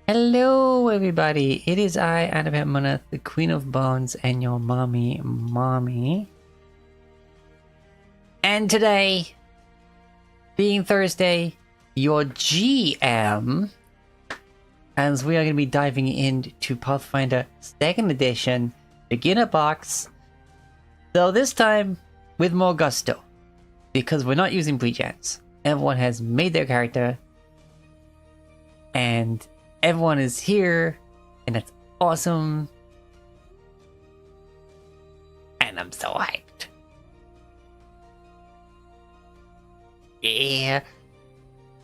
Hello, everybody. It is I, Annabeth Moneth, the Queen of Bones, and your mommy. And today, being Thursday, your GM, as we are going to be diving into Pathfinder 2nd Edition, Beginner Box, though this time with more gusto, because we're not using pre-gens. Everyone has made their character, and everyone is here, and it's awesome. And I'm so hyped. Yeah.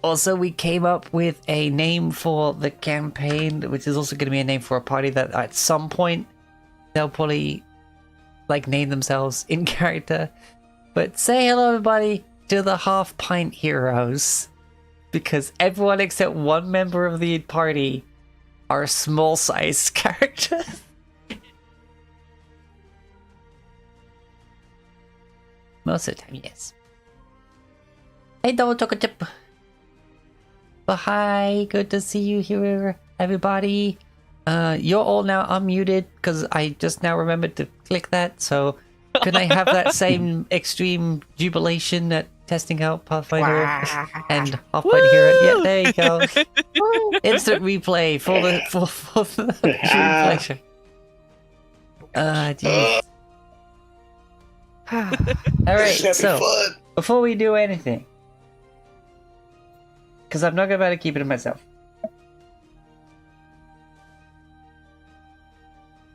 Also, we came up with a name for the campaign, which is also going to be a name for a party that at some point they'll probably name themselves in character. But say hello, everybody, to the Half-Pint Heroes. Because everyone except one member of the party are small-sized characters. Most of the time, yes. Hey, Double Choco Chip. But hi, good to see you here, everybody. You're all now unmuted because I just now remembered to click that. So, can I have that same extreme jubilation at testing out Pathfinder and Half-Pint Hero? Yeah, there you go. Instant replay for the replay. Jeez. All right, so before we do anything, because I'm not about to keep it to myself,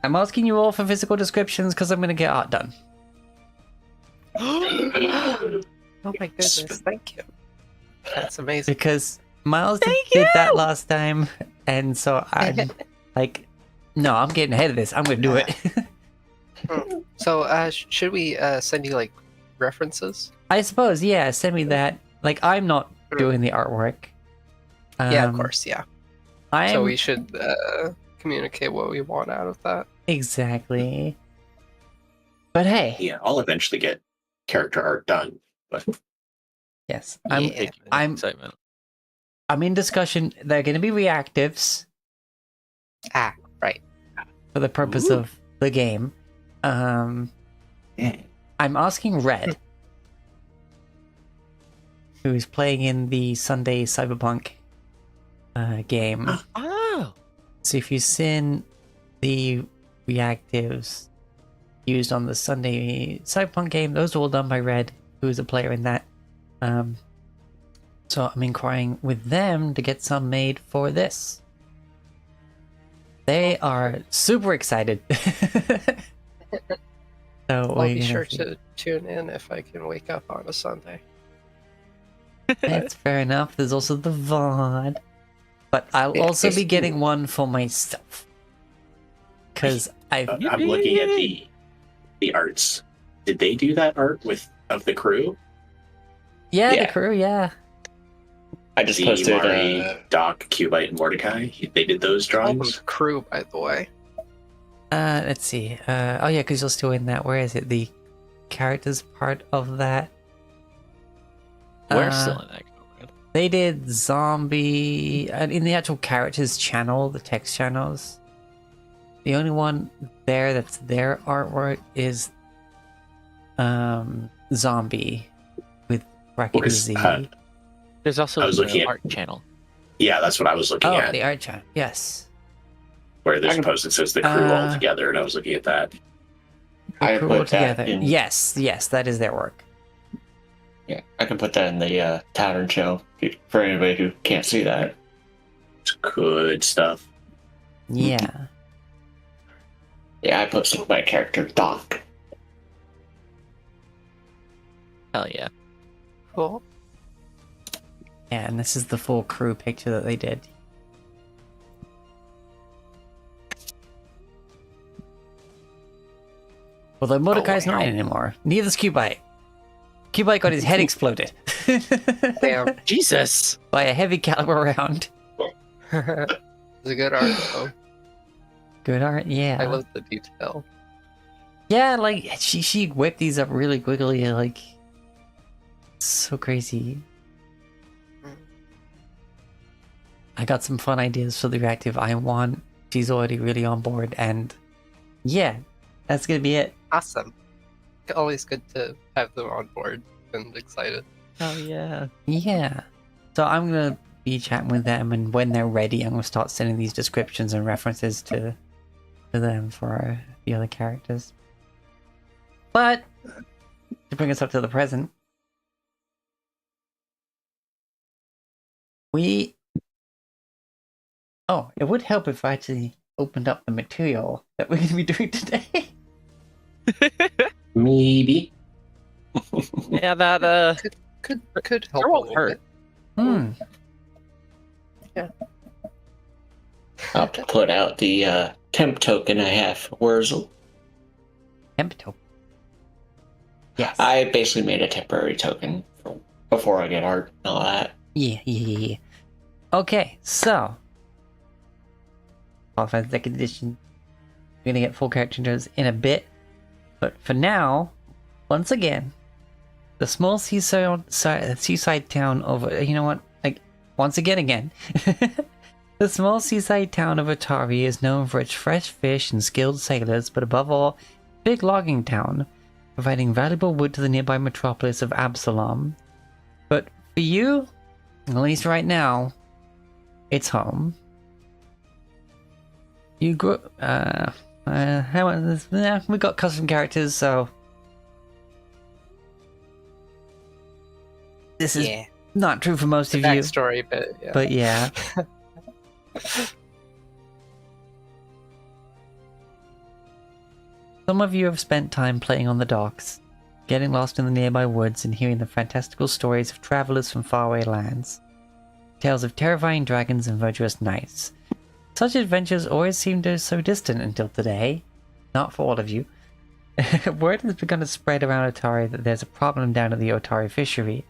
I'm asking you all for physical descriptions because I'm going to get art done. Oh my goodness, thank you. That's amazing. Because Miles did that last time, and so I'm like, no, I'm getting ahead of this. I'm going to do it. So, should we send you, references? I suppose, yeah, send me that. I'm not doing the artwork. Yeah, of course, yeah. So we should communicate what we want out of that. Exactly. But hey. Yeah, I'll eventually get character art done. But yes, I'm in discussion. They're going to be reactives. Ah, right. For the purpose of the game. I'm asking Red, who's playing in the Sunday Cyberpunk game. Oh! So if you've seen the reactives used on the Sunday Cyberpunk game, those are all done by Red, who is a player in that. So I'm inquiring with them to get some made for this. They are super excited. So I'll be sure to tune in if I can wake up on a Sunday. That's fair enough. There's also the VOD. But I'll also be getting one for myself. Because I'm looking at the arts. Did they do that art of the crew? Yeah, the crew, yeah. I just posted Doc, Cubite, and Mordecai. They did those drawings. Crew, by the way. Let's see. Oh yeah, because you're still in that. Where is it? The characters part of that. We're still in that. They did zombie, and in the actual characters channel, the text channels. The only one there that's their artwork is zombie with bracket Z. There's also the art channel. Yeah, that's what I was looking at. Oh, the art channel. Yes. Where there's a post that says the crew all together, and I was looking at that. The crew all together. Yes, that is their work. Yeah, I can put that in the tavern show for anybody who can't see that. It's good stuff. Yeah. Yeah, I posted my character, Doc. Hell yeah. Cool. Yeah, and this is the full crew picture that they did. Although Mordecai's not in anymore. Neither's Cubite. Cubite got his head exploded. Damn. Jesus! By a heavy caliber round. It's a good art, though. Good art, yeah. I love the detail. Yeah, she whipped these up really quickly, so crazy. I got some fun ideas for the reactive I want. She's already really on board, and yeah, that's gonna be it. Awesome. Always good to have them on board and excited. Oh yeah. Yeah. So I'm gonna be chatting with them, and when they're ready, I'm gonna start sending these descriptions and references to them for the other characters. But to bring us up to the present, it would help if I actually opened up the material that we're gonna be doing today. Maybe. Yeah, that Could help. Sure a won't little hurt. bit. I'll put out the temp token I have for Wurzel. Tempto. Yes. I basically made a temporary token before I get art and all that. Yeah. Okay, so Pathfinder Second Edition. We're gonna get full character intros in a bit, but for now, once again, the small seaside town of the small seaside town of Otari is known for its fresh fish and skilled sailors, but above all, big logging town, providing valuable wood to the nearby metropolis of Absalom. But for you, at least right now, it's home. You grew. We got custom characters, so this is not true for most of you. Backstory, but yeah. But yeah. Some of you have spent time playing on the docks, getting lost in the nearby woods and hearing the fantastical stories of travelers from faraway lands. Tales of terrifying dragons and virtuous knights. Such adventures always seemed so distant until today. Not for all of you. Word has begun to spread around Otari that there's a problem down at the Otari fishery.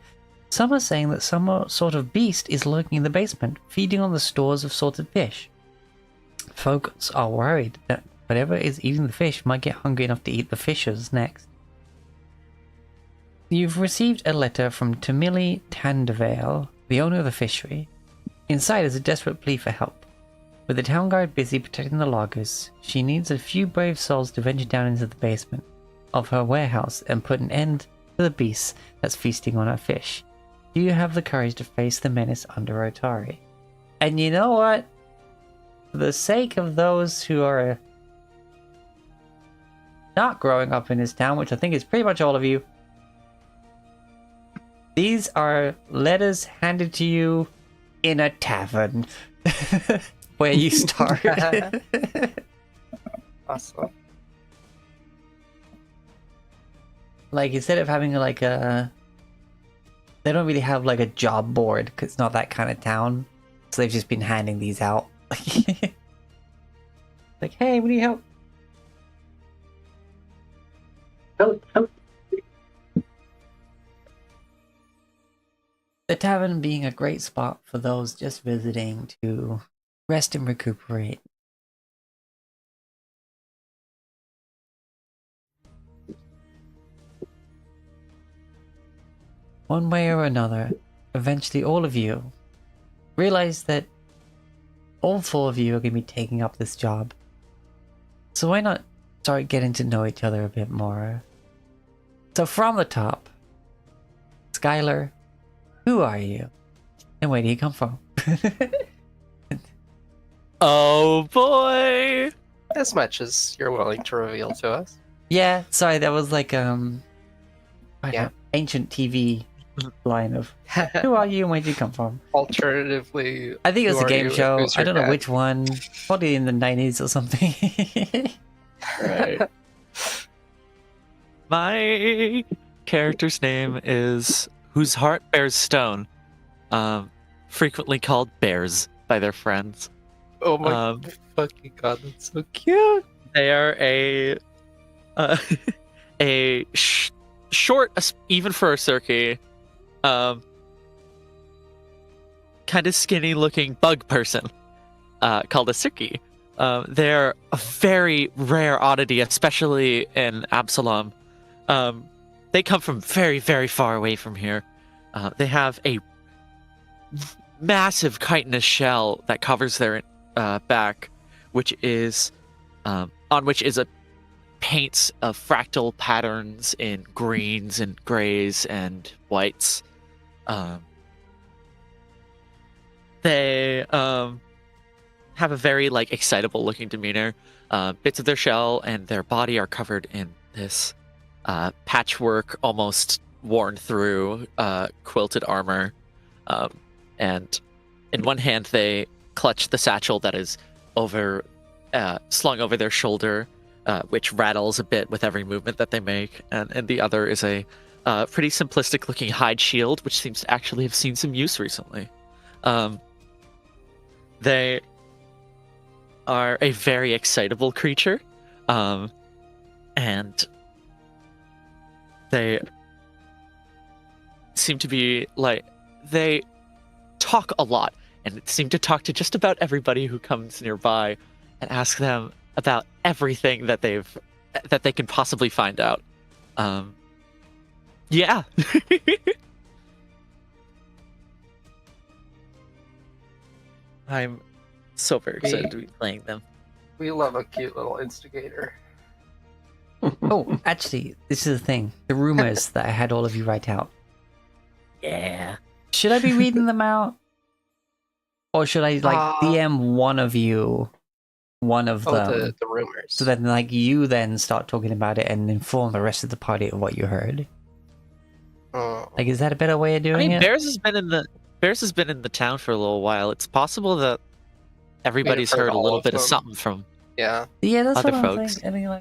Some are saying that some sort of beast is lurking in the basement, feeding on the stores of salted fish. Folks are worried that whatever is eating the fish might get hungry enough to eat the fishers next. You've received a letter from Tamili Tandavale, the owner of the fishery. Inside is a desperate plea for help. With the town guard busy protecting the loggers, she needs a few brave souls to venture down into the basement of her warehouse and put an end to the beast that's feasting on her fish. Do you have the courage to face the menace under Otari? And you know what? For the sake of those who are not growing up in this town, which I think is pretty much all of you, these are letters handed to you in a tavern where you start. Awesome. Like, instead of having like a, they don't really have like a job board because it's not that kind of town, so they've just been handing these out. Like, hey, we need help. Help. The tavern being a great spot for those just visiting to rest and recuperate. One way or another, eventually all of you realize that all four of you are going to be taking up this job. So why not start getting to know each other a bit more? So from the top, Skylar, who are you? And where do you come from? Oh boy! As much as you're willing to reveal to us. Yeah, sorry, that was like Yeah. ancient TV line of who are you and where do you come from? Alternatively, I think it was who a are game you? show. Who's I your don't know dad? which one. Probably in the 90s or something. Right. My character's name is Whose Heart Bears Stone. Frequently called Bears by their friends. Oh my fucking god, that's so cute. They are short, even for a Circe, kind of skinny-looking bug person called a Circe. They're a very rare oddity, especially in Absalom. They come from very, very far away from here. They have a massive chitinous shell that covers their back, which is on which is a paints of fractal patterns in greens and grays and whites. They have a very like excitable looking demeanor. Bits of their shell and their body are covered in this patchwork, almost worn through quilted armor. And in one hand they clutch the satchel that is slung over their shoulder, which rattles a bit with every movement that they make. And the other is a pretty simplistic looking hide shield, which seems to actually have seen some use recently. They are a very excitable creature, and they seem to be like, they talk a lot and seem to talk to just about everybody who comes nearby and ask them about everything that they can possibly find out. Yeah. I'm so very excited to be playing them. We love a cute little instigator. Oh, actually, this is the thing. The rumors that I had all of you write out. Yeah. Should I be reading them out? Or should I, DM one of you, one of them? The rumors. So then, you then start talking about it and inform the rest of the party of what you heard. Is that a better way of doing it? Bears has been in the town for a little while. It's possible that everybody's heard a little bit of something from Yeah, that's other what folks. I'm thinking.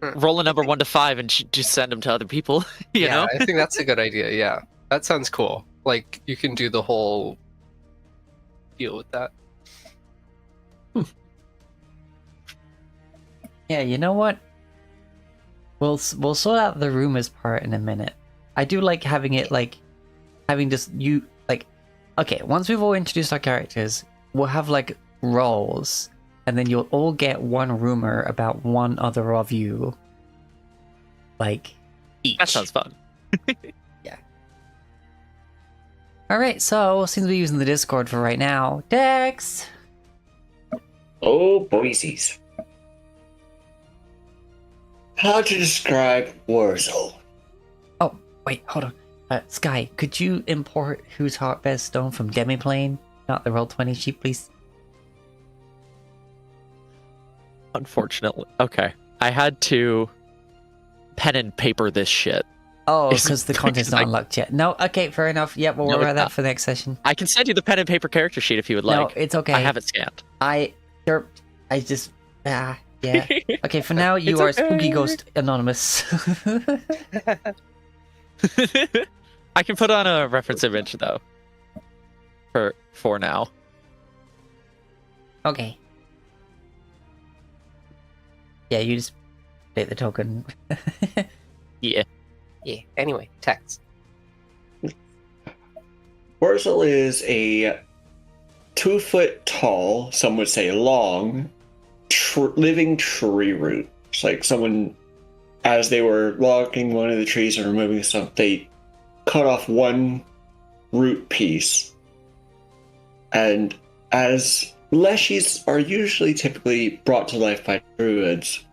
Roll a number 1 to 5 and just send them to other people. You know? I think that's a good idea. Yeah, that sounds cool. You can do the whole deal with that. Yeah, you know what? We'll sort out the rumors part in a minute. I do like having it having just you okay, once we've all introduced our characters, we'll have roles, and then you'll all get one rumor about one other of you. Each. That sounds fun. Yeah. Alright, so seems to be using the Discord for right now. Dex! Oh, boysies. How to describe Wurzel? Oh, wait, hold on. Sky, could you import Whose Heart Bears Stone from Demiplane, not the Roll20 sheet, please? Unfortunately. Okay. I had to pen and paper this shit. Oh, because the content's not unlocked yet. No, okay, fair enough. Yep, we'll worry about that for the next session. I can send you the pen and paper character sheet if you would like. No, it's okay. I have it scanned. Yeah. Okay, for now, you are Spooky Ghost Anonymous. I can put on a reference image, though. For now. Okay. Yeah, you just take the token. Yeah. Yeah. Anyway, text. Wurzel is a 2 foot tall, some would say long, living tree root. It's like someone, as they were logging one of the trees and removing stuff, they cut off one root piece. And as leshies are usually typically brought to life by druids,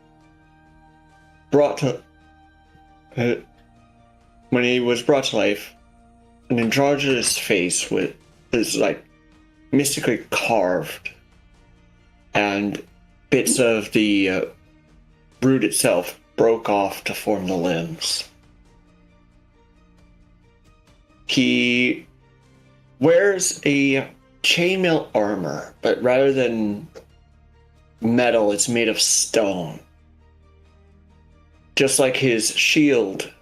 when he was brought to life, an androgynous face was mystically carved, and bits of the root itself broke off to form the limbs. He wears a chainmail armor, but rather than metal, it's made of stone. Just like his shield,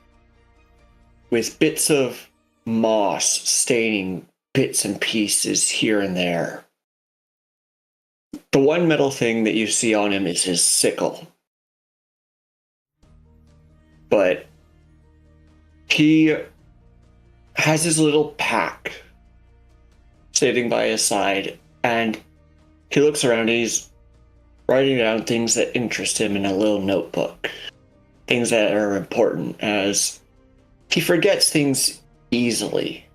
with bits of moss staining bits and pieces here and there. The one metal thing that you see on him is his sickle. But he has his little pack sitting by his side, and he looks around and he's writing down things that interest him in a little notebook. Things that are important, as he forgets things easily.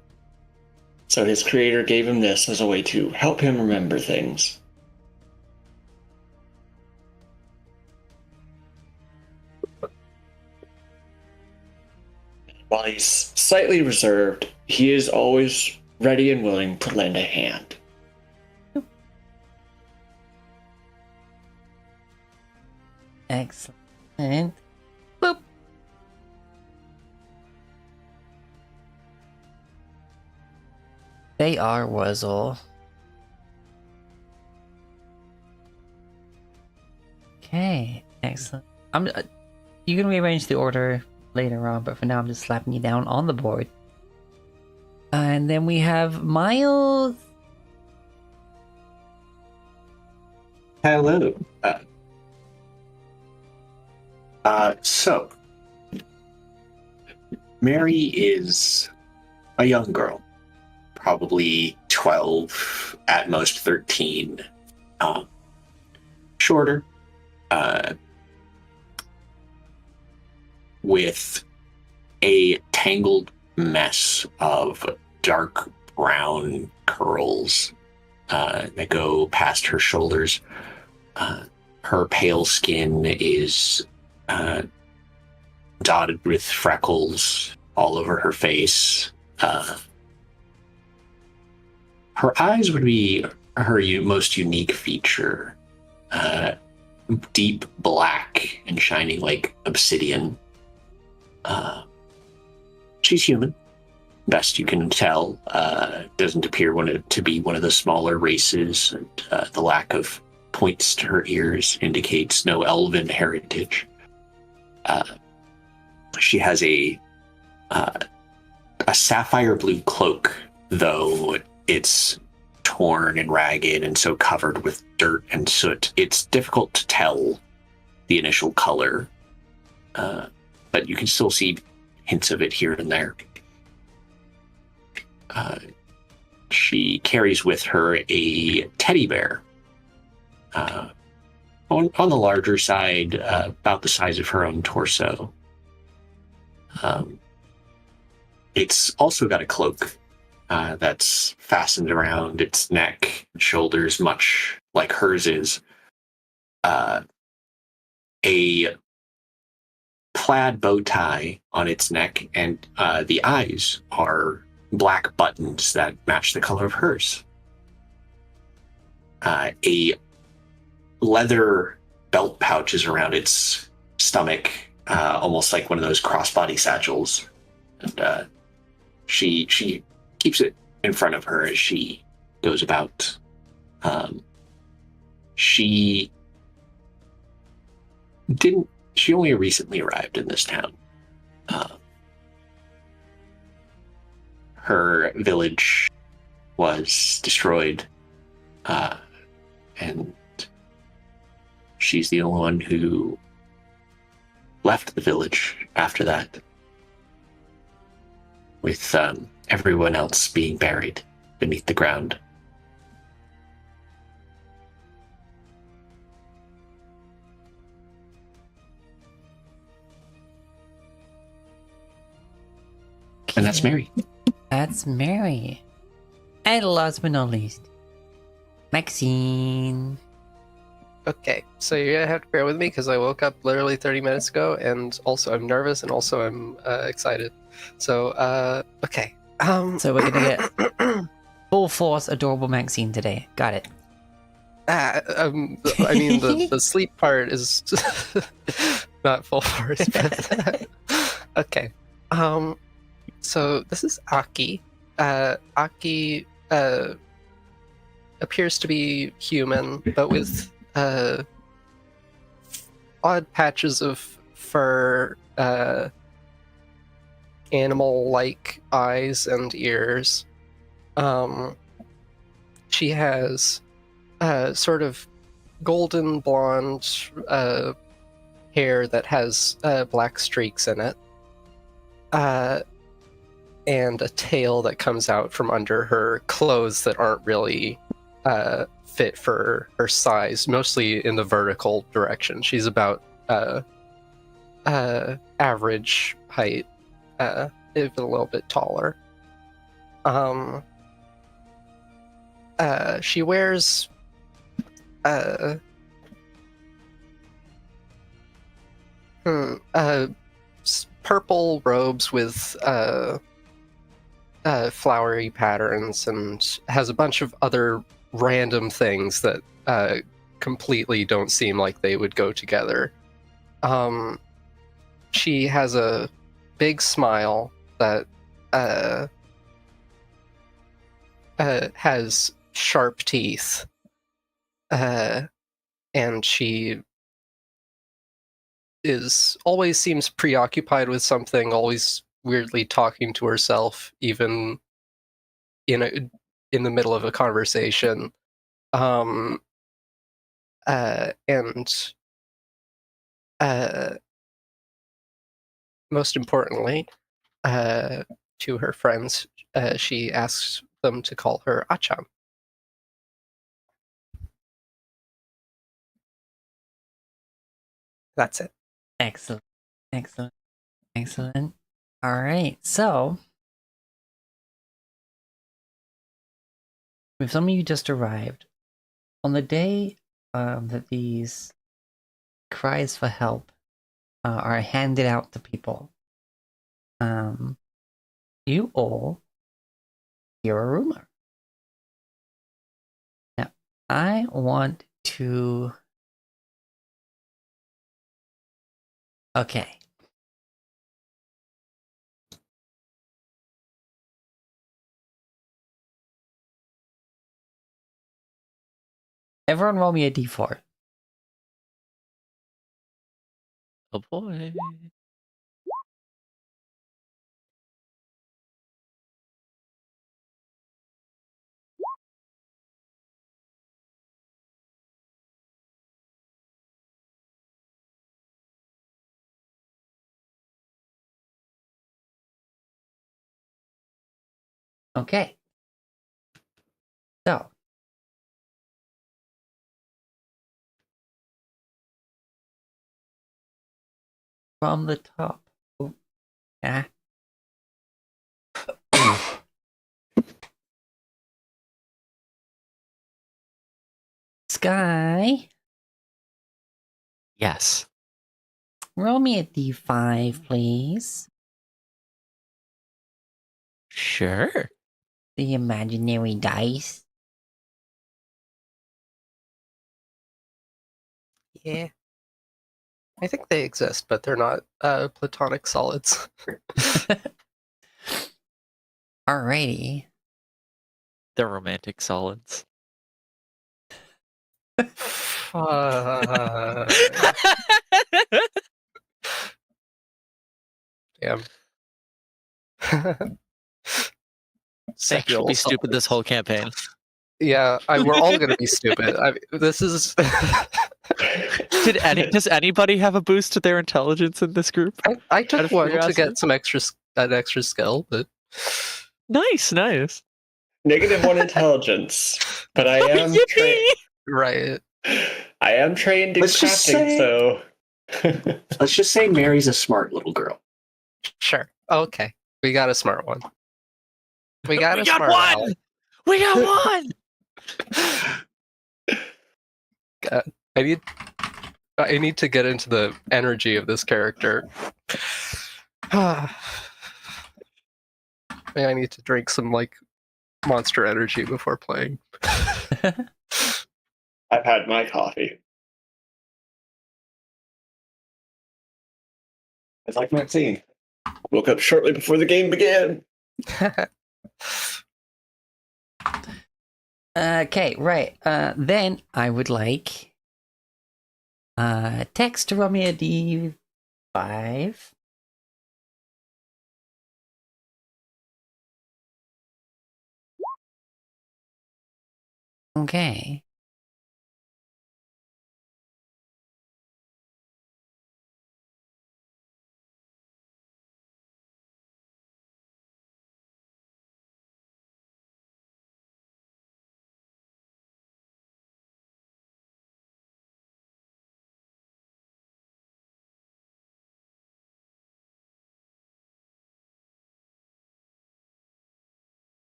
So his creator gave him this as a way to help him remember things. While he's slightly reserved, he is always ready and willing to lend a hand. Excellent. Boop. They are Wuzzle. Okay, excellent. You can rearrange the order later on, but for now I'm just slapping you down on the board. And then we have Miles. Hello. So, Mary is a young girl, probably 12, at most 13. Shorter, with a tangled mess of dark brown curls that go past her shoulders. Her pale skin is dotted with freckles all over her face. Her eyes would be her most unique feature. Deep black and shining like obsidian. She's human, best you can tell. Doesn't appear to be one of the smaller races, and the lack of points to her ears indicates no elven heritage. She has a sapphire blue cloak, though it's torn and ragged and so covered with dirt and soot, it's difficult to tell the initial color, but you can still see hints of it here and there. She carries with her a teddy bear, on the larger side, about the size of her own torso. It's also got a cloak that's fastened around its neck and shoulders, much like hers is. A plaid bow tie on its neck, and the eyes are black buttons that match the color of hers. A leather belt pouch is around its stomach, almost like one of those crossbody satchels. And she keeps it in front of her as she goes about. She only recently arrived in this town. Her village was destroyed, and she's the only one who left the village after that, with everyone else being buried beneath the ground. And that's Mary. That's Mary. And last but not least, Maxine. Okay, so you're gonna have to bear with me because I woke up literally 30 minutes ago, and also I'm nervous, and also I'm excited. So, okay. So we're gonna get full force adorable Maxine today. Got it. I mean, the sleep part is not full force, but okay. So this is Aki. Aki appears to be human, but with odd patches of fur, animal-like eyes and ears. She has sort of golden blonde hair that has black streaks in it. And a tail that comes out from under her clothes that aren't really fit for her size, mostly in the vertical direction. She's about average height, even a little bit taller. She wears purple robes with flowery patterns, and has a bunch of other random things that completely don't seem like they would go together. She has a big smile that has sharp teeth, and she always seems preoccupied with something, always weirdly talking to herself, even in the middle of a conversation. And most importantly, to her friends, she asks them to call her Achan. That's it. Excellent. Excellent. Excellent. All right. So, if some of you just arrived, on the day that these cries for help are handed out to people, you all hear a rumor. Now, I want to. Okay. Everyone roll me a d4. Oh boy. Okay. So, from the top. Oh, ah. Sky, Yes. roll me a d5, please. Sure. The imaginary dice. Yeah. I think they exist, but they're not platonic solids. Alrighty. They're romantic solids. Damn. Thank you. I'll Sexual be stupid this solids. whole campaign. Yeah, we're all gonna be stupid. This is. Does anybody have a boost to their intelligence in this group? I Out took of one to curiosity? get some an extra skill, but Nice. -1 intelligence, but I am Yippee! right. I am trained in Let's just crafting, say- so Let's just say Mary's a smart little girl. Sure. Okay. We got a smart one. We got We a got smart one! ally. We got one! God, I need to get into the energy of this character. Maybe I need to drink some like monster energy before playing. I've had my coffee. It's like Maxine. Woke up shortly before the game began. Okay, right. Then I would like Tex to roll me a d5. Okay.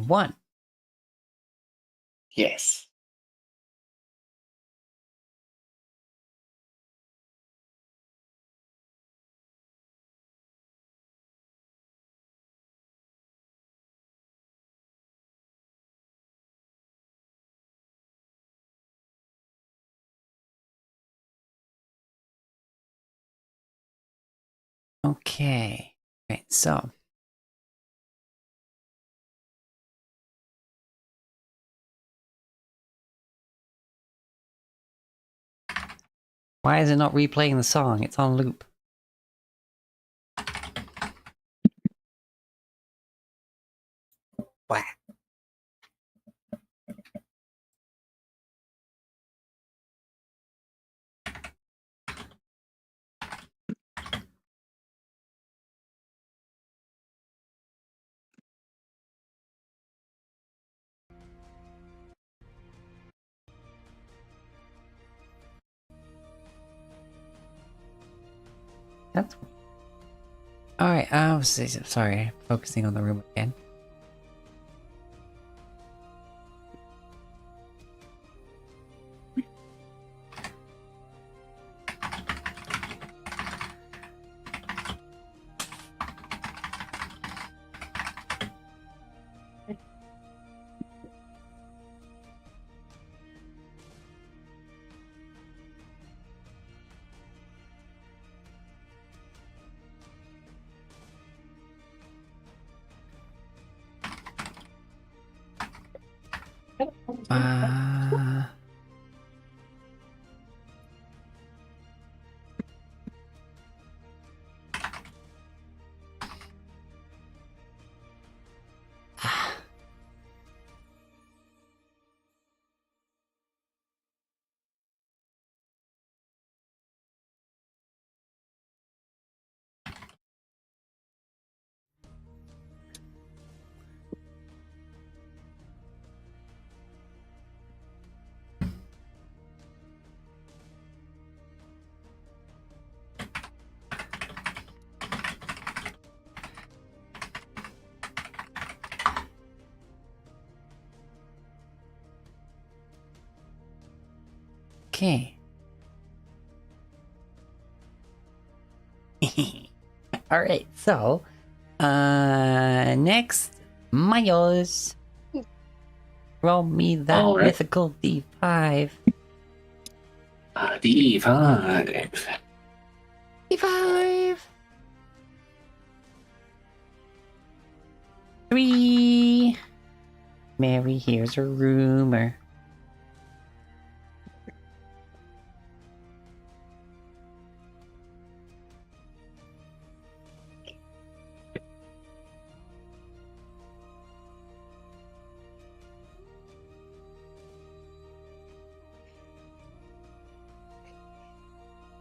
1. Yes. Okay. Okay, so. Why is it not replaying the song? It's on loop. Wow. That's alright. Sorry, focusing on the room again. Uh, okay. Alright, so next Miles. Roll me that All right. mythical D5. D5. D5. 3. Mary, here's a rumor.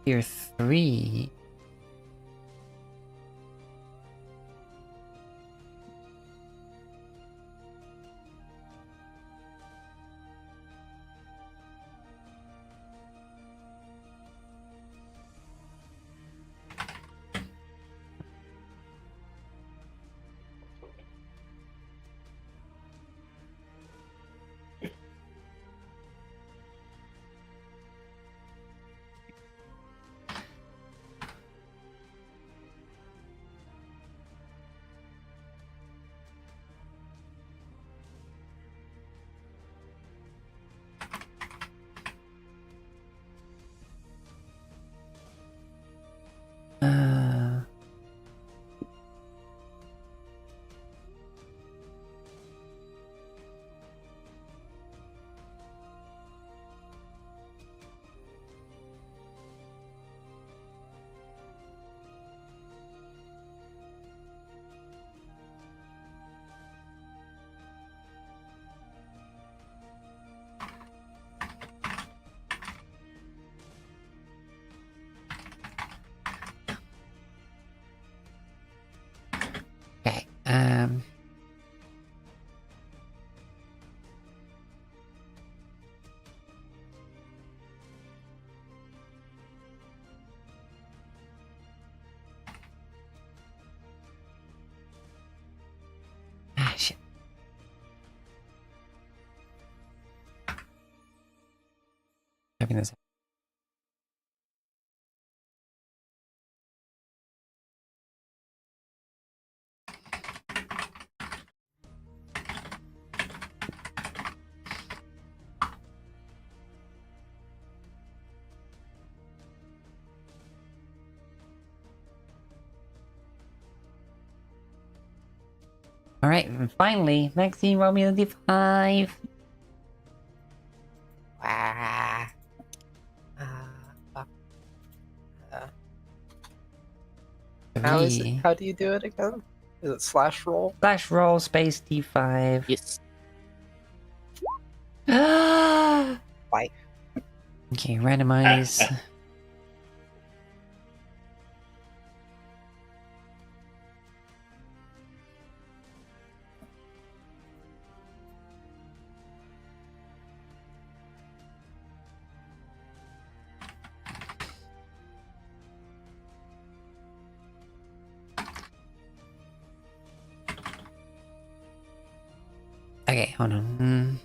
Here 3. Uh, okay. Shit. Alright, and finally, Maxine, roll me a d5. Ah. How is it? 3. How do you do it again? Is it slash roll? Slash roll space d5. Yes. Why? Okay, randomize. Okay, hold on.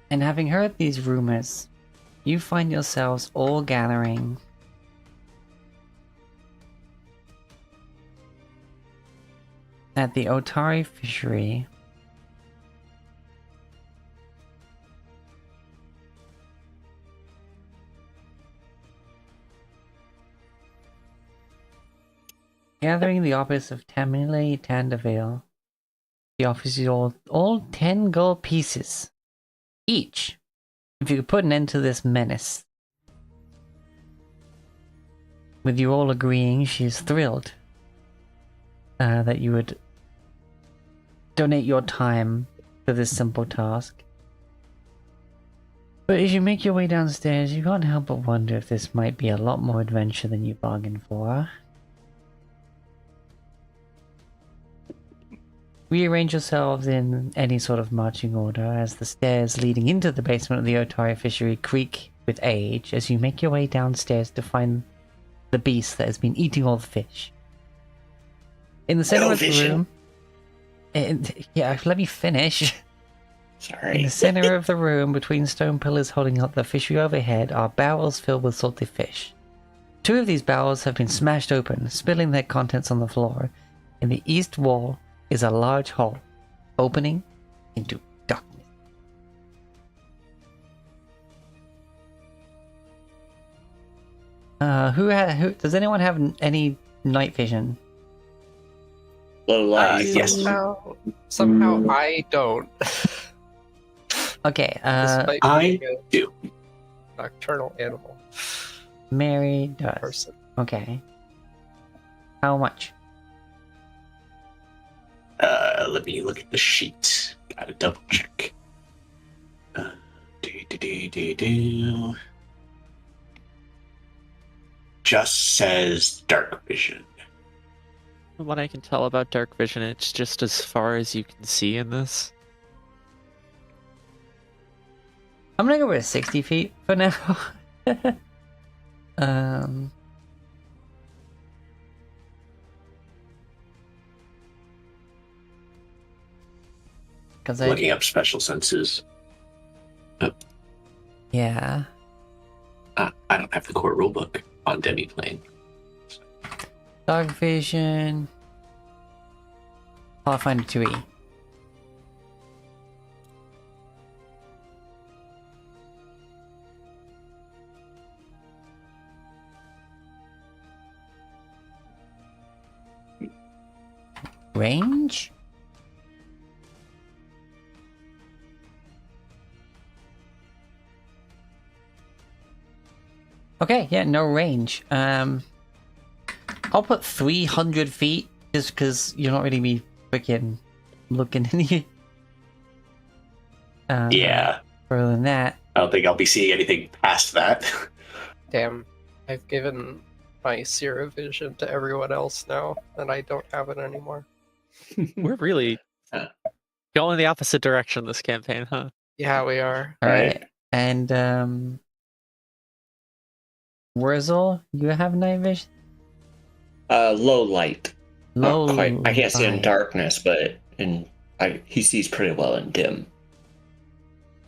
And having heard these rumors, you find yourselves all gathering at the Otari fishery. Gathering the office of Tamile Tandavale. The office is all 10 gold pieces each. If you could put an end to this menace. With you all agreeing, she is thrilled that you would donate your time for this simple task. But as you make your way downstairs, you can't help but wonder if this might be a lot more adventure than you bargained for. Rearrange yourselves in any sort of marching order as the stairs leading into the basement of the Otari fishery creak with age as you make your way downstairs to find the beast that has been eating all the fish. In the center of the room... yeah, let me finish. Sorry. In the center of the room, between stone pillars holding up the fishery overhead, are barrels filled with salty fish. 2 of these barrels have been smashed open, spilling their contents on the floor. In the east wall is a large hole, opening into darkness. Who does anyone have any night vision? Low light. Yes. Somehow I don't. Okay, Despite I being do. a nocturnal animal Mary does. person. Okay. How much? Let me look at the sheet. Gotta double check. Do. Just says dark vision. From what I can tell about dark vision, it's just as far as you can see in this. I'm gonna go with 60 feet for now. Because Looking up special senses. yeah. I don't have the core rulebook on Demiplane. Dark vision. Pathfinder 2E. range? Okay, yeah, no range. I'll put 300 feet just because you're not really me freaking looking in you. Yeah. Further than that. I don't think I'll be seeing anything past that. Damn, I've given my Zero vision to everyone else now, and I don't have it anymore. We're really Uh. going the opposite direction this campaign, huh? Yeah, we are. Alright. And Wurzel, you have night vision? Low light. Low Not quite. I can't see in light. darkness, but he sees pretty well in dim.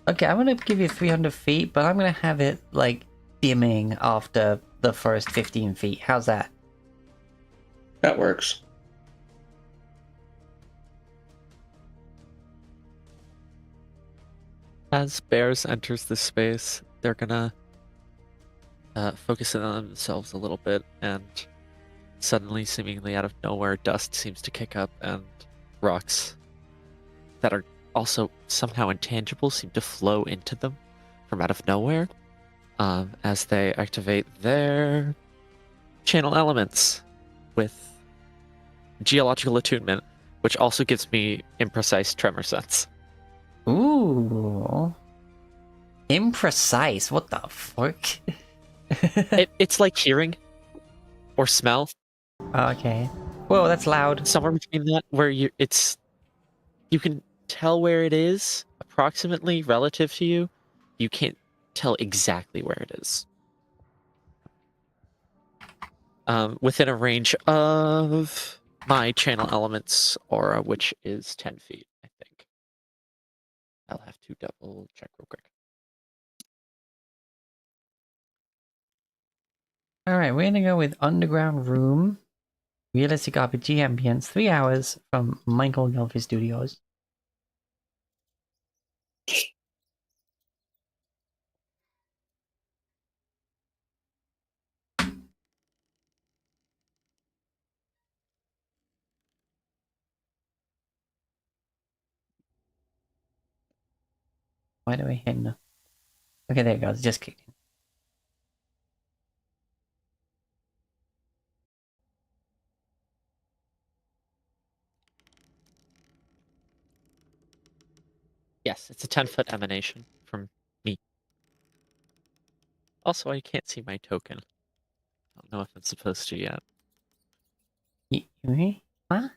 Okay, I'm gonna give you 300 feet, but I'm gonna have it like dimming after the first 15 feet. How's that? That works. As Bears enters this space, they're gonna focus in on themselves a little bit, and suddenly, seemingly out of nowhere, dust seems to kick up, and rocks that are also somehow intangible seem to flow into them from out of nowhere as they activate their channel elements with geological attunement, which also gives me imprecise tremor sense. Ooh. Imprecise. What the fuck? It's like hearing or smell. Okay. Whoa, that's loud. Somewhere between that, where you can tell where it is approximately relative to you. You can't tell exactly where it is. Within a range of my channel elements aura, which is 10 feet, I think. I'll have to double check real quick. Alright, we're gonna go with Underground Room. Realistic RPG ambience, 3 hours from Michael Gelfi Studios. Why do I hit no? Okay, there it goes. Just kicking. Yes, it's a 10-foot emanation from me. Also, I can't see my token. I don't know if I'm supposed to yet. Huh?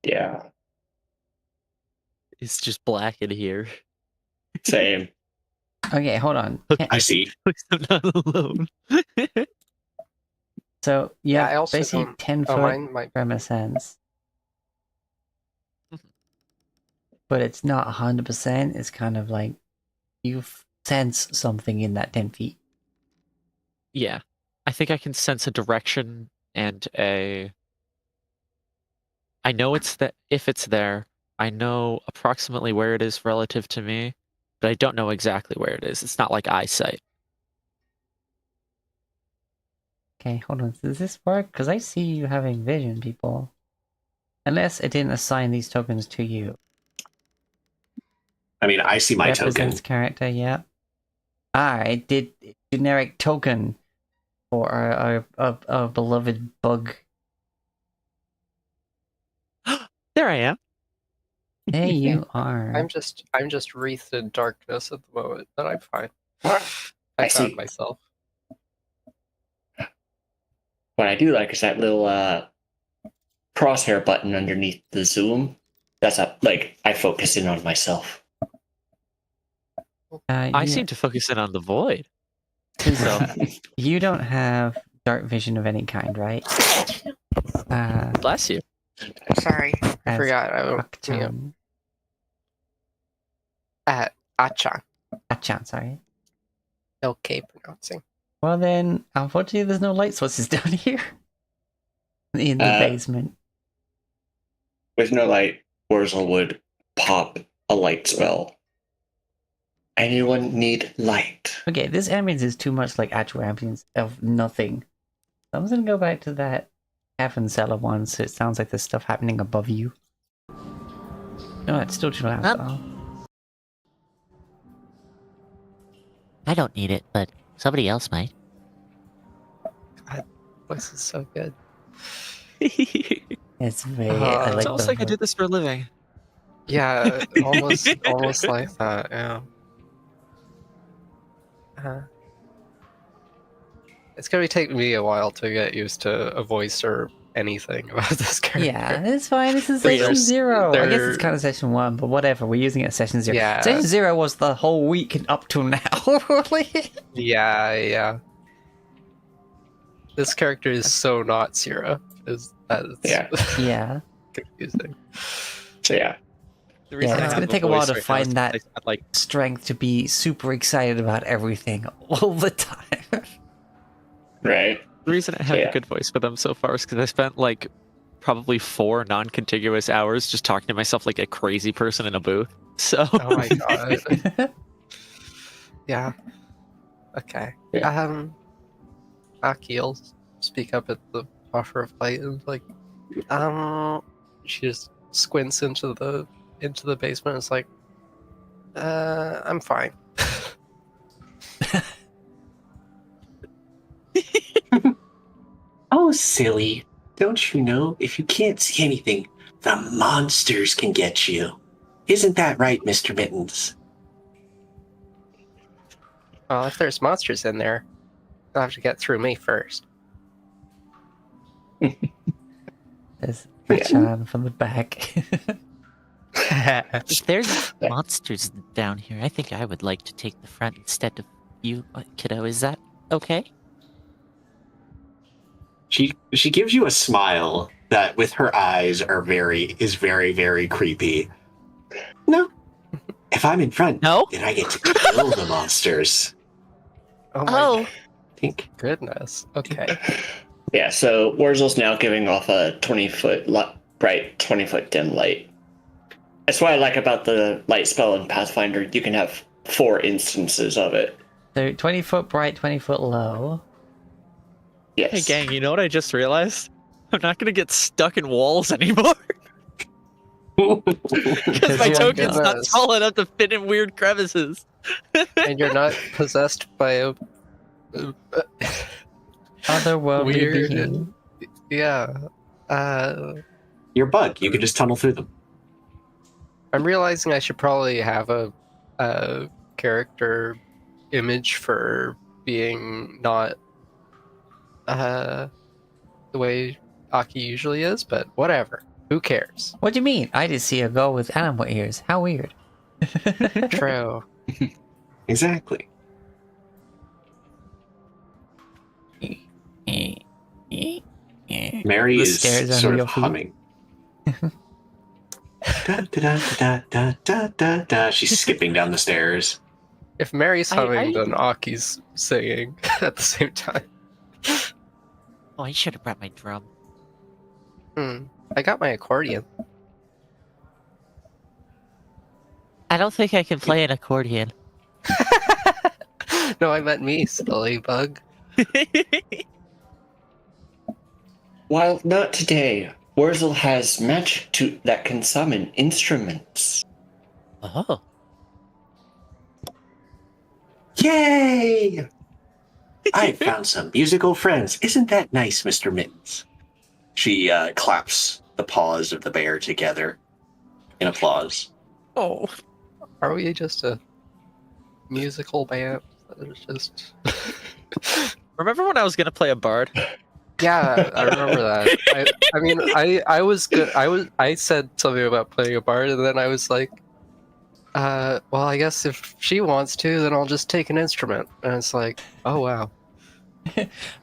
Yeah. It's just black in here. Same. Okay, hold on. I see. I'm not alone. So you Yeah, have I also basically don't. 10 Oh, foot mine might. tremor sense. But it's not 100%. It's kind of like you sense something in that 10 feet. Yeah. I think I can sense a direction and a... I know it's that if it's there, I know approximately where it is relative to me, but I don't know exactly where it is. It's not like eyesight. Okay, hold on. Does this work? Because I see you having vision, people. Unless it didn't assign these tokens to you. I mean, I see my Represents token. character, yeah. It did generic token for our beloved bug. There I am. There you are. I'm just wreathed in darkness at the moment, but I'm fine. I I found see. myself. What I do like is that little crosshair button underneath the zoom. That's I focus in on myself. I seem to focus in on the void. So You don't have dark vision of any kind, right? bless you. Sorry, I as forgot. I don't. Akchan. Achan. Achan, sorry. Okay, pronouncing. Well then, unfortunately there's no light sources down here. In the basement. With no light, Wurzel would pop a light spell. Anyone need light? Okay, this ambience is too much like actual ambience of nothing. So I'm just gonna go back to that Heaven cellar one, so it sounds like there's stuff happening above you. No, it's still too loud. though. I don't need it, but somebody else might. Voice is so good. It's very. I It's like It's almost like I the. did this for a living. Yeah, almost like that. Yeah. It's gonna take me a while to get used to a voice or anything about this character. Yeah, it's fine. This is Three session years. 0. I guess it's They're- kind of session 1, but whatever. We're using it as session 0. Yeah. Session 0 was the whole week up till now, really. Yeah. This character is so not Sierra. That's Yeah. Yeah. confusing. So yeah. The reason Yeah, I it's have gonna a take a while voice to right now find is that- because I spent, like Strength to be super excited about everything all the time. Right. the reason I have Yeah. a good voice for them so far is because I spent like probably 4 non-contiguous hours just talking to myself like a crazy person in a booth. So Oh my god. Yeah. Okay. Yeah. Aki'll speak up at the offer of light and like, she just squints into the basement. And it's like, I'm fine. Oh, silly. Don't you know if you can't see anything, the monsters can get you? Isn't that right, Mr. Mittens? Well, if there's monsters in there, they'll have to get through me first. There's Yeah. Chan from the back. If there's Yeah. monsters down here, I think I would like to take the front instead of you, kiddo. Is that okay? She gives you a smile that with her eyes is very, very creepy. No. If I'm in front, No? then I get to kill the monsters. Oh my Oh, Think. goodness. Okay. Yeah, so Wurzel's now giving off a 20-foot bright, 20-foot dim light. That's what I like about the light spell in Pathfinder. You can have 4 instances of it. So 20 foot bright, 20 foot low. Yes. hey gang, you know what I just realized? I'm not gonna get stuck in walls anymore because my Oh my token's not goodness. tall enough to fit in weird crevices. And you're not possessed by a Otherworldly weird. being. Yeah. You're a bug. You can just tunnel through them. I'm realizing I should probably have a character image for being not the way Aki usually is, but whatever. Who cares? What do you mean? I just see a girl with animal ears. How weird. True. Exactly. Mary The is stairs under sort your of feet. humming. Da, da, da, da, da, da, da. She's skipping down the stairs. If Mary's I- humming, I- then Aki's singing at the same time. oh, I should have brought my drum. I got my accordion. I don't think I can play an accordion. No, I meant me, silly bug. While not today, Wurzel has magic that can summon instruments. Oh, Yay! I found some musical friends. Isn't that nice, Mr. Mittens? She claps the paws of the bear together in applause. Oh, Are we just a musical band? It's just. remember when I was gonna play a bard? Yeah, I remember that. I mean, I was good. I said something about playing a bard, and then I was like, well, I guess if she wants to, then I'll just take an instrument. And it's like, oh wow.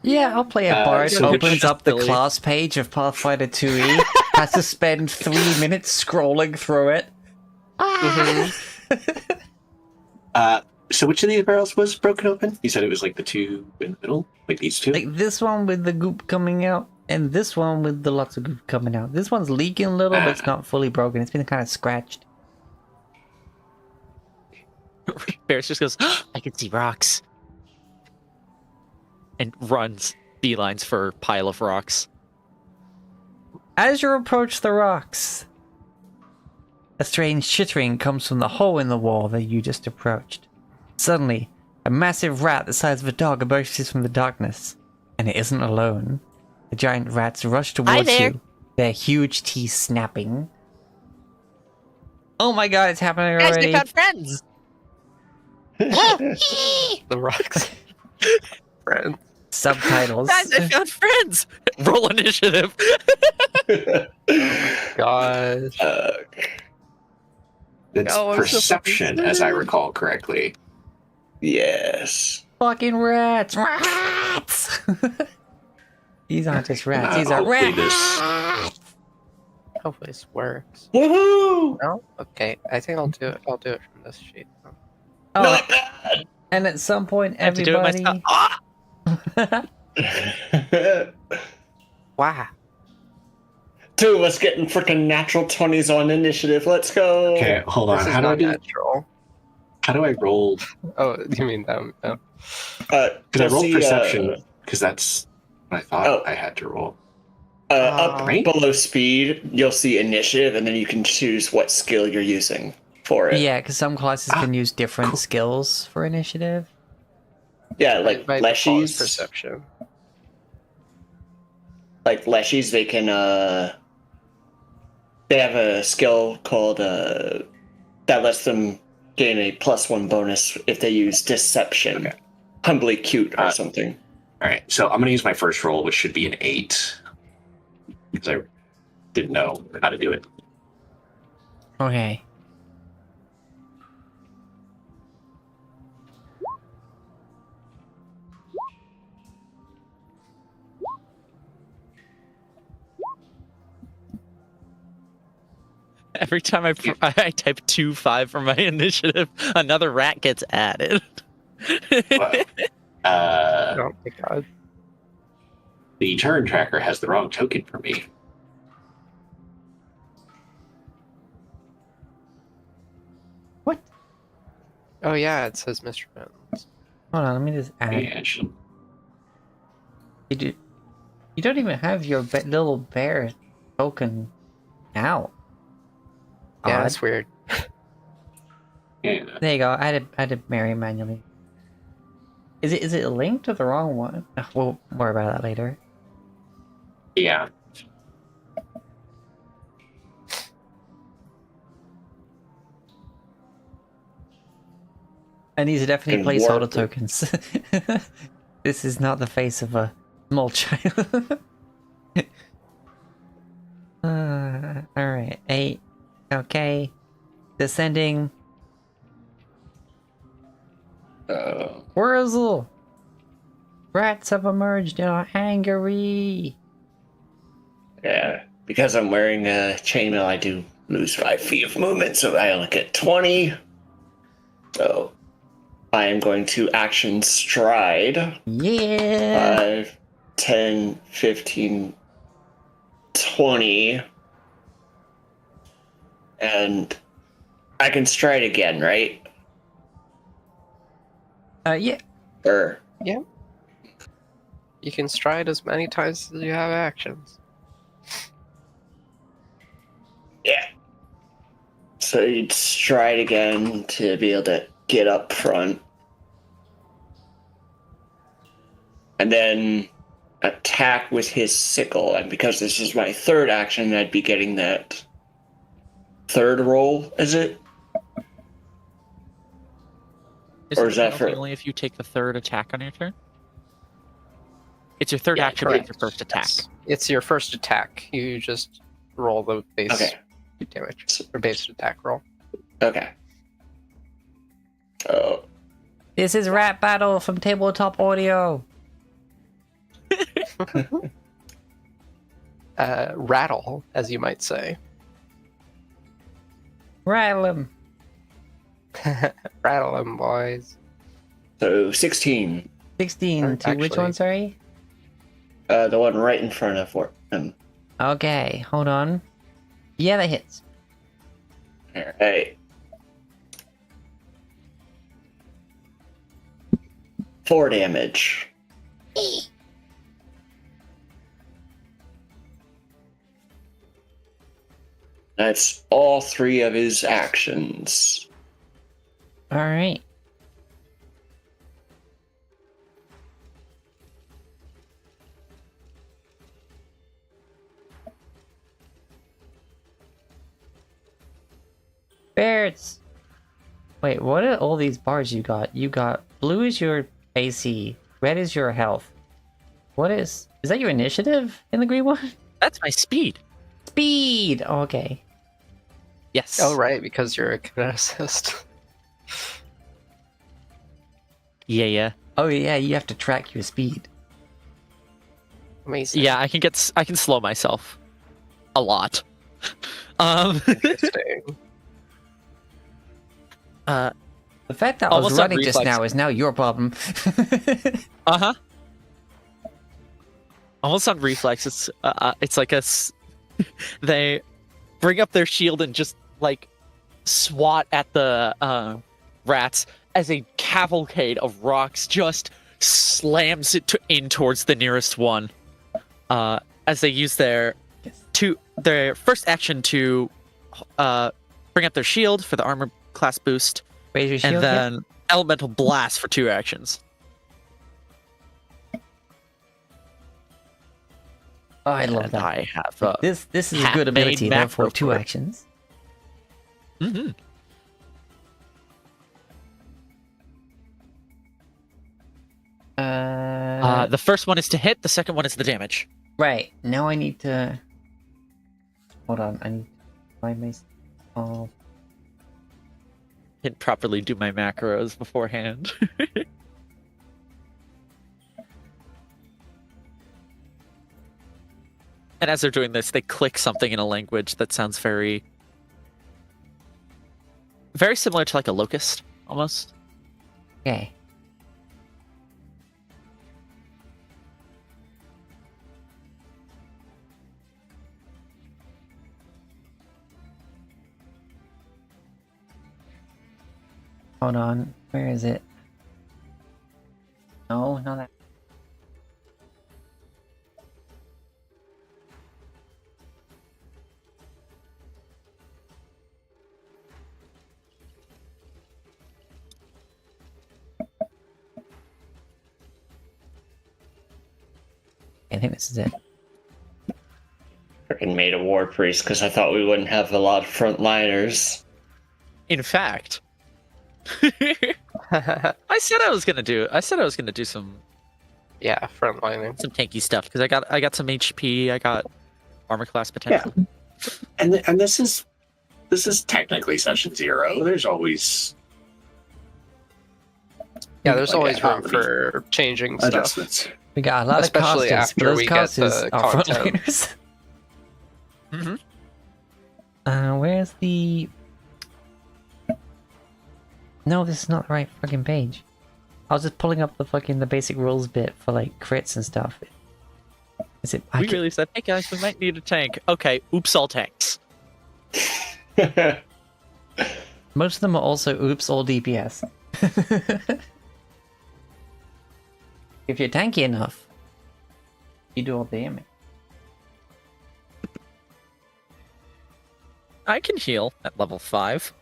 Yeah, I'll play a bard. so Opens just up the silly. class page of Pathfinder 2e. Has to spend 3 minutes scrolling through it. So which of these barrels was broken open? You said it was like the two in the middle? Like these two? Like this one with the goop coming out, and this one with the lots of goop coming out. This one's leaking a little, but it's not fully broken. It's been kind of scratched. Bears just goes I can see rocks. and runs beelines for pile of rocks. As you approach the rocks, a strange chittering comes from the hole in the wall that you just approached. Suddenly, a massive rat the size of a dog emerges from the darkness, and it isn't alone. The giant rats rush towards there. you, their huge teeth snapping. Oh my god, it's happening Guys, already. I found friends. The rocks. Friend. Subtitles. Guys, I found friends. Roll initiative. Gosh. It's Oh, I'm so perception, fucking as I scared. recall correctly. Yes. Fucking rats! Rats! These aren't just rats, these are Hopefully rats! Hopefully this works. Woohoo! No? Okay. I think I'll do it. I'll do it from this sheet. Oh, Not bad. and at some point, I have to do it everybody. myself. Ah! Wow. Two of us getting freaking natural 20s on initiative. Let's go. Okay, hold on. This is How do I not do? natural. How do I roll? Oh, you mean that? Oh. Because I you'll rolled see, perception because that's what I thought Oh. I had to roll. Up Right? below speed, you'll see initiative, and then you can choose what skill you're using for it. Yeah, because some classes can use different skills for initiative. Yeah, like My default is Leshies. perception. Like Leshies, they can they have a skill called that lets them gain a +1 bonus if they use deception. Okay. Humbly cute or Uh, something. All right, so I'm gonna use my first roll, which should be an 8, because I didn't know how to do it. Okay. Every time I type 2-5 for my initiative, another rat gets added. Well, Oh my god. the turn tracker has the wrong token for me. What? Oh yeah, it says Mr. Mountains. Hold on, let me just add. Yeah, actually. You don't even have your little bear token now. Yeah, Odd. that's weird. Yeah. There you go. I had to marry manually. Is it linked to the wrong one? Ugh, we'll worry about that later. Yeah. And these are definitely Can placeholder warp it. tokens. This is not the face of a small child. Alright, 8. Okay. Descending. Wurzel! Rats have emerged and are angry. Yeah, because I'm wearing a chainmail, I do lose 5 feet of movement, so I only get 20. So I am going to action stride. Yeah! 5, 10, 15, 20. And I can stride again, right? Yeah. Or You can stride as many times as you have actions. yeah. So you'd stride again to be able to get up front. And then attack with his sickle. And because this is my third action, I'd be getting that third roll, is it? Or is that for- only if you take the third attack on your turn? It's your third Yeah, action, but it's correct. your first attack. It's your first attack. You just roll the base Okay. damage or base attack roll. Okay. Oh. This is Rat Battle from Tabletop Audio. Rattle, as you might say. Rattle 'em. Rattle them, boys. So 16. 16 Or to which actually- one, sorry? The one right in front of him. Okay, hold on. Yeah, that hits. Alright. 4 damage. That's all 3 of his actions. All right. Bears. Wait, what are all these bars you got? You got blue is your AC, red is your health. What is that your initiative in the green one? That's my speed. Speed. Okay. Yes. Oh, right, because you're a kineticist. Yeah. Oh yeah, you have to track your speed. Amazing. Yeah, I can slow myself a lot. Interesting. The fact that I was Almost on running just reflex. now is now your problem. Uh-huh. Almost on reflex. It's like they bring up their shield and just like swat at the rats as a cavalcade of rocks just slams it in towards the nearest one. As they use their first action to bring up their shield for the armor class boost, Raise your shield. and then elemental blast for 2 actions. Oh, I love And that. I have This is a half good ability, made therefore macro 2 for it. actions. mhm. The first one is to hit. The second one is the damage. Right. Now I need to... Hold on, I need to find my... Oh, Didn't properly do my macros beforehand. And as they're doing this, they click something in a language that sounds very similar to like a locust, almost. okay. Hold on, where is it? No, not that. I think this is it. Freaking made a war priest because I thought we wouldn't have a lot of frontliners. In fact, I said I was gonna do some Yeah, frontlining. tanky stuff because I got some HP. I got armor class potential. And this is technically session 0. There's always Yeah, there's Like, always how room many for changing stuff. adjustments. We got a lot Especially of casters, but after those we get casters the are content. frontliners. Mm-hmm. Where's the... No, this is not the right fucking page. I was just pulling up the basic rules bit for like crits and stuff. Is it? We really said, hey guys, we might need a tank. Okay, oops, all tanks. Most of them are also oops all DPS. If you're tanky enough, you do all the damage. I can heal at level 5.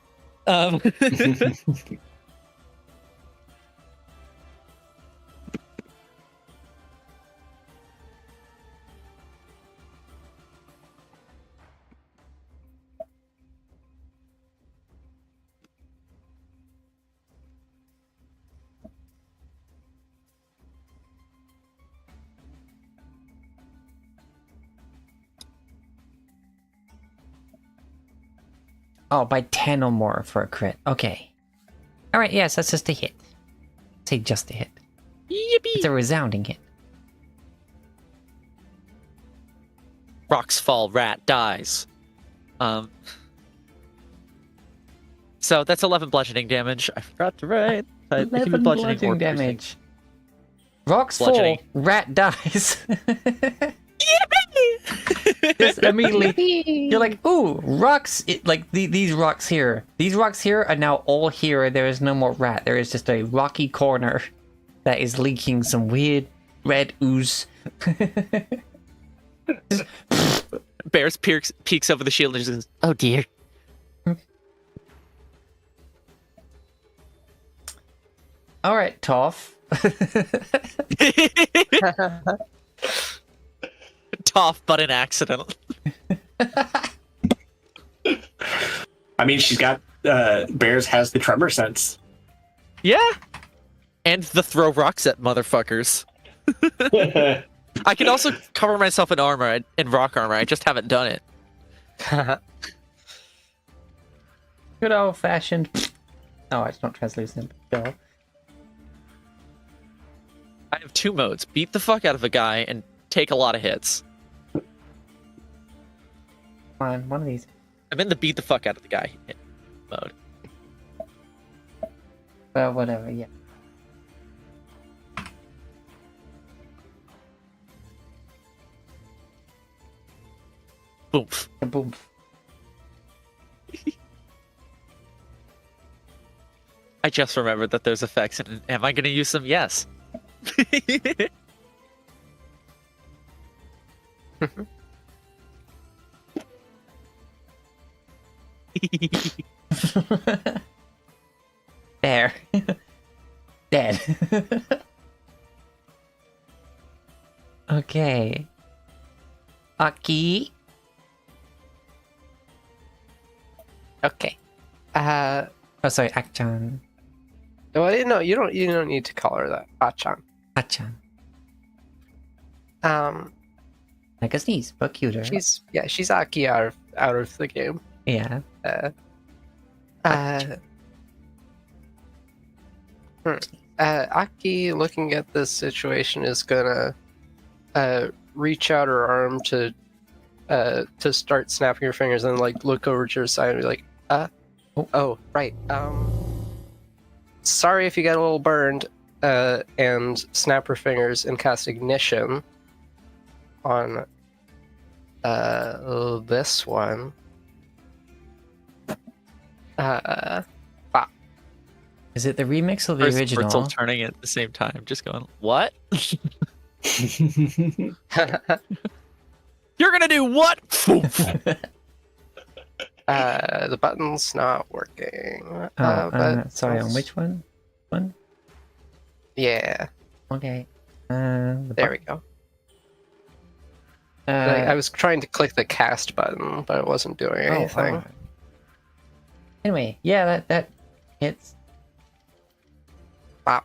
Oh, by 10 or more for a crit. Okay. Alright, yes, that's just a hit. Say just a hit. Yippee! It's a resounding hit. Rocks fall, rat dies. So that's 11 bludgeoning damage. I forgot to write. But it can be 11 bludgeoning or bludgeoning piercing. damage. Rocks Bludgeoning. fall, rat dies. Just immediately, you're like, ooh, rocks, these rocks here. These rocks here are now all here. There is no more rat. There is just a rocky corner that is leaking some weird red ooze. Bears peeks over the shield and just goes, Oh dear. All right, Toph. Tough, but an accident. I mean, she's got Bears has the tremor sense. Yeah. And the throw rocks at motherfuckers. I can also cover myself in armor, in rock armor. I just haven't done it. Good old fashioned. Oh, it's not translucent. Go. I have two modes: beat the fuck out of a guy and take a lot of hits. Come on, one of these. I'm in the beat the fuck out of the guy hit mode. Well, whatever. Yeah. Boom. Boom. I just remembered that there's effects, and am I going to use them? Yes. There. Dead. Okay. Aki. Okay. Oh, sorry, Akchan. Well, no, you don't need to call her that, Achan. Akchan. Like a sneeze, but cuter. she's Aki out of the game. Yeah. Aki, looking at this situation, is gonna reach out her arm to start snapping her fingers, and like look over to her side and be like, oh, right. Sorry if you got a little burned. And snap her fingers and cast ignition on this one. Is it the remix or the Where's original? Brittle turning at the same time, just going, what? You're gonna do what? The button's not working. Sorry, on which one? Yeah, Okay. there we go. I was trying to click the cast button, but it wasn't doing anything. Anyway, yeah, that hits. Wow.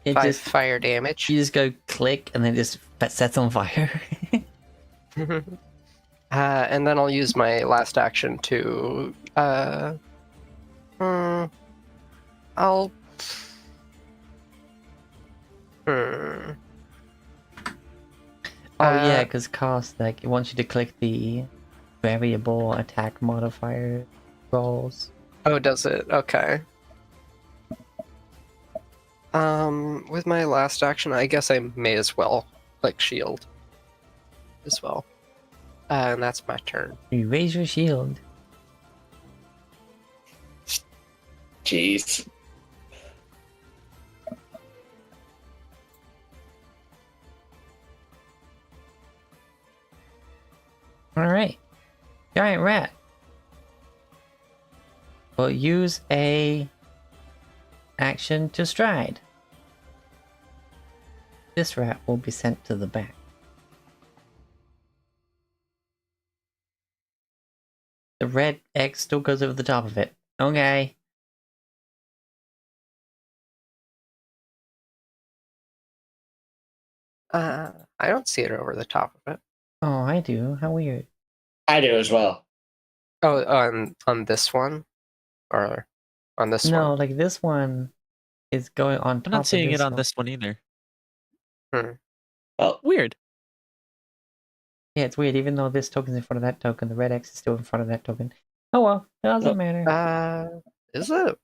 It 5 just fire damage. you just go click and then just sets on fire. And then I'll use my last action to I'll Oh yeah, because cast like it wants you to click the variable attack modifier rolls. Oh, does it? Okay. With my last action, I guess I may as well click shield as well. And that's my turn. You raise your shield. Jeez. All right, giant rat. Will use a action to stride. This rat will be sent to the back. The red X still goes over the top of it. Okay. I don't see it over the top of it. Oh, I do. How weird. I do as well. Oh, on this one, or on this No, one? like this one is going on top I'm not of seeing this it on one. this one either. Well, Weird. Yeah, it's weird. Even though this token's in front of that token, the red X is still in front of that token. Oh well, it doesn't matter. Is it?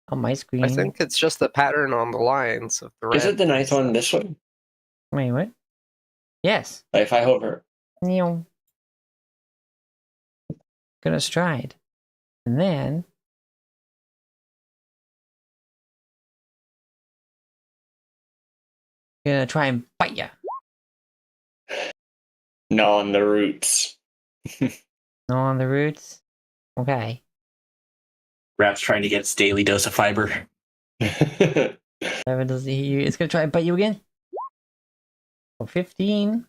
On my screen. I think it's just the pattern on the lines of the red. is it the ninth one this one? Wait, what? Yes. Like if I hover. Neil. Gonna stride. And then gonna try and bite ya. Gnaw on the roots. No on the roots. Okay. Rat's trying to get its daily dose of fiber. Seven doesn't hit you. It's gonna try and bite you again. Oh, 15.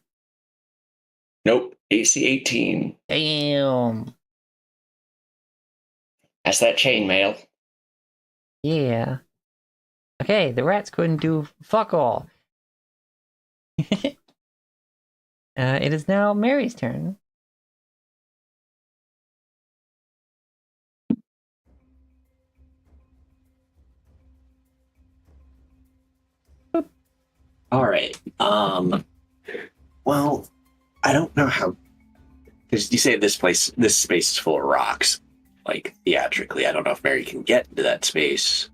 Nope. AC 18. Damn. That's that chainmail. Yeah. Okay, the rats couldn't do fuck all. It is now Mary's turn. All right. Well, I don't know how. Because you say this space is full of rocks. Like theatrically, I don't know if Mary can get into that space.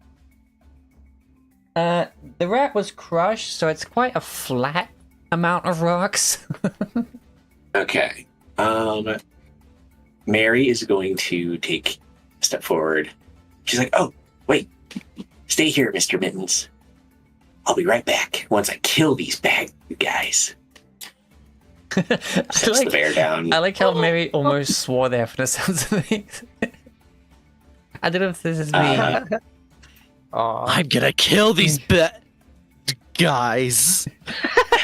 The rat was crushed, so it's quite a flat amount of rocks. Okay. Mary is going to take a step forward. She's like, "Oh, wait, stay here, Mr. Mittens. I'll be right back once I kill these bad guys." Sets the bear down. I like how Mary almost swore there for the sounds of things. I don't know if this is me. Aw. I'm gonna kill these guys.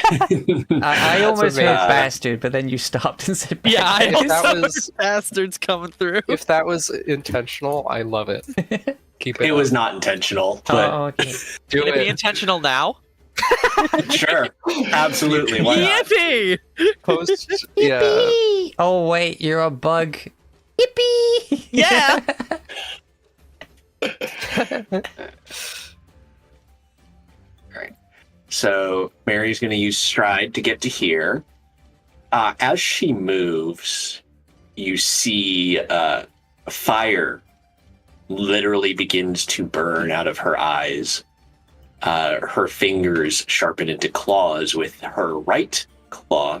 I almost heard amazing. bastard, but then you stopped and said Yeah, I bad If that also was- heard bastards coming through. If that was intentional, I love it. Keep it. It up. was not intentional, but Oh, okay. Do Can it be it. intentional now? sure, absolutely. Why not? Yippee! Post. Yeah. Yippee! Oh wait, you're a bug. Yippee! Yeah. So Mary's going to use stride to get to here. As she moves, you see fire literally begins to burn out of her eyes. Her fingers sharpen into claws, with her right claw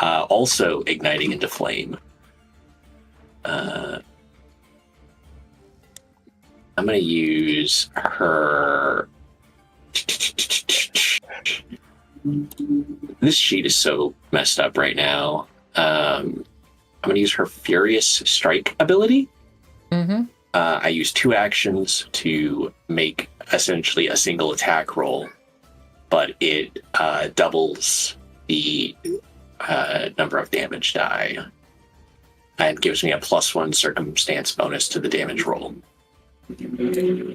also igniting into flame. I'm going to use her. This sheet is so messed up right now. I'm going to use her Furious Strike ability. Mm-hmm. I use 2 actions to make essentially a single attack roll, but it doubles the number of damage die and gives me a +1 circumstance bonus to the damage roll.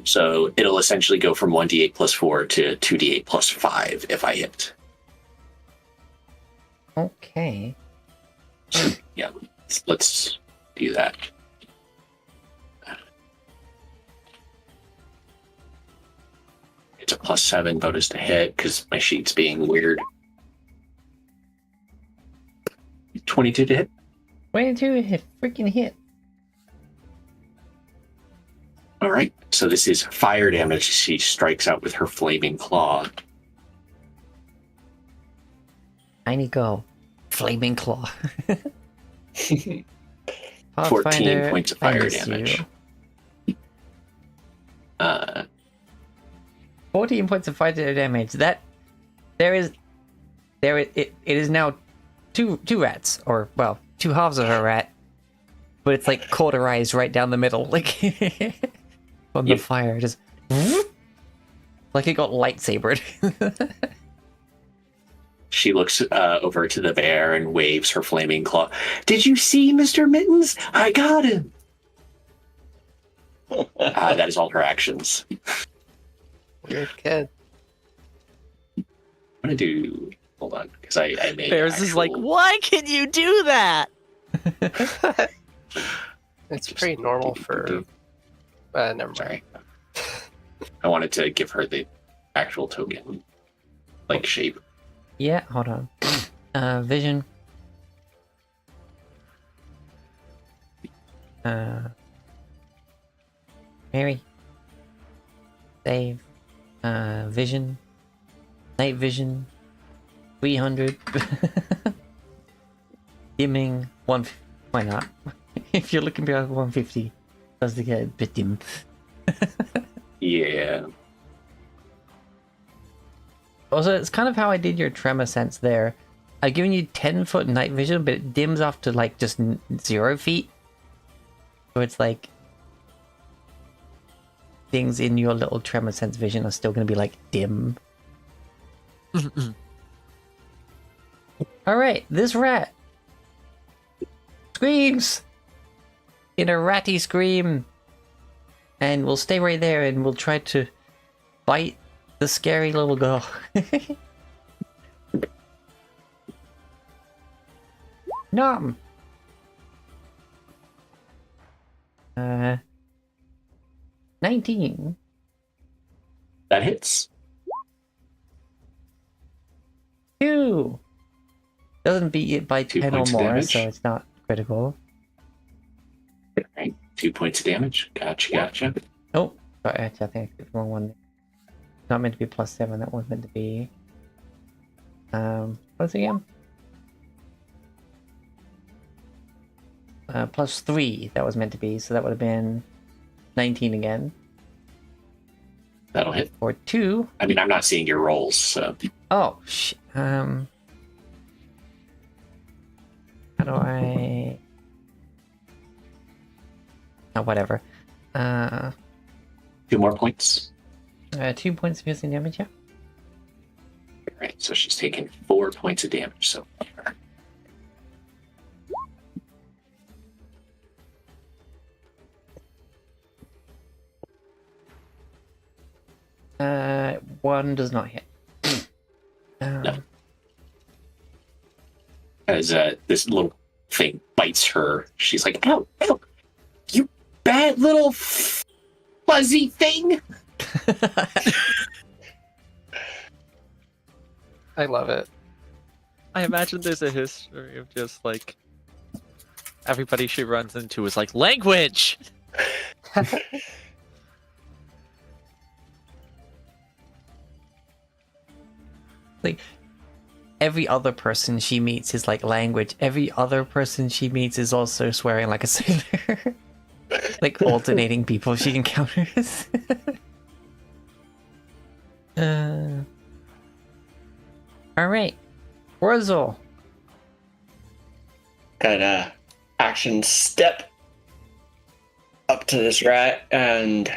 So it'll essentially go from 1d8 + 4 to 2d8 + 5 if I hit. Okay. Yeah, let's do that. It's a +7 bonus to hit because my sheet's being weird. 22 to hit. 22 hit, freaking hit. All right. So this is fire damage. She strikes out with her flaming claw. Tiny go. Flaming claw. 14 Pathfinder, points of I fire miss damage. you. Uh, 14 points of fire damage. It is now two rats, or well, 2 halves of a rat, but it's like cauterized right down the middle, like from the Yep. fire, just like it got lightsabered. She looks over to the bear and waves her flaming claw. Did you see Mr. Mittens? I got him. That is all her actions. Weird kid. I'm gonna do. Hold on, because I made. Bears is like, actual- why can you do that? It's pretty normal for. Never mind. Sorry. I wanted to give her the actual token, like shape. Yeah, hold on. Vision. Mary. Save. Vision. Night vision. 300. Dimming. 1. Why not? If you're looking below 150, does it get a bit dim? Yeah. Also, it's kind of how I did your tremor sense there. I've given you 10-foot night vision, but it dims off to like just 0 feet. So it's like things in your little tremor sense vision are still going to be like dim. All right, this rat screams in a ratty scream, and we'll stay right there and we'll try to bite the scary little girl. Nom. 19. That hits. 2. Doesn't beat it by 2 10 or points of more, damage. so it's not critical. Right. 2 points of damage. Gotcha. Oh, sorry, actually, I think I clicked the wrong one. It's not meant to be +7, that was meant to be... what's it again? +3, that was meant to be, so that would have been 19 again. That'll hit. Or 2. I mean, I'm not seeing your rolls, so Oh, how do I... Oh, whatever. 2 more points. 2 points of piercing damage, yeah. Right, so she's taking 4 points of damage so far. One does not hit. No. As this little thing bites her, she's like, ow, you bad little fuzzy thing. I love it. I imagine there's a history of just like everybody she runs into is like language. Like, every other person she meets is like language. Every other person she meets is also swearing like a sailor. Like alternating people she encounters. Alright. Wurzel. Got a action step up to this rat and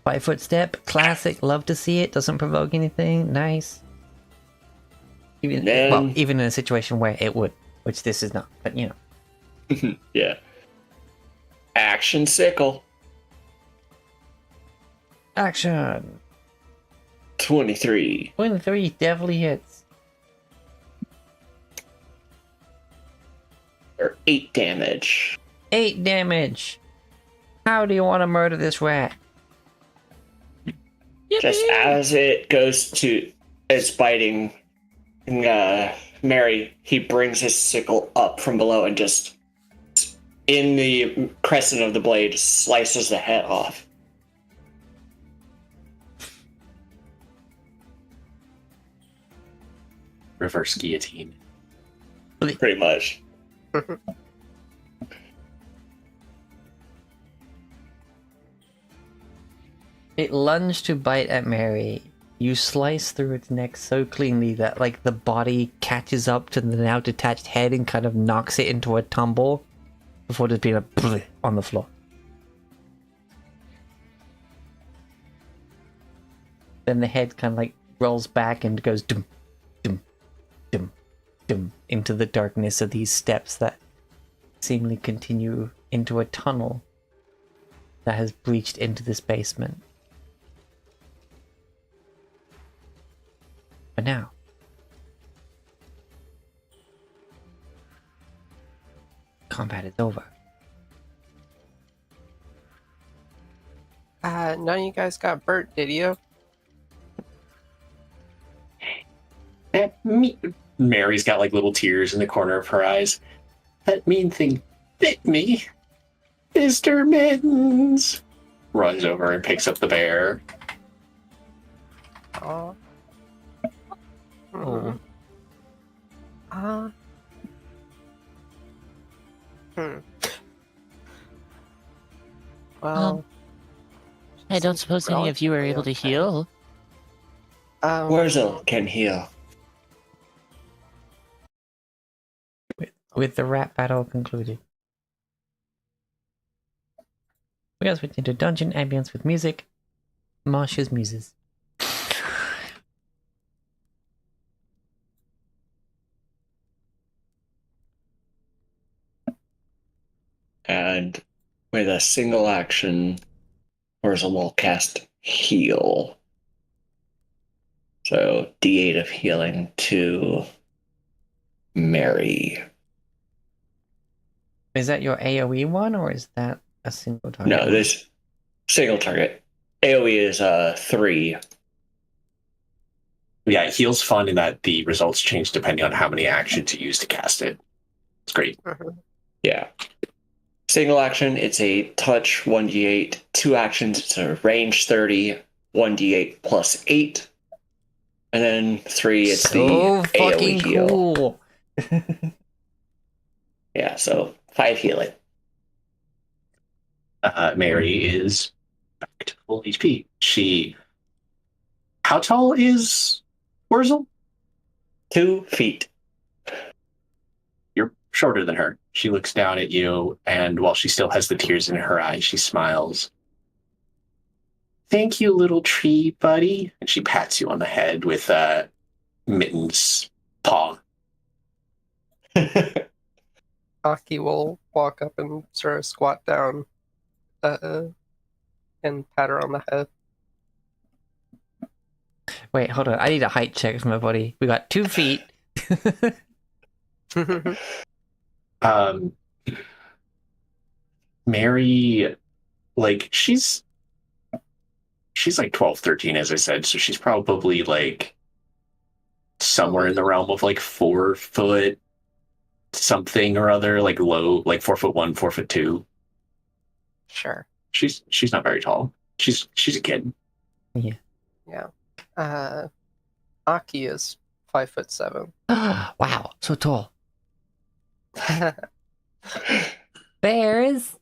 5-foot step. Classic. Love to see it. Doesn't provoke anything. Nice. Even Then- well, even in a situation where it would, which this is not. But you know. yeah. Action sickle. Action. 23. 23 definitely hits. Or 8 damage. 8 damage. How do you want to murder this rat? Just as it goes to it's biting Mary, he brings his sickle up from below and just in the crescent of the blade slices the head off. Reverse guillotine. Pretty much. It lunged to bite at Mary. You slice through its neck so cleanly that like the body catches up to the now detached head and kind of knocks it into a tumble before just being a on the floor. Then the head kind of like rolls back and goes dum, dum, dum, dum into the darkness of these steps that seemingly continue into a tunnel that has breached into this basement. But now, combat is over. None of you guys got burnt, did you? Mary's got like little tears in the corner of her eyes. That mean thing bit me. Mr. Mittens runs over and picks up the bear. Oh. Oh. Well, I don't suppose any of you are able to heal. Wurzel can heal. with the rat battle concluded. We are switching to dungeon ambience with music. Marsha's Muses. And with a single action, Orza will cast Heal. So D8 of healing to Mary. Is that your AoE one, or is that a single target? No, this single target. AoE is 3. Yeah, heal's fun in that the results change depending on how many actions you use to cast it. It's great. Yeah. Single action, it's a touch 1d8. 2 actions, it's a range 30, 1d8 plus 8. And then 3, it's so the fucking AoE heal. cool. Yeah, so 5 healing. Mary is back to full HP. How tall is Wurzel? 2 feet. You're shorter than her. She looks down at you, and while she still has the tears in her eyes, she smiles. Thank you, little tree buddy. And she pats you on the head with Mitten's paw. Aki will walk up and sort of squat down and pat her on the head. Wait, hold on. I need a height check for my body. We got 2 feet. Mary, like, she's like 12, 13, as I said, so she's probably like somewhere in the realm of like 4 foot something or other, like low, like 4'1", 4'2". Sure. She's not very tall. She's a kid. Yeah. Aki is 5'7". Wow, so tall. Bears.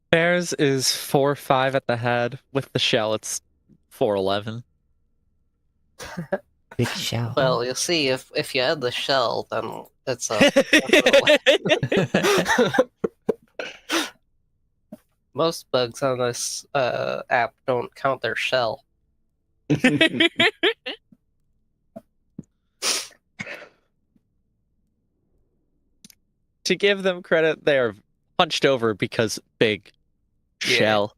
Bears is 4'5" at the head. With the shell, it's 4'11". Big shell. Well, you see, if you add the shell, then it's a. Most bugs on this app don't count their shell. To give them credit, they are hunched over because big shell.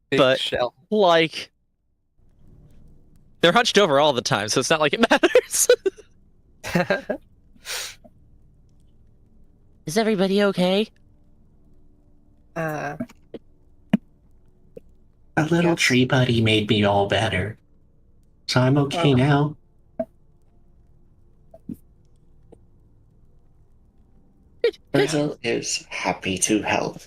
Big But- shell. Like, they're hunched over all the time, so it's not like it matters. Is everybody okay? A little Yes. tree buddy made me all better. So I'm okay now. Orza is happy to help.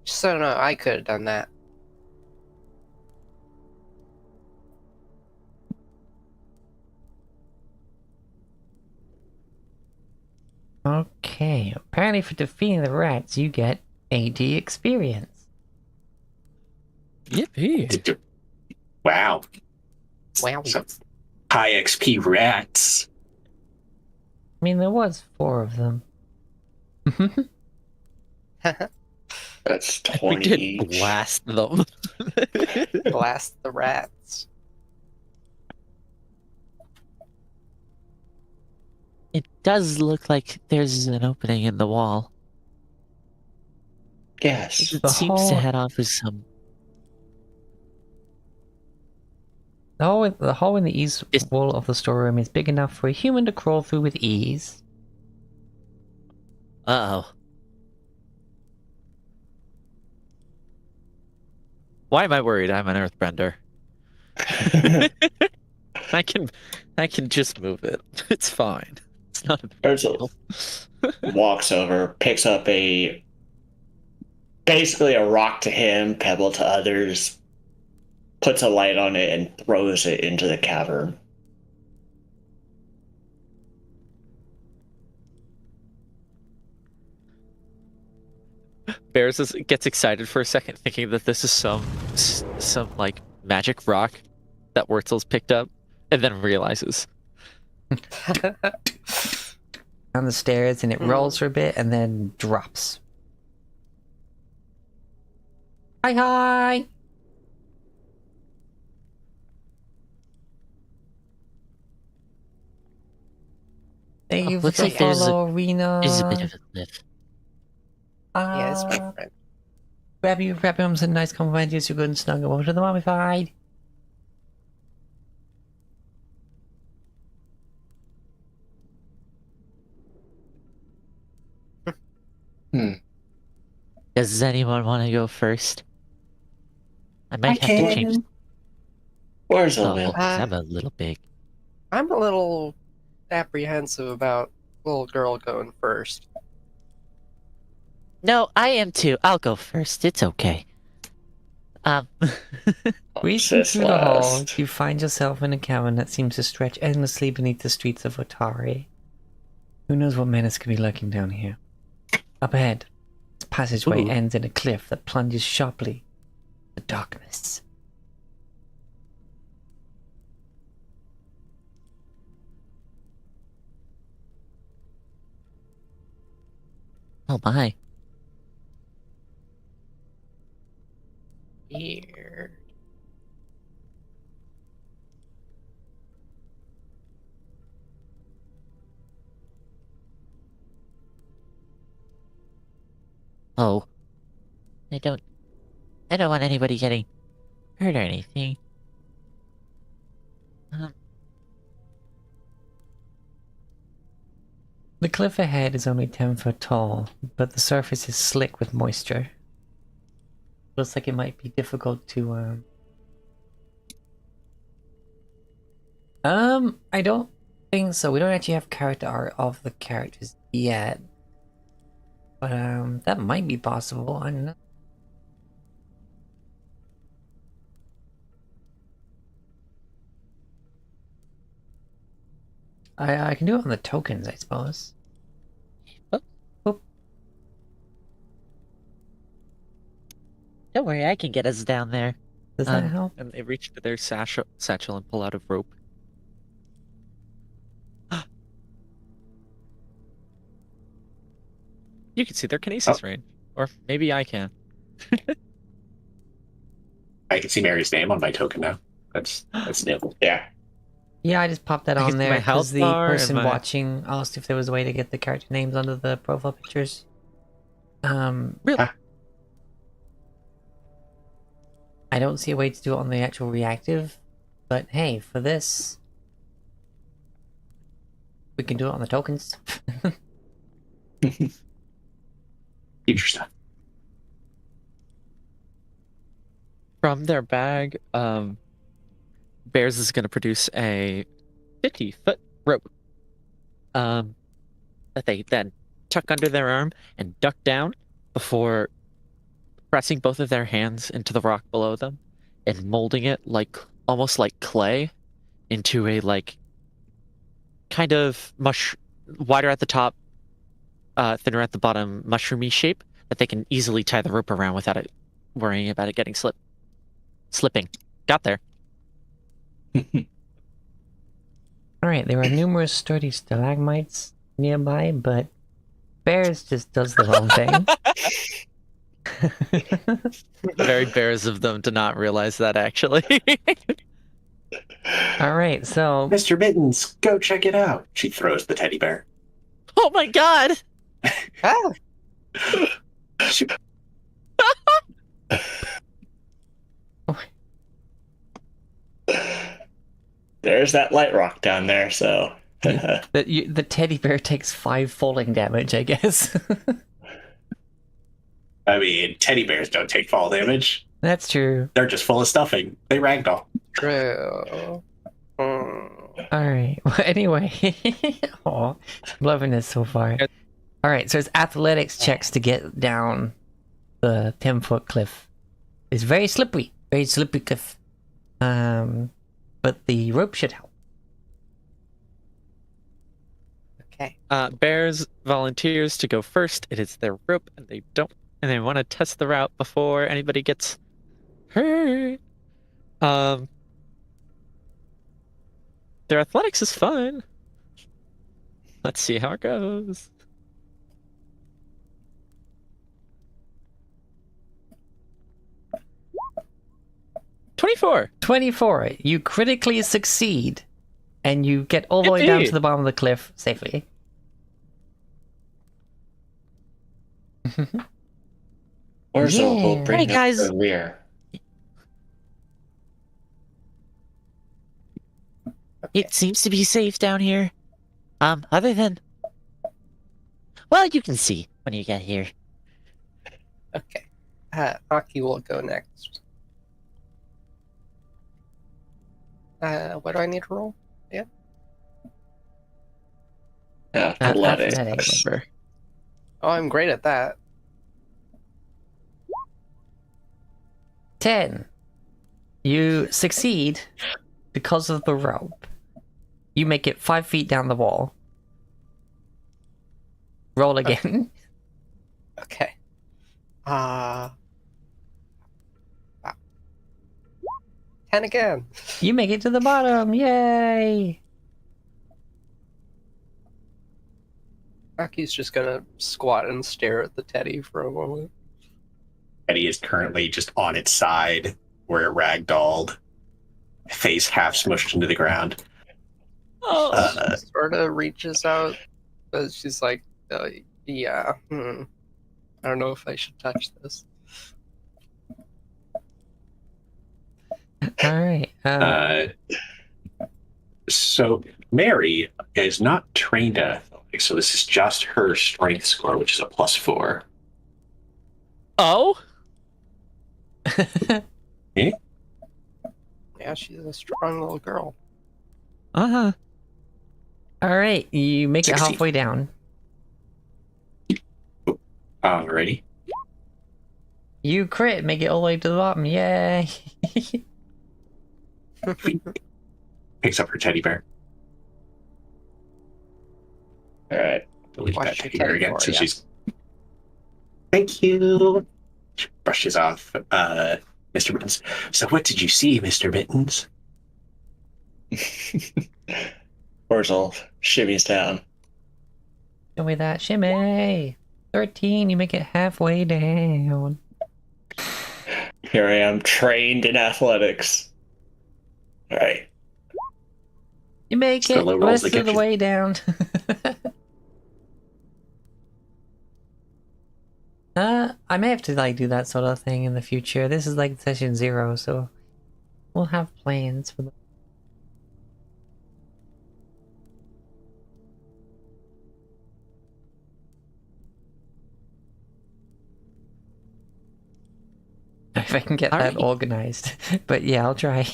So no, I could have done that. Okay, apparently for defeating the rats, you get AD experience. Yippee. Wow. Wow. So, high XP rats. I mean, there was 4 of them. That's We 20 did each. blast them. Blast the rats. It does look like there's an opening in the wall. Yes. It The seems to whole- head off as some. The hole in the east Is- wall of the storeroom is big enough for a human to crawl through with ease. Uh-oh. Why am I worried? I'm an earthbender. I can just move it. It's fine. It's not a big Orza deal. walks over, picks up basically a rock to him, pebble to others, puts a light on it, and throws it into the cavern. gets excited for a second, thinking that this is some like magic rock that Wurzel's picked up, and then realizes. Down the stairs, and it rolls for a bit, and then drops. Hi! Thank looks for like there's follow, Rena. There's a bit of a cliff. Yeah, it's my friend. Grab him some nice compliment. You're good and snuggle over to the mummified. Does anyone want to go first? I might have to change. Where's Oh, Olivia? 'cause I'm a little big. I'm a little apprehensive about little girl going first. No, I am too. I'll go first. It's okay. Reaching Sis through the hall, last. you find yourself in a cavern that seems to stretch endlessly beneath the streets of Otari. Who knows what menace could be lurking down here? Up ahead, this passageway Ooh. ends in a cliff that plunges sharply into darkness. Oh my. Weird. Oh. I don't want anybody getting hurt or anything. The cliff ahead is only 10 foot tall, but the surface is slick with moisture. Looks like it might be difficult to, I don't think so. We don't actually have character art of the characters yet. But, that might be possible. I don't know. I can do it on the tokens, I suppose. Don't worry, I can get us down there. Does that help? And they reach into their satchel and pull out a rope. You can see their kinesis range, or maybe I can. I can see Mary's name on my token now. That's new. Yeah. Yeah, I just popped that I can on see there my because health the bar and person my- watching asked if there was a way to get the character names under the profile pictures. Really? I don't see a way to do it on the actual reactive, but hey, for this, we can do it on the tokens. Future stuff. From their bag, Bears is going to produce a 50-foot rope that they then tuck under their arm and duck down before pressing both of their hands into the rock below them and molding it like almost like clay into a like kind of wider at the top, thinner at the bottom, mushroomy shape that they can easily tie the rope around without it worrying about it getting slipping. Got there. Alright, there are numerous sturdy stalagmites nearby, but Bears just does the wrong thing. Very bears of them to not realize that, actually. Alright, so Mr. Mittens, go check it out. She throws the teddy bear. Oh my god! Ah! There's that light rock down there, so. the teddy bear takes 5 falling damage, I guess. I mean, teddy bears don't take fall damage. That's true. They're just full of stuffing. They ragdoll. True. Alright, well, anyway. Aw, I'm loving this so far. Good. Alright, so it's athletics checks to get down the 10-foot cliff. It's very slippery cliff. But the rope should help. Okay. Bears volunteers to go first. It is their rope, and they don't and they want to test the route before anybody gets hurt. Their athletics is fun. Let's see how it goes. "24. 24. You critically succeed, and you get all the way down to the bottom of the cliff safely. Orzo will Yeah. bring Hey, up guys. the rear. It seems to be safe down here. Other than... Well, you can see when you get here. Okay. Aki will go next. What do I need to roll? Yeah, Athletics. athletics. Remember. Oh, I'm great at that. 10. You succeed because of the rope. You make it 5 feet down the wall. Roll again. Okay. Wow. 10 again. You make it to the bottom. Yay! Aki's just gonna squat and stare at the teddy for a moment. Eddie is currently just on its side, where it ragdolled, face half smushed into the ground. Oh, Sort of reaches out, but she's like, yeah, I don't know if I should touch this. Alright. So Mary is not trained at athletics, so this is just her strength score, which is a +4. oh, Yeah, she's a strong little girl. uh-huh. Alright, you make it 16. halfway down. Alrighty. You crit, make it all the way to the bottom. Yay! Picks up her teddy bear. All right. Delete Watch that your teddy bear teddy again. bear, So yeah. she's. Thank you. She brushes off Mr. Mittens. So what did you see, Mr. Mittens? Orzo shimmies down. Show me that shimmy! 13, you make it halfway down. Here I am, trained in athletics. All right. You make It's the it low rolls rest that of get the you. way down. I may have to like do that sort of thing in the future. This is like session 0, so we'll have plans for that. If I can get that Alright. organized. But yeah, I'll try.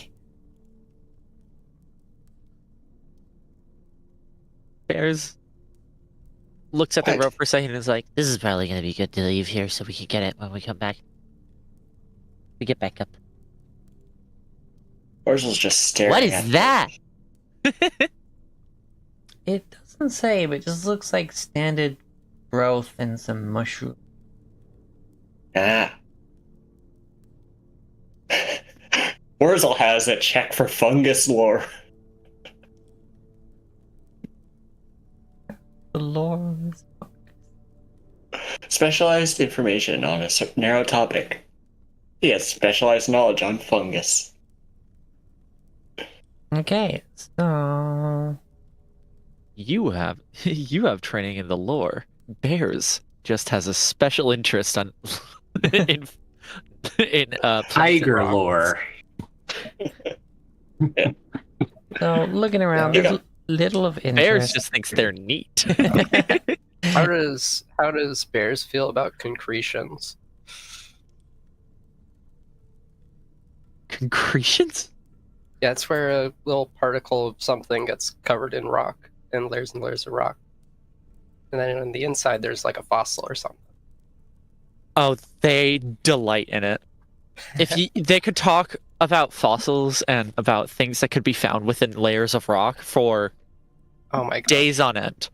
Bears looks at the What? rope for a second and is like, This is probably going to be good to leave here so we can get it when we come back. We get back up. Orzo's just staring. What at is me. that? It doesn't say, but it just looks like standard growth and some mushroom. Ah. Orzo has a check for fungus lore. The lords. Specialized information on a narrow topic. He has specialized knowledge on fungus. Okay, so you have training in the lore. Bears just has a special interest on in plants and Tiger rocks. lore. looking around, Yeah. there's little of interest. Bears just thinks they're neat. How does Bears feel about concretions? Concretions? Yeah, it's where a little particle of something gets covered in rock and layers of rock. And then on the inside there's like a fossil or something. Oh, they delight in it. They could talk about fossils and about things that could be found within layers of rock for Oh my god. days on end.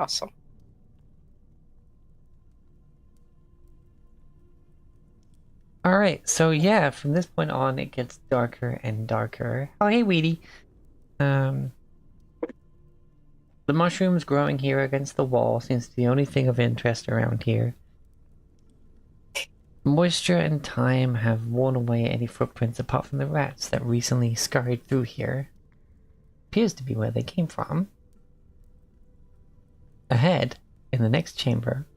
Awesome. All right, so yeah, from this point on, it gets darker and darker. Oh, hey, Weedy. The mushrooms growing here against the wall seems to be the only thing of interest around here. Moisture and time have worn away any footprints apart from the rats that recently scurried through here. Appears to be where they came from. Ahead, in the next chamber,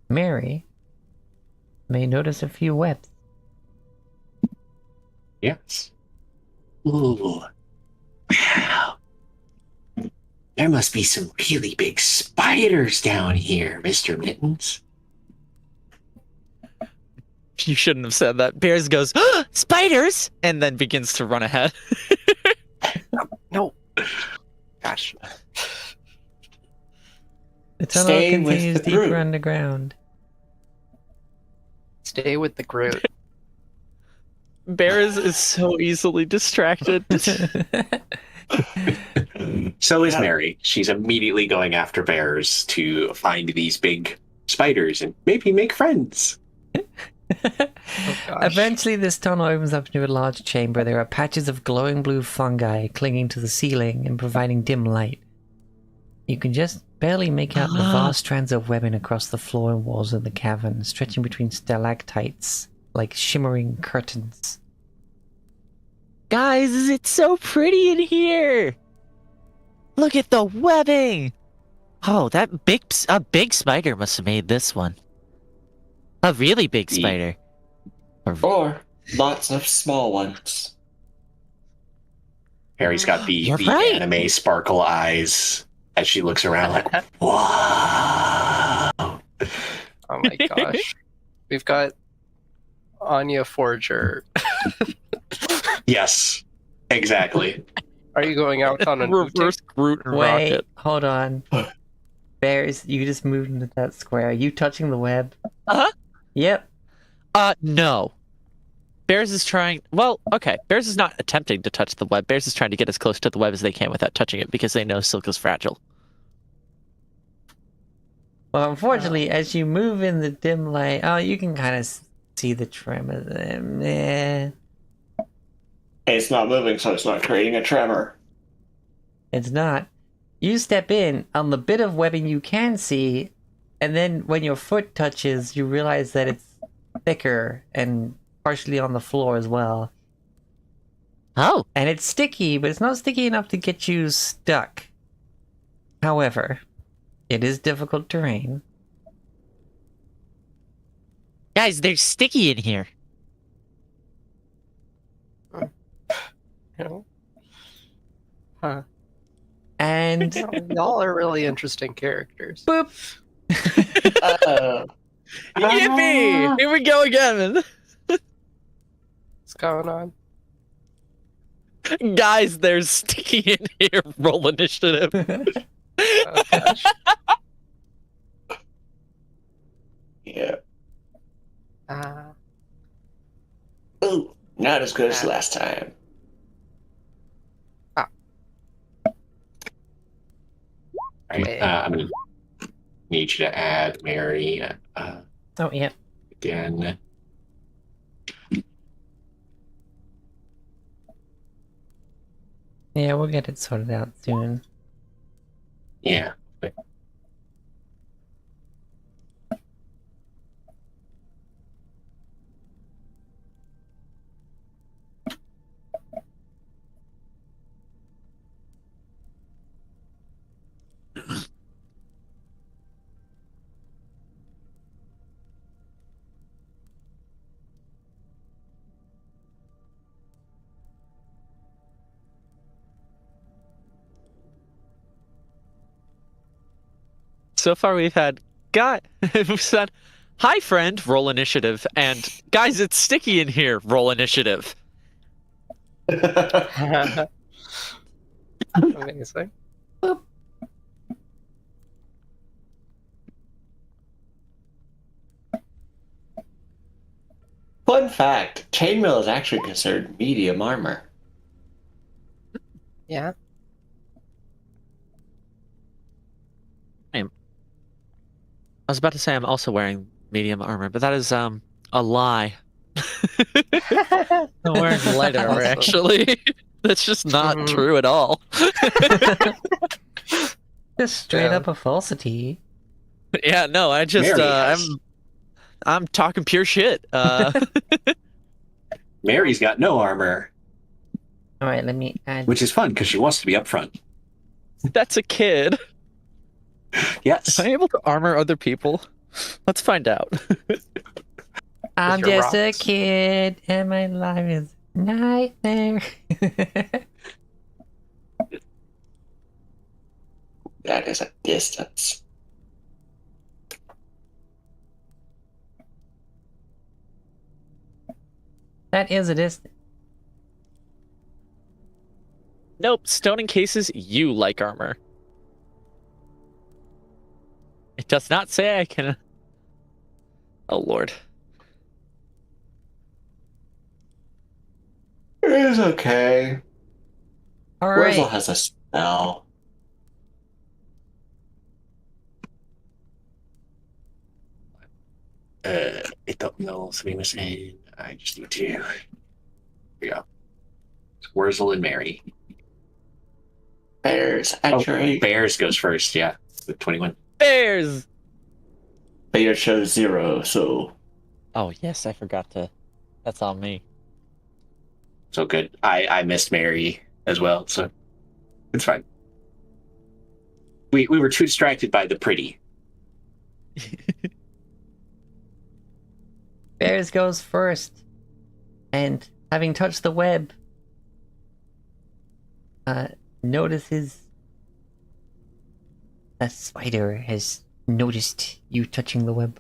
Mary may notice a few webs. Yes. Ooh. Wow. There must be some really big spiders down here, Mr. Mittens. You shouldn't have said that. Bears goes, spiders! And then begins to run ahead. No. Gosh. The tunnel Stay with continues the deeper group. underground. Stay with the Groot. Bears is so easily distracted. So is Mary. She's immediately going after bears to find these big spiders and maybe make friends. Oh, gosh. Eventually, this tunnel opens up into a large chamber. There are patches of glowing blue fungi clinging to the ceiling and providing dim light. You can just barely make out the vast strands of webbing across the floor and walls of the cavern, stretching between stalactites like shimmering curtains. Guys, it's so pretty in here. Look at the webbing. Oh, a big spider must have made this one. A really big The- spider. Or lots of small ones. Mary's got the You're right. anime sparkle eyes as she looks around like, wow. Oh my gosh. We've got Anya Forger. Yes, exactly. Are you going out on a Reverse Groot and Wait, Rocket. hold on. Bears, you just moved into that square. Are you touching the web? Uh-huh. Yep. No. Bears is trying. Well, okay. Bears is not attempting to touch the web. Bears is trying to get as close to the web as they can without touching it because they know silk is fragile. Well, unfortunately, as you move in the dim light, you can kind of see the tremor. It's not moving, so it's not creating a tremor. It's not. You step in on the bit of webbing you can see, and then when your foot touches, you realize that it's thicker and partially on the floor as well. Oh, And it's sticky, but it's not sticky enough to get you stuck. However, it is difficult terrain. guys, they're sticky in here. You know? Huh. And Y'all are really interesting characters. boop! Uh-oh. Yippee! Here we go again. What's going on? Guys, there's sticky in here. Roll initiative. Oh, gosh. Yeah. Uh, Ooh, not as good as last time. All right, I'm going to need you to add Mary Oh, yeah. again. Yeah, we'll get it sorted out soon. Yeah. So far, we've had we've said, "Hi, friend." Roll initiative, and guys, it's sticky in here. Roll initiative. amazing. Fun fact, chainmail is actually considered medium armor. Yeah. I was about to say I'm also wearing medium armor, but that is a lie. I'm wearing light armor, Awesome. actually. That's just not Mhm. true at all. Just straight Yeah. up a falsity. Yeah, no, I just Mary has. I'm talking pure shit. Mary's got no armor, All right, let me add. which is fun because she wants to be up front. That's a kid. Yes. Am I able to armor other people? Let's find out. I'm your just a rocks. kid, and my life is a nightmare. That is a distance. That is a distance. Nope, stone in cases, you like armor. It does not say I can. Oh lord. It is okay. All Wurzel right. has a spell. I don't know. Somebody was saying I just need to. Here we go. It's Wurzel and Mary. Bears actually. Bears goes first, yeah, with 21. Bears! Bear shows 0, so Oh yes, I forgot to. That's on me. So good. I missed Mary as well, so it's fine. We were too distracted by the pretty. Bears goes first, and having touched the web, notices a spider has noticed you touching the web.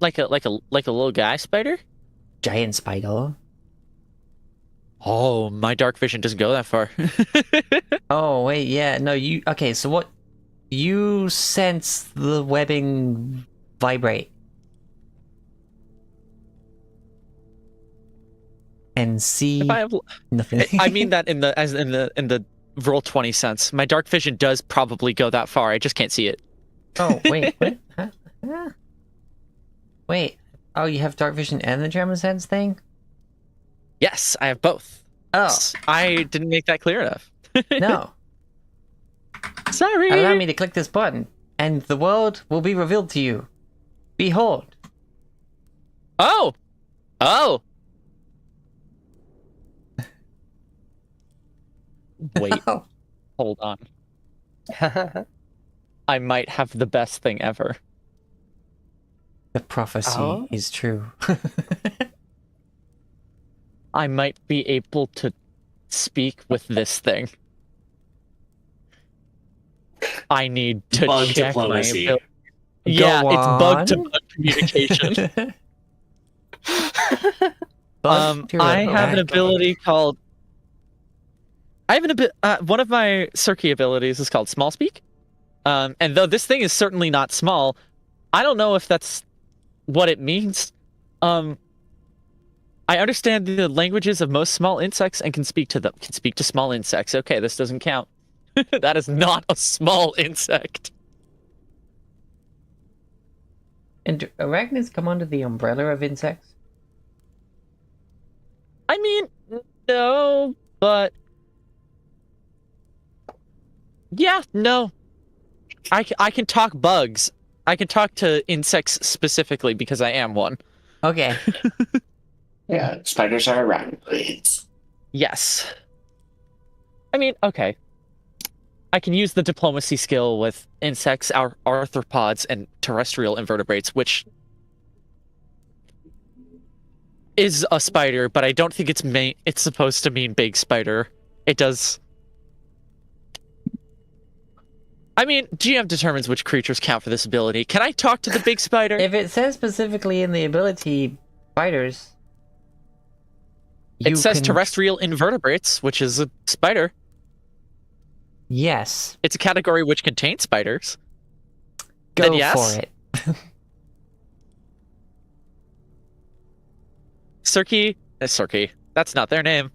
Like a little guy spider? Giant spider. Oh, my dark vision doesn't go that far. Oh wait, yeah, no, you okay? So what? You sense the webbing vibrate and see If I have, nothing. I mean that in the roll 20 sense. My dark vision does probably go that far. I just can't see it. Oh wait, what? Huh? Huh? Wait. Oh, you have dark vision and the German sense thing? Yes, I have both. Oh I didn't make that clear enough. no! Sorry. Allow me to click this button, and the world will be revealed to you. Behold. Oh. Oh. Wait, Oh. hold on. I might have the best thing ever. The prophecy Oh? is true. I might be able to speak with this thing. I need to Bug check diplomacy. my ability. Yeah, Go it's bug to on. bug communication. Bug to I have an attack. ability called. I have one of my Circe abilities is called Small Speak. And though this thing is certainly not small, I don't know if that's what it means. I understand the languages of most small insects and can speak to them. Can speak to small insects. Okay, this doesn't count. That is not a small insect. And do arachnids come under the umbrella of insects? I mean, no, but yeah, no. I can talk bugs. I can talk to insects specifically because I am one. Okay. yeah, spiders are arachnids. Yes. I mean, okay. I can use the diplomacy skill with insects, arthropods, and terrestrial invertebrates, which is a spider, but I don't think it's supposed to mean big spider. It does. I mean, GM determines which creatures count for this ability. Can I talk to the big spider? If it says specifically in the ability spiders, It says can... terrestrial invertebrates, which is a spider. Yes. It's a category which contains spiders. Go Then yes. for it. Circe. That's not their name.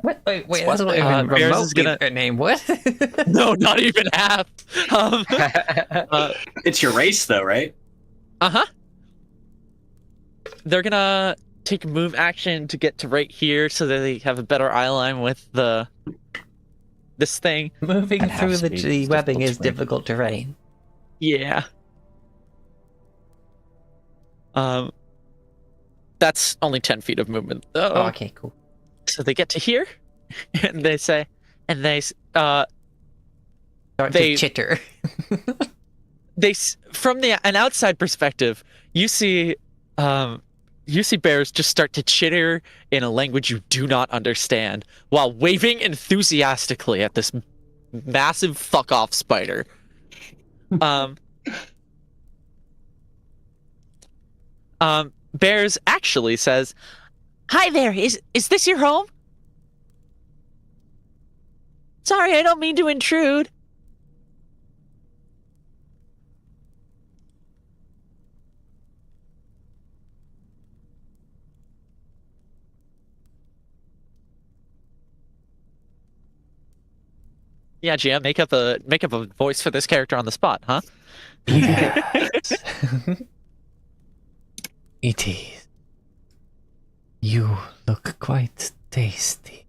What? Wait, It's that's not one even Bears remotely is gonna- their name. What? No, not even half. It's your race, though, right? Uh-huh. They're gonna take a move action to get to right here so that they have a better eye line with this thing. Moving At half through the, speed, the it's webbing difficult is to make. difficult terrain. Yeah. That's only 10 feet of movement though. Oh, okay, cool. So they get to here, and they say, Start They- to chitter. from an outside perspective, you see bears just start to chitter in a language you do not understand while waving enthusiastically at this massive fuck off spider. Bears actually says, "Hi there, is this your home? Sorry, I don't mean to intrude." Yeah, GM, make up a voice for this character on the spot, huh? It is. You look quite tasty.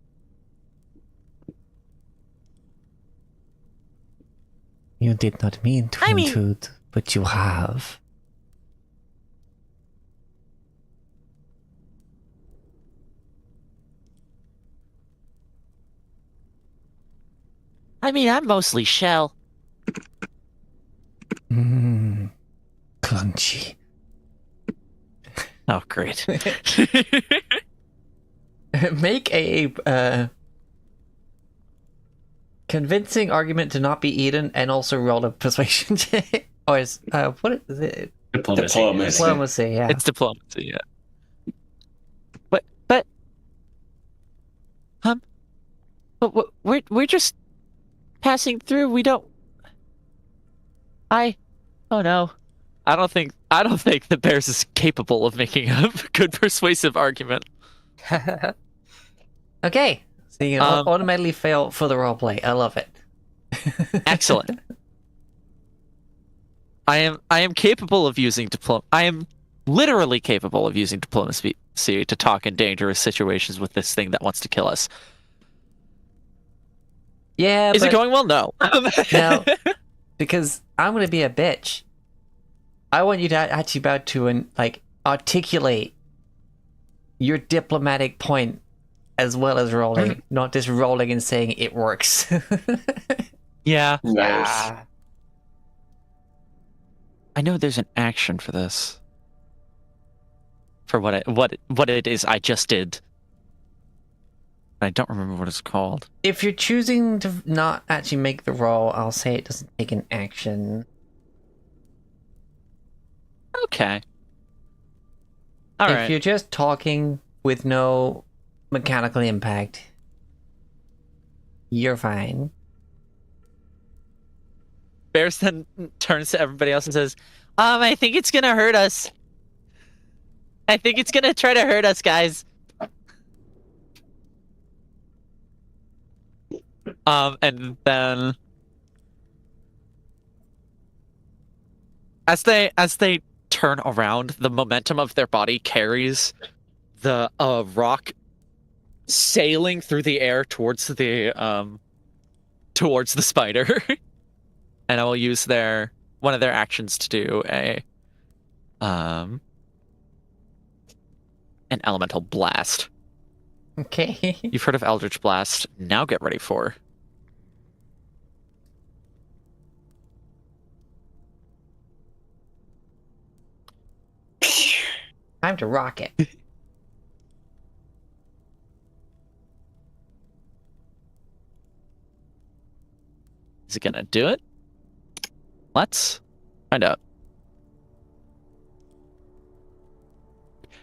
You did not mean to I mean- intrude, but you have. I mean, I'm mostly shell. Mmm. Crunchy. Oh, great. Make a convincing argument to not be eaten and also roll a persuasion check. Or is, what is it? Diplomacy. Diplomacy, yeah. It's diplomacy, yeah. But we're just passing through. We don't. Oh no. I don't think the Bears is capable of making a good persuasive argument. Okay. So you automatically fail for the roleplay. I love it. Excellent. I am capable of using I am literally capable of using diplomacy to talk in dangerous situations with this thing that wants to kill us. Yeah, Is it going well? No. No, because I'm gonna be a bitch. I want you to actually about to and like articulate your diplomatic point as well as rolling, not just rolling and saying it works. Yeah. Nice. I know there's an action for this. For what it is I just did. I don't remember what it's called. If you're choosing to not actually make the roll, I'll say it doesn't take an action. Okay. All If right. you're just talking with no mechanical impact, you're fine. Bears then turns to everybody else and says, I think it's gonna hurt us. I think it's gonna try to hurt us, guys. And then as they turn around, the momentum of their body carries the rock sailing through the air towards the spider. And I will use one of their actions to do an elemental blast. Okay. You've heard of Eldritch Blast. Now get ready for. Time to rock it. Is it gonna do it? Let's find out.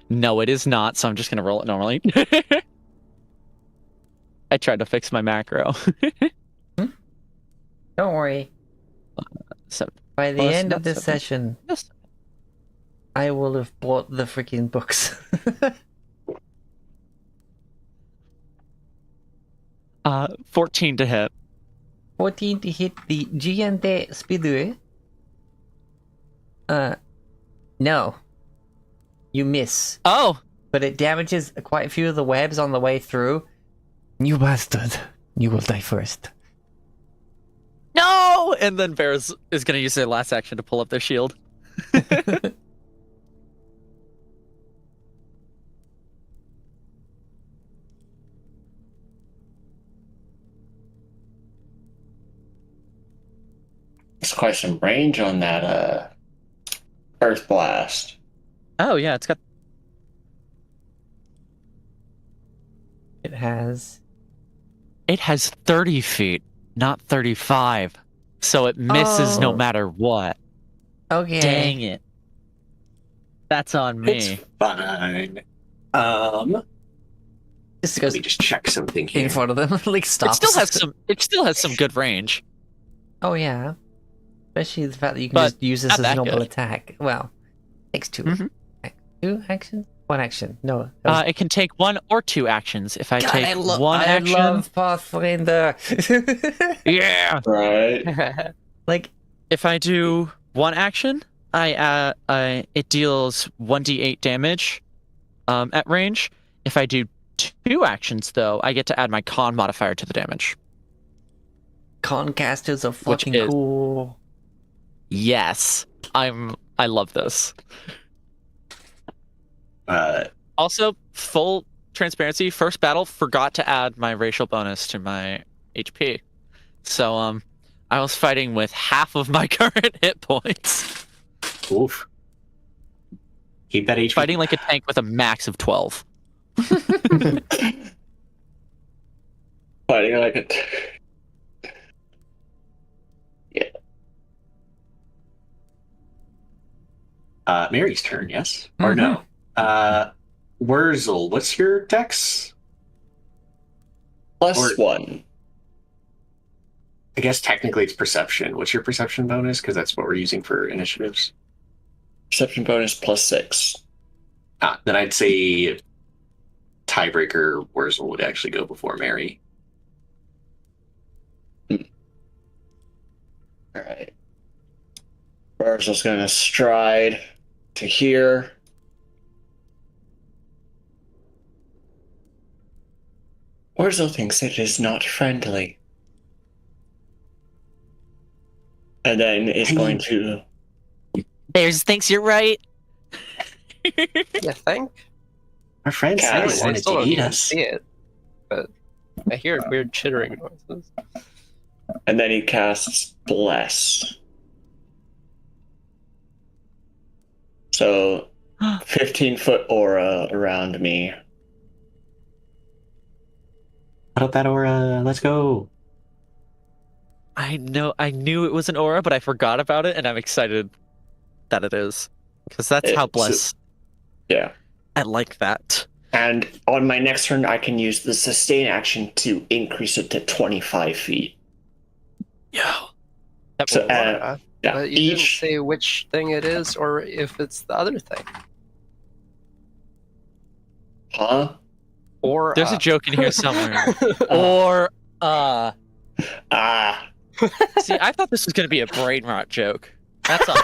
No, it is not, so I'm just gonna roll it normally. I tried to fix my macro. Don't worry. So By the Plus end of not this 7. session, yes. I will have bought the freaking books. 14 to hit. 14 to hit the Gigante Spider. No. You miss. Oh, But it damages quite a few of the webs on the way through. You bastard. You will die first. no! And then Bears is going to use their last action to pull up their shield. There's quite some range on that Earth Blast. Oh, yeah, it's got... It has... It has 30 feet, not 35. So it misses no Oh. matter what. Okay. Dang it. That's on me. It's fine. Just Let goes me just check something here. in front of them. Like, It stops. still has some good range. Oh, yeah. Especially the fact that you can But just use this not as a that normal good. attack. Well, takes two. Mhm. Two actions? One action. No. that was- It can take 1 or 2 actions. If I God, take one I action, love Pathfinder. yeah. Right? Like, If I do one action, it deals 1d8 damage at range. If I do 2 actions, though, I get to add my con modifier to the damage. Concasters are fucking is- cool. Yes, I love this. Also, full transparency, first battle forgot to add my racial bonus to my HP. So I was fighting with half of my current hit points. Oof. Keep that HP. Fighting like a tank with a max of 12. Fighting like it. Mary's turn, yes? Or no? Wurzel, what's your dex? Plus Or- 1. I guess technically it's perception. What's your perception bonus? Because that's what we're using for initiatives. Perception bonus plus 6. Then I'd say tiebreaker Wurzel would actually go before Mary. Alright. Wurzel's gonna stride to here. Wurzel thinks it is not friendly. And then is going to Bears thinks you're right. You think? Our friends Yeah, said I they still wanted to don't eat even us. see it, but I hear weird chittering noises. and then he casts Bless. So 15-foot aura around me. Put up that aura. Let's go. I knew it was an aura, but I forgot about it, and I'm excited that it is. Because that's how It's- bless. Yeah. I like that. And on my next turn, I can use the sustain action to increase it to 25 feet. Yo. So, Aura, yeah, but you didn't each. say which thing it is or if it's the other thing. Huh? Or There's a joke in here somewhere. Or, Ah. See, I thought this was going to be a brain rot joke. That's all.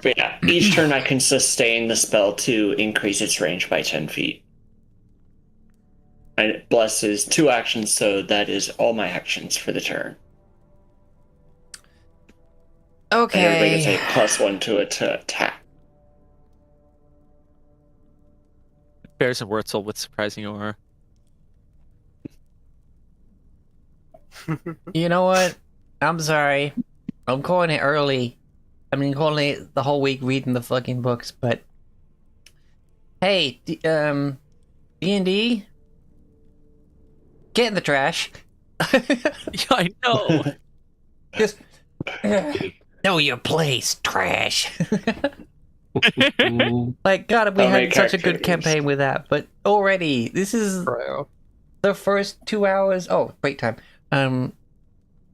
But yeah, each turn I can sustain the spell to increase its range by 10 feet. And Bless is 2 actions, so that is all my actions for the turn. And everybody gets okay. a +1 to it to attack. Bears and Wurzel with surprising aura. You know what? I'm sorry. I'm calling it early. I mean, calling it the whole week reading the fucking books, but hey, D&D, get in the trash. Yeah, I know. Just know your place, trash. Like, God, we How many had such a good characters? campaign with that, but already this is Bro. the first 2 hours. Oh, break time.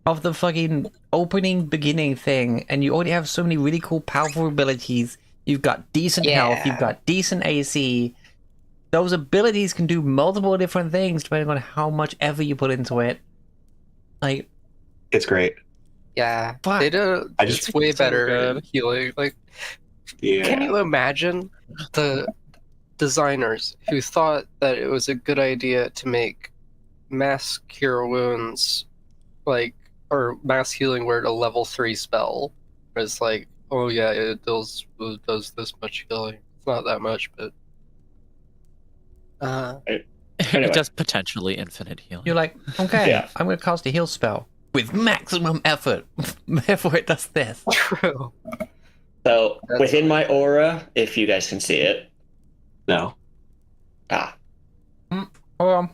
Of the fucking opening beginning thing, and you already have so many really cool, powerful abilities. You've got decent health. Yeah. You've got decent AC. those abilities can do multiple different things depending on how much effort you put into it. Like, It's great. Yeah, Fuck. they do. I just- It's way So better good. at healing. Like, Yeah. can you imagine the designers who thought that it was a good idea to make mass cure wounds, like, or mass healing word a level 3 spell? It's like, oh yeah, it does this much healing. It's not that much, but Anyway. It does potentially infinite healing. you're like, okay, Yeah. I'm going to cast a heal spell with maximum effort. Therefore, it does this. true. So That's within my amazing. aura, if you guys can see it, No. Um,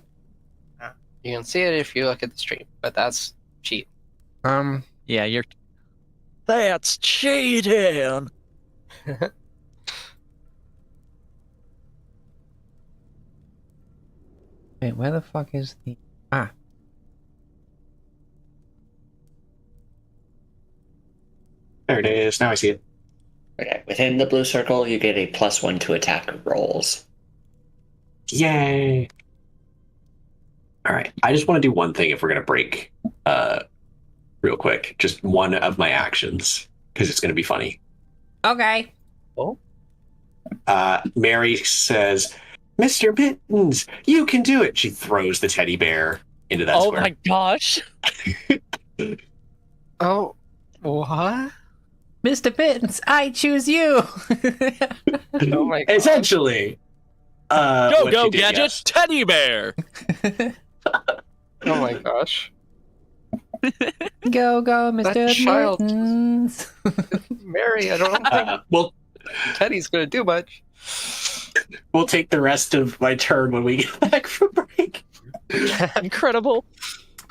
You can see it if you look at the stream, but that's cheat. Yeah, you're. That's cheating. wait, where the fuck is the... There it is. Now I see it. okay, within the blue circle, you get a +1 to attack rolls. Yay! All right. I just want to do one thing if we're gonna break, real quick. Just one of my actions because it's gonna be funny. Okay. Mary says, "Mr. Mittens, you can do it." She throws the teddy bear into that Oh square. my gosh. Oh, what? Mr. Pittance, I choose you! Oh my god. Essentially. Go, what go, she did, gadget, yes. teddy bear. Oh my gosh. Go, go, Mr. That child- Mittens. Mary, I don't think Well, Teddy's gonna do much. we'll take the rest of my turn when we get back from break. Incredible.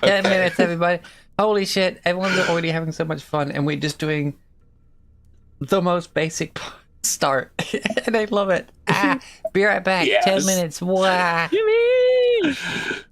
10 Okay. minutes, everybody. Holy shit, everyone's already having so much fun, and we're just doing the most basic start. And I love it. Be right back. Yes. 10 minutes. Wow. Yippee!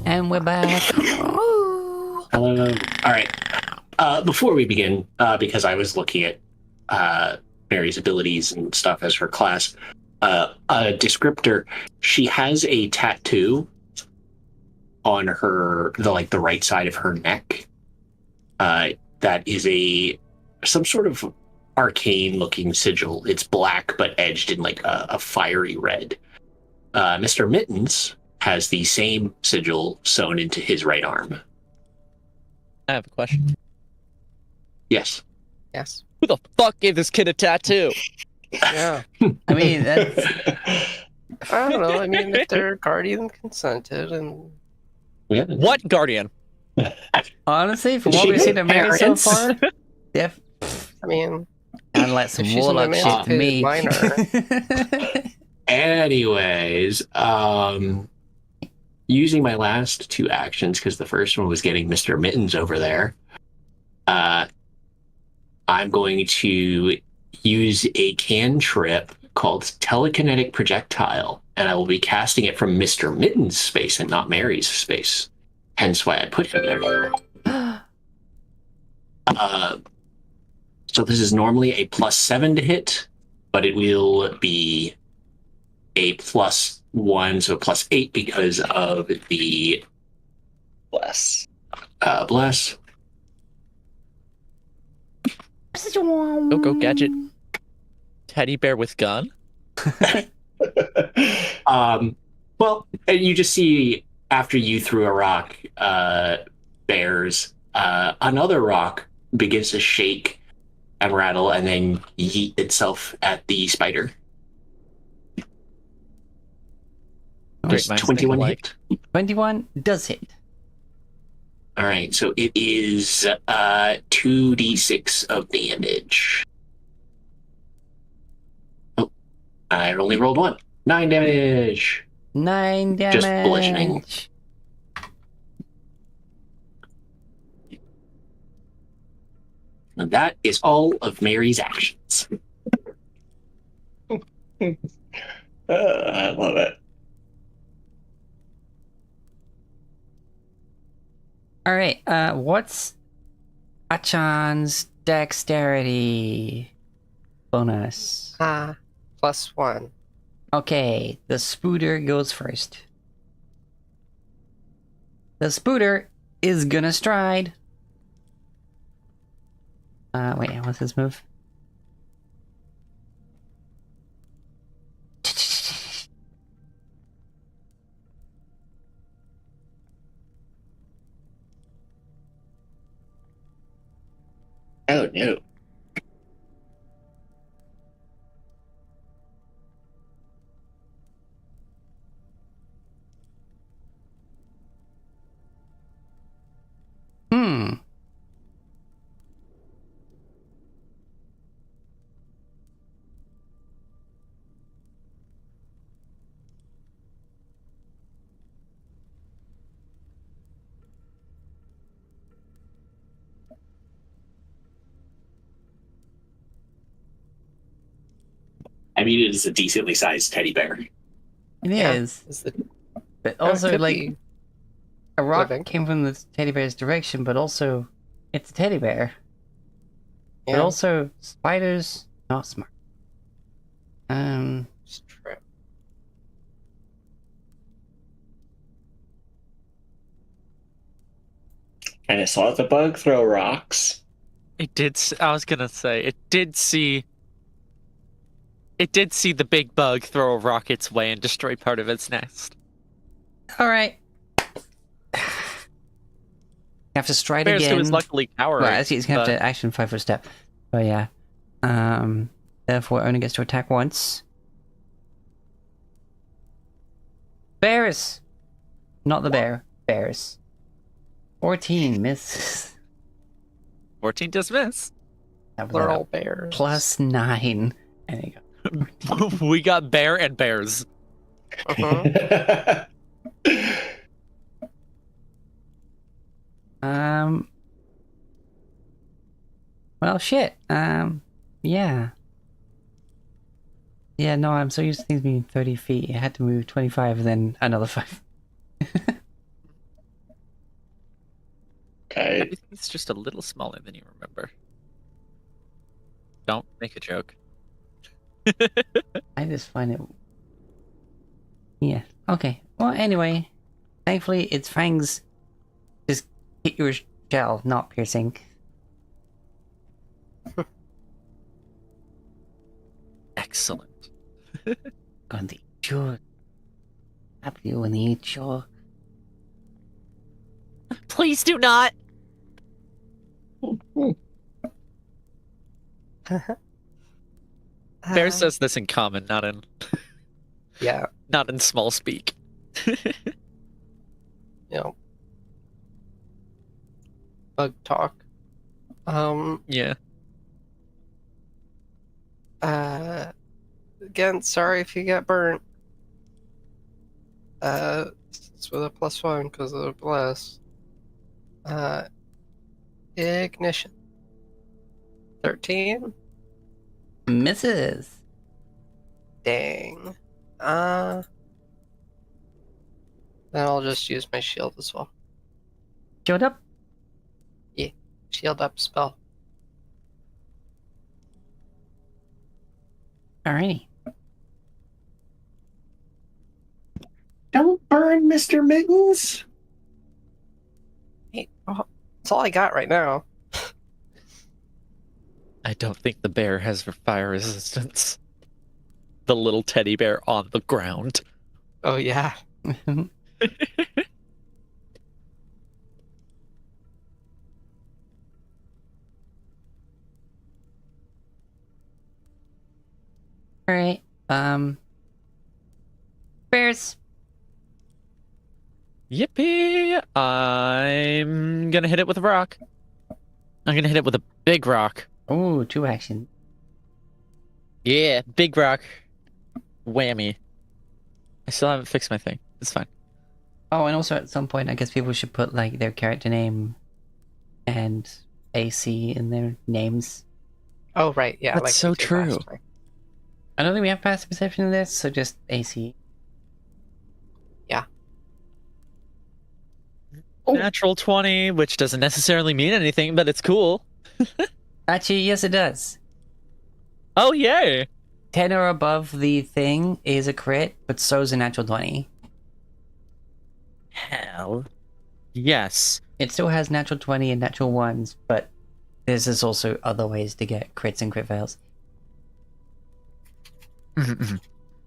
And we're back. Hello. All right. Before we begin, because I was looking at Mary's abilities and stuff as her class, a descriptor. She has a tattoo on the right side of her neck. That is some sort of arcane looking sigil. It's black but edged in like a fiery red. Mr. Mittens has the same sigil sewn into his right arm. I have a question. Yes. Yes. Who the fuck gave this kid a tattoo? Yeah. I mean, that's I don't know. I mean, if their guardian consented and Yeah. What guardian? honestly, from Did what she we've seen have of Mary so parents? far, yeah, I mean, sounded like some If she's an warlock shit to me. Anyways, using my last two actions, because the first one was getting Mr. Mittens over there, I'm going to use a cantrip called Telekinetic Projectile, and I will be casting it from Mr. Mittens' space and not Mary's space. Hence why I put him there. So this is normally a +7 to hit, but it will be a +1, so a +8 because of the Bless. bless. Go gadget. Teddy bear with gun? Well, and you just see after you threw a rock, bears, another rock begins to shake and rattle and then yeet itself at the spider. Great Does minds 21 think alike. hit? 21 does hit. All right, so it is 2d6 of damage. Oh, I only rolled 1. 9 damage. 9 damage. Just bludgeoning. And that is all of Mary's actions. I love it. All right. What's Achan's dexterity bonus? +1. Okay, the spooter goes first. The spooter is gonna stride. Wait, what's his move? Oh no. Hmm. I mean, it is a decently sized teddy bear. It Yeah. is. Is the But Oh, it also, could like, be a rock living. came from the teddy bear's direction, but also, it's a teddy bear. But Yeah, also, spiders not smart. it's true. And I saw the bug throw rocks. It did. I was gonna say it did see. It did see the big bug throw a rock its way and destroy part of its nest. All right. You have to stride Bears again. who is luckily cowering. Well, actually, he's gonna have but- to action 5-foot step. But yeah. Therefore, only gets to attack once. Bears! Not the bear. Bears. 14 misses. 14 dismiss. That was Plural a bears. +9. There you go. We got bear and bears. Uh-huh. Well, shit. Yeah. Yeah, no, I'm so used to things being 30 feet. I had to move 25 and then another 5. Okay. Everything's just a little smaller than you remember. Don't make a joke. I just find it... Yeah, okay. Well, anyway, thankfully its fangs just hit your shell, not piercing. Excellent. Going to eat your... Have you and eat your... Please do not. Bear says this in common, not in Yeah, not in small speak. you know, bug talk. Yeah. Again, sorry if you got burnt. It's with a +1 because of the bless. Ignition. 13? Misses. Dang. Then I'll just use my shield as well. Showed up. Shield up spell. Alrighty. Don't burn, Mr. Mittens. Hey, oh, that's all I got right now. I don't think the bear has fire resistance. The little teddy bear on the ground. Oh yeah. Alright, Bears. Yippee! I'm gonna hit it with a rock. I'm gonna hit it with a big rock. Oh, 2 action. Yeah, big rock. Whammy. I still haven't fixed my thing. It's fine. Oh, and also at some point, I guess people should put like their character name and AC in their names. Oh right, yeah. That's like so we did true. last time. I don't think we have passive perception in this, so just AC. Oh. Natural 20, which doesn't necessarily mean anything, but it's cool. Actually, yes, it does. Oh, yay! 10 or above the thing is a crit, but so's a natural 20. Hell. Yes. It still has natural 20 and natural 1s, but there's just also other ways to get crits and crit fails.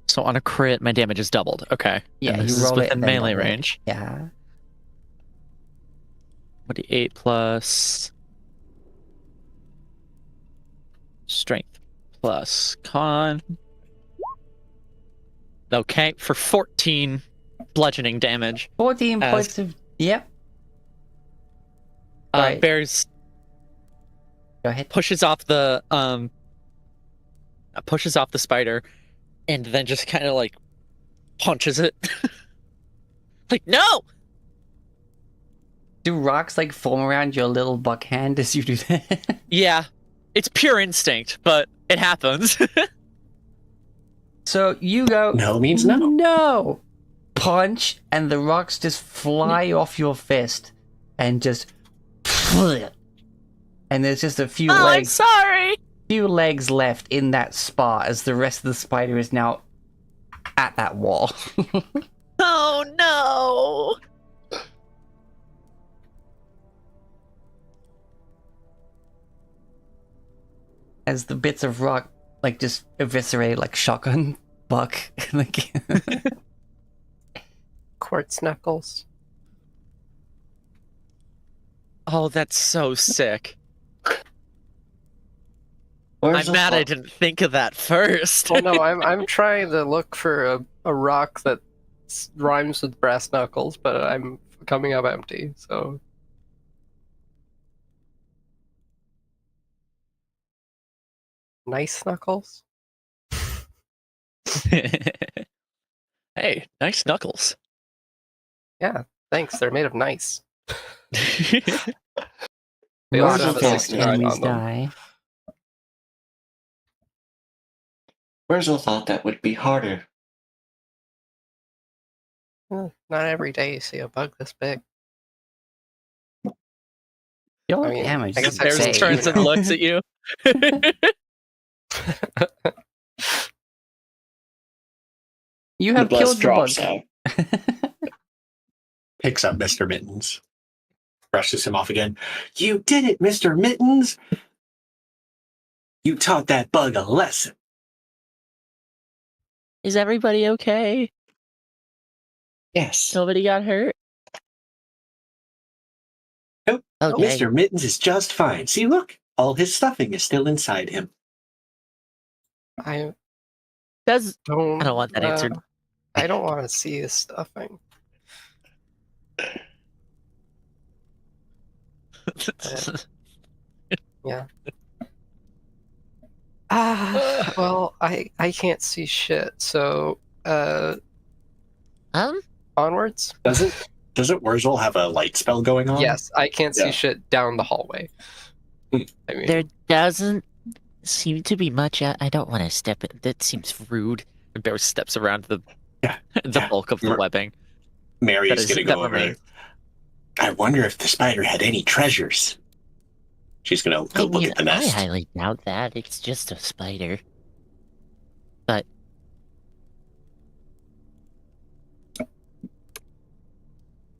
So on a crit, my damage is doubled. Okay. Yeah, And this you is roll it within and then melee double it. range. Yeah. 28 plus strength plus con. Okay, for 14 bludgeoning damage. 14 As- points of... Yep. Right. Bears Go ahead. pushes off the spider and then just kind of like punches it. Like, no! Do rocks like form around your little buck hand as you do that? Yeah, it's pure instinct, but it happens. So you go... No means no. No! Punch, and the rocks just fly off your fist. And just... And there's just a few Oh, I'm legs... sorry! few legs left in that spot as the rest of the spider is now at that wall. Oh no! As the bits of rock like just eviscerate like shotgun buck. Like Quartz knuckles. Oh, that's so sick. Where's I'm the mad I fuck- didn't think of that first. Well, no, I'm trying to look for a rock that rhymes with brass knuckles, but I'm coming up empty. So nice knuckles. Hey, nice knuckles. Yeah, thanks. They're made of nice. They rock also have a fast 69 enemies on them. die. Wurzel thought that would be harder. Not every day you see a bug this big. Your I mean, damage I guess is I Bears say, big. turns you and know. looks at you. You The have bless killed the bug. drops out. Picks up Mr. Mittens, brushes him off again. You did it, Mr. Mittens! You taught that bug a lesson. Is everybody okay? Yes. Nobody got hurt? Nope. Okay. Mr. Mittens is just fine. See, look, all his stuffing is still inside him. I Does don't. I don't want that answered. I don't want to see his stuffing. Yeah. Well, I can't see shit. So, onwards. Doesn't Wurzel have a light spell going on? Yes, I can't see Yeah. shit down the hallway. I mean, there doesn't seem to be much. I don't want to step it. That seems rude. And Bear steps around the Yeah, the yeah. bulk of the webbing. Mary's going to that go over. remains. I wonder if the spider had any treasures. She's going to go look at the I nest. highly doubt that. It's just a spider. But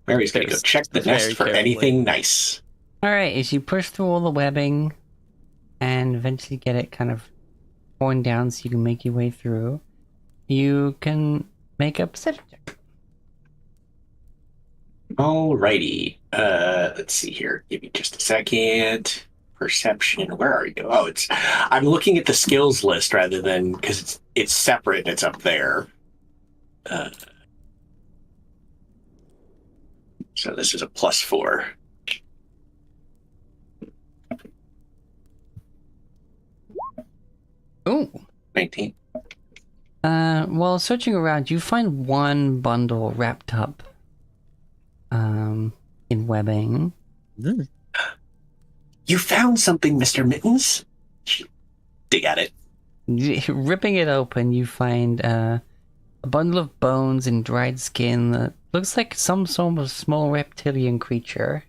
Mary's going to go There's check the very nest for carefully. anything nice. Alright, as you push through all the webbing and eventually get it kind of torn down so you can make your way through, you can make a perception check. Alrighty. Let's see here. Give me just a second. Perception. Where are you? Oh, I'm looking at the skills list rather than because it's separate. It's up there. So this is a +4. Ooh. 19. While searching around, you find one bundle wrapped up in webbing. You found something, Mr. Mittens? Dig at it. Ripping it open, you find a bundle of bones and dried skin that looks like some sort of small reptilian creature.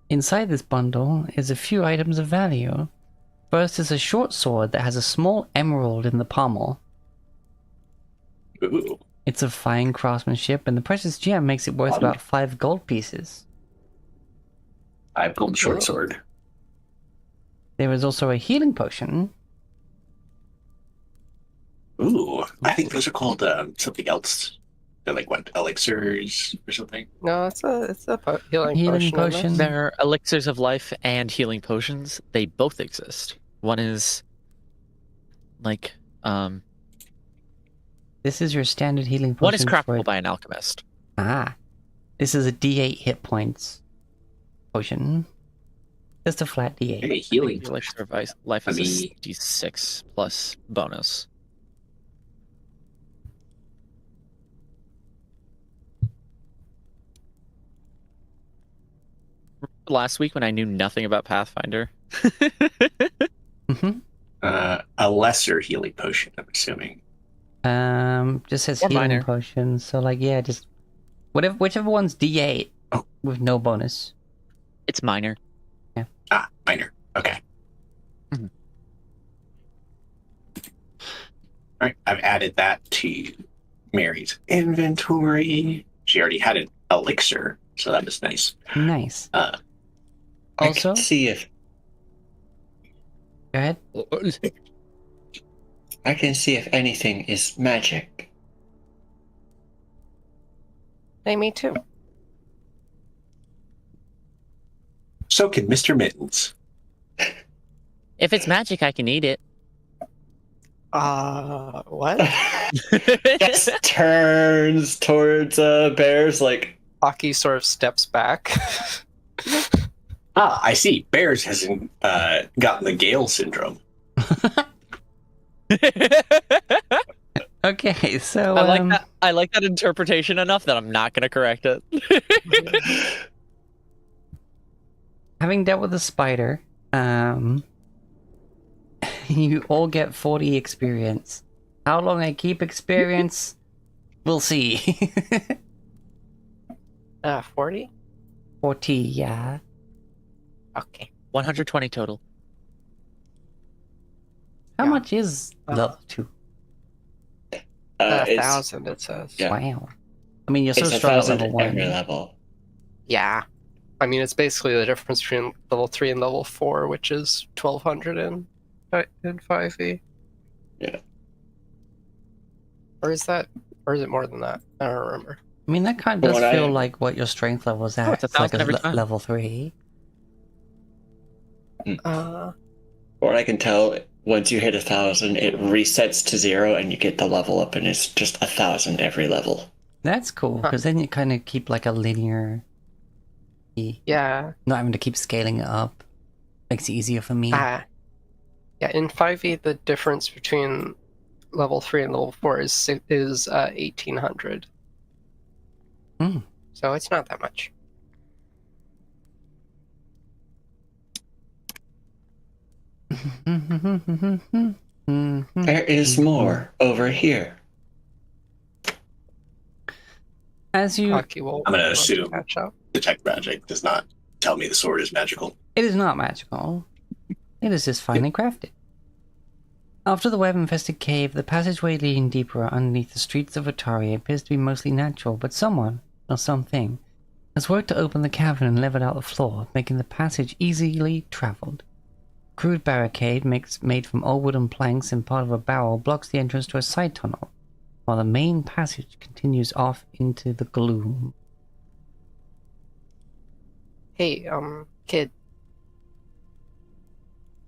Inside this bundle is a few items of value. First is a short sword that has a small emerald in the pommel. Ooh. It's of fine craftsmanship, and the precious gem makes it worth about 5 gold pieces. I've pulled short sword. There is also a healing potion. Ooh. I think those are called something else. They're like what, elixirs or something? no, it's a healing Healing potion. isn't it? potion. There are elixirs of life and healing potions. They both exist. One is like This is your standard healing potion. one is for craftable it. by an alchemist. Ah. This is a D8 hit points potion. Just a flat D8. Hey, healing. The elixir of life is a D6 plus bonus. Last week when I knew nothing about Pathfinder. Mm-hmm. A lesser healing potion, I'm assuming. Just says Or healing minor. potion. So like, yeah, just whichever one's D8 Oh. with no bonus. It's minor. Ah, minor. Okay. Mhm. All right, I've added that to Mary's inventory. She already had an elixir, so that was nice. Nice. I Also, can see if go ahead. I can see if anything is magic. Hey, me too. So can Mr. Mittens. if it's magic, I can eat it. What? Just turns towards Bears like Hockey sort of steps back. Ah, I see. Bears hasn't gotten the Gale syndrome. Okay, so I like that. I like that interpretation enough that I'm not going to correct it. having dealt with the spider, You all get 40 experience. How long I keep experience, we'll see. 40? 40, yeah. Okay. 120 total. How Yeah. much is level 2? It's 1,000, it says. Yeah. Wow. I mean, you're so it's strong at 1,000 level 1. every level. Yeah. I mean, it's basically the difference between level 3 and level 4, which is 1,200 in 5e. Yeah. Or is it more than that? I don't remember. I mean, that kind of does What feel I- like what your strength level's Oh, at. it's 1,000 every time. level 3. Or I can tell, once you hit 1,000, it resets to 0 and you get the level up, and it's just 1,000 every level. That's cool, because then you kind of keep like a linear... Yeah. Not having to keep scaling it up. Makes it easier for me. Yeah, in 5e, the difference between level 3 and level 4 is 1,800. Hmm. So it's not that much. There is more over here. As you... Hockey will I'm gonna want to assume. catch up. Detect magic does not tell me the sword is magical. It is not magical. It is just finely crafted. After the web-infested cave, the passageway leading deeper underneath the streets of Atari appears to be mostly natural, but someone, or something, has worked to open the cavern and leveled out the floor, making the passage easily traveled. A crude barricade made from old wooden planks and part of a barrel blocks the entrance to a side tunnel, while the main passage continues off into the gloom. Hey, kid,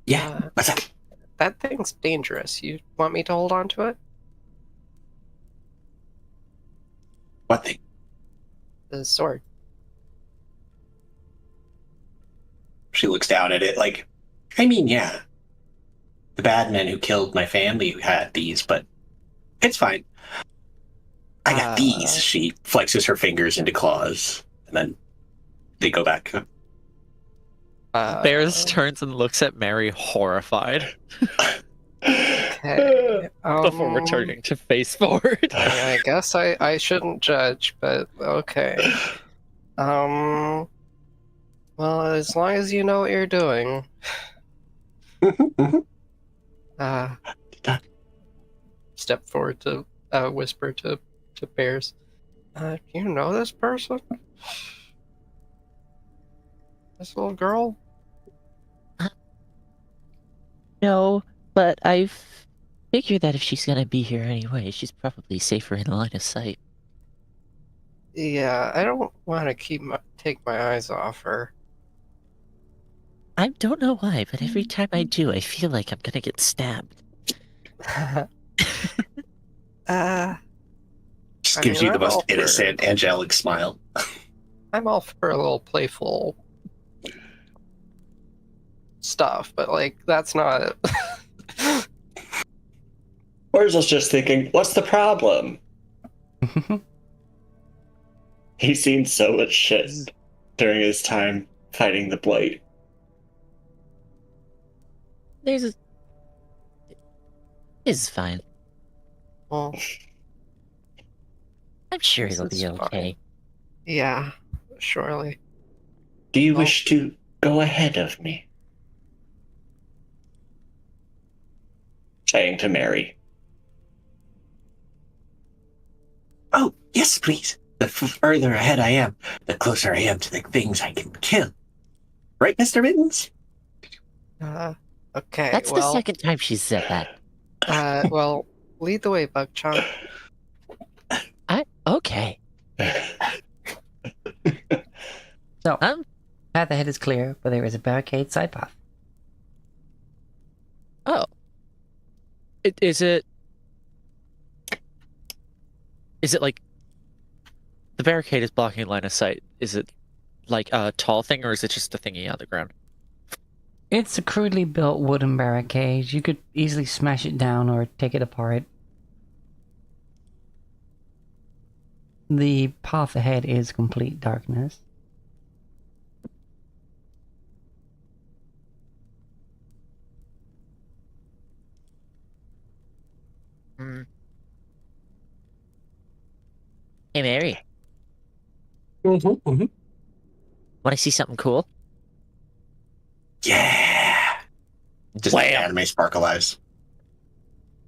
Yeah. What's that? that thing's dangerous. You want me to hold on to it? What thing? The sword. She looks down at it like, I mean, yeah. The bad men who killed my family had these, but it's fine. I got these. She flexes her fingers into claws, and then they go back. Bears turns and looks at Mary horrified Okay. before returning to face forward. I guess I shouldn't judge, but okay. Well, as long as you know what you're doing. Step forward to whisper to Bears. You know this person? This little girl? No, but I've figured that if she's gonna be here anyway, she's probably safer in line of sight. Yeah, I don't want to take my eyes off her. I don't know why, but every time I do, I feel like I'm gonna get stabbed. Just I gives mean, you the I'm all most for innocent, angelic smile. I'm all for a little playful stuff, but like that's not it. Wurzel's just thinking, what's the problem? He's seen so much shit during his time fighting the Blight. This is fine. Well, I'm sure This it'll is be fine. okay. yeah, surely. Do you Well- wish to go ahead of me? Saying to Mary. Oh, yes, please. The further ahead I am, the closer I am to the things I can kill. Right, Mr. Mittens? Okay. That's the second time she's said that. Well, lead the way, Bugchomp. Okay. So, Um. path ahead is clear, but there is a barricade side path. Oh. Is it like the barricade is blocking line of sight? Is it like a tall thing, or is it just a thingy on the ground? It's a crudely built wooden barricade. You could easily smash it down or take it apart. The path ahead is complete darkness. Hey, Mary. Mm-hmm. Want to see something cool? Yeah. Just Wham! anime sparkle eyes.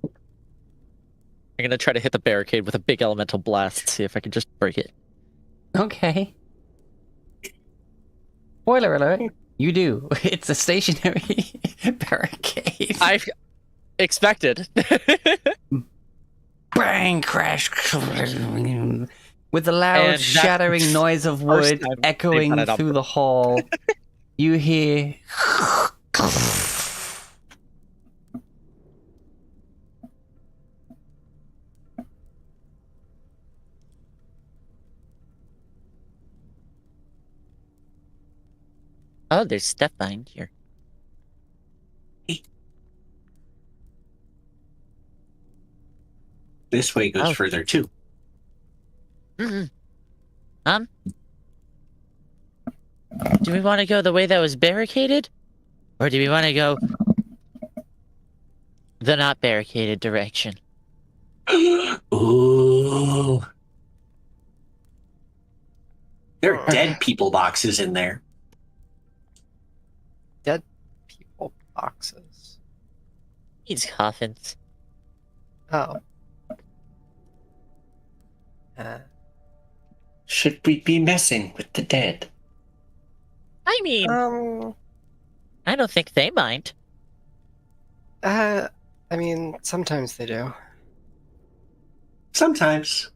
I'm gonna try to hit the barricade with a big elemental blast, see if I can just break it. Okay. Spoiler alert. You do. It's a stationary barricade. I expected. Bang! Crash! With the loud, And that's shattering the noise of first wood time they've echoing done it on through the hall, you hear. Oh, there's stuff behind here. This way goes Oh. further too. Do we want to go the way that was barricaded? Or do we want to go the not barricaded direction? Ooh. There are dead people boxes in there. Dead people boxes. These coffins. Oh. Should we be messing with the dead? I mean, I don't think they mind. I mean, sometimes they do. Sometimes.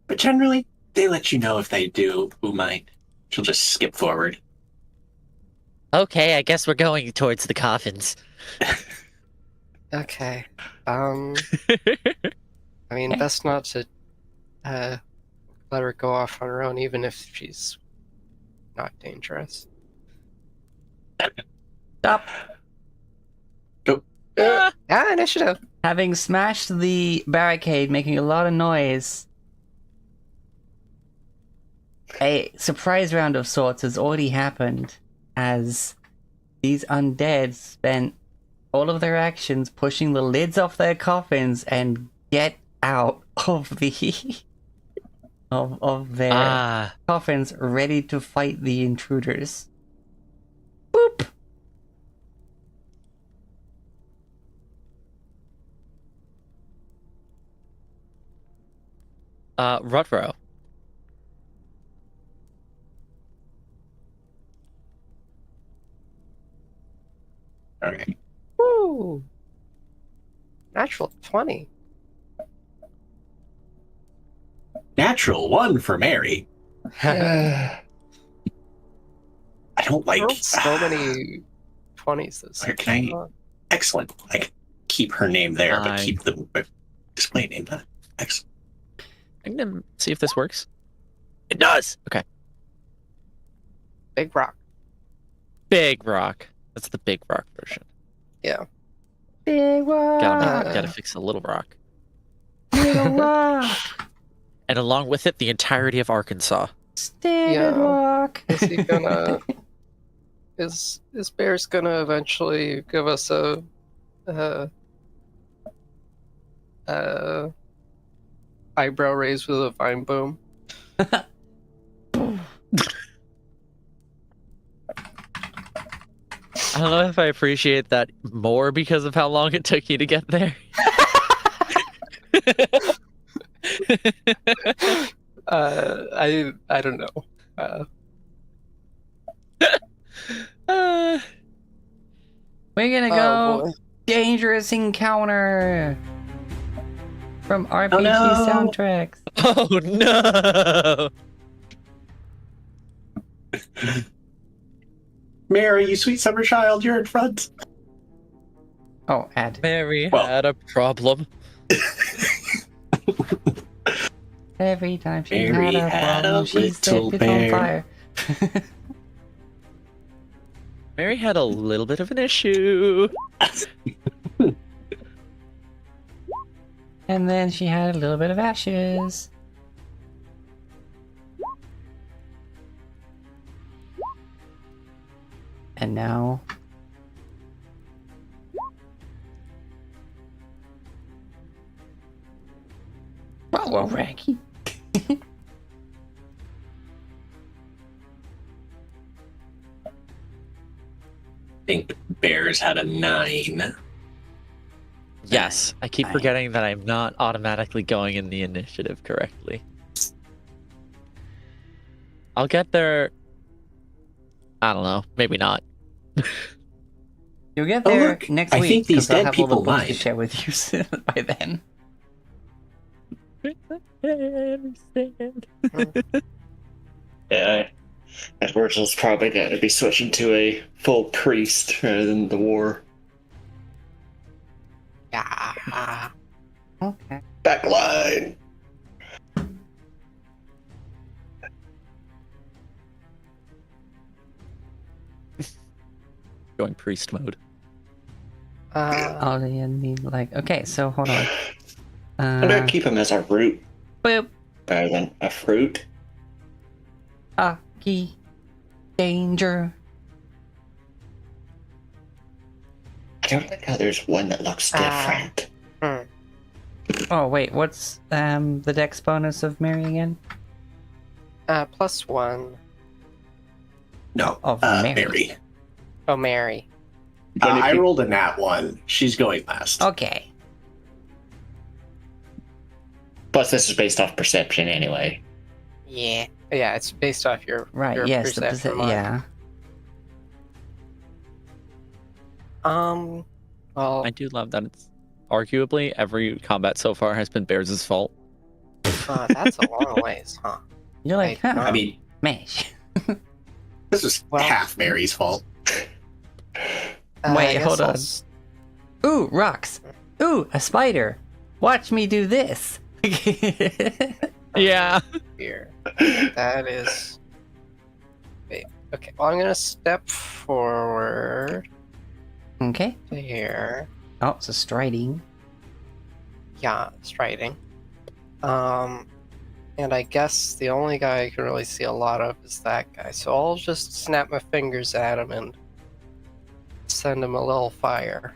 But generally, they let you know if they do who might. She'll just skip forward. Okay, I guess we're going towards the coffins. Okay. I mean, best not to let her go off on her own, even if she's not dangerous. Stop. Initiative. Having smashed the barricade, making a lot of noise, a surprise round of sorts has already happened as these undead spent all of their actions pushing the lids off their coffins and get out of the of their coffins, ready to fight the intruders. Boop. Rutro. Okay. Woo! Natural 20. Natural 1 for Mary. Uh, I don't like. Rolled so many 20s this Where can I? Excellent. I can keep her name there, but keep the display name. Excellent. I'm gonna see if this works. It does! Okay. Big rock. Big rock. That's the big rock version. Yeah. Big rock. Gotta fix a little rock. Little rock. And along with it, the entirety of Arkansas. Standard rock. Is he gonna? is Bear's gonna eventually give us a eyebrow raise with a vine boom? I don't know if I appreciate that more because of how long it took you to get there. I don't know. We're gonna Oh, go boy. dangerous encounter from RPG no. soundtracks. Oh no! Mary, you sweet summer child, you're in front. Oh, ad. Mary Well- had a problem. Every time she Mary had a had problem, a she set little it on bear. fire. Mary had a little bit of an issue. And then she had a little bit of ashes. And now... Oh, well, Raggy. think Bears had a 9. Yes, I keep Fine. forgetting that I'm not automatically going in the initiative correctly. I'll get there. I don't know. Maybe not. You'll get Oh, there look, next I week think these because I'll dead have all the people books to lied. share with you by then. I understand. Yeah, Virgil's probably going to be switching to a full priest rather than the war. Yeah. Okay. Backline! Going priest mode. Oh, they need like. Okay, so hold on. I'm going to keep him as a root Boop. rather than a fruit. Aki. Danger. I don't like how there's one that looks different. Oh wait, what's the dex bonus of Mary again? +1. No, Oh, Mary. Mary. Oh, Mary. I rolled a nat 1. She's going last. Okay. Plus, this is based off perception anyway. Yeah. Yeah, it's based off your Right. Your Yes. The perception mod. yeah. Well, I do love that it's arguably every combat so far has been Bears' fault. that's a long ways, huh? You're like, I- huh? I mean, Mash. this is Well- half Mary's fault. I Wait, guess hold I'll on. s- Ooh, rocks. Ooh, a spider. Watch me do this. Yeah. Here. That is. Wait. Okay. Well, I'm gonna step forward Okay. to here. Oh, it's a striding. Yeah, striding. And I guess the only guy I can really see a lot of is that guy. So I'll just snap my fingers at him and send him a little fire.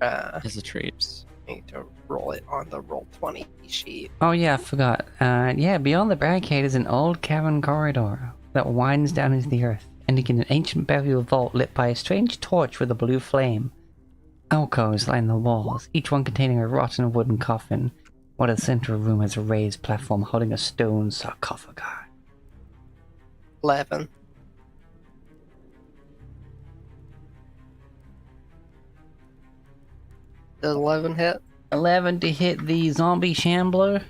As a treat. Oops. Need to roll it on the roll 20 sheet. Oh yeah, I forgot. Yeah, beyond the barricade is an old cavern corridor that winds down into the earth, ending in an ancient burial vault lit by a strange torch with a blue flame. Alcoves line the walls, each one containing a rotten wooden coffin, while the center of the room has a raised platform holding a stone sarcophagi. 11. Does 11 hit? 11 to hit the zombie shambler?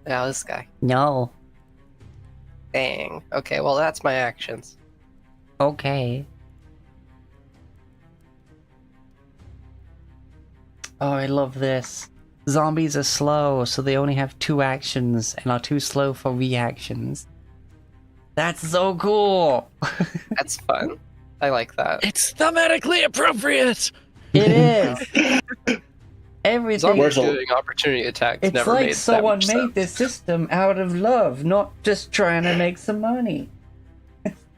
Yeah, this guy. No. Dang. Okay, well, that's my actions. Okay. Oh, I love this. Zombies are slow, so they only have 2 actions and are too slow for reactions. That's so cool! That's fun. I like that. It's thematically appropriate. It is! Everything. Zombies Where's the- doing opportunity attacks It's never like made someone that made much this sense. system out of love, not just trying to make some money.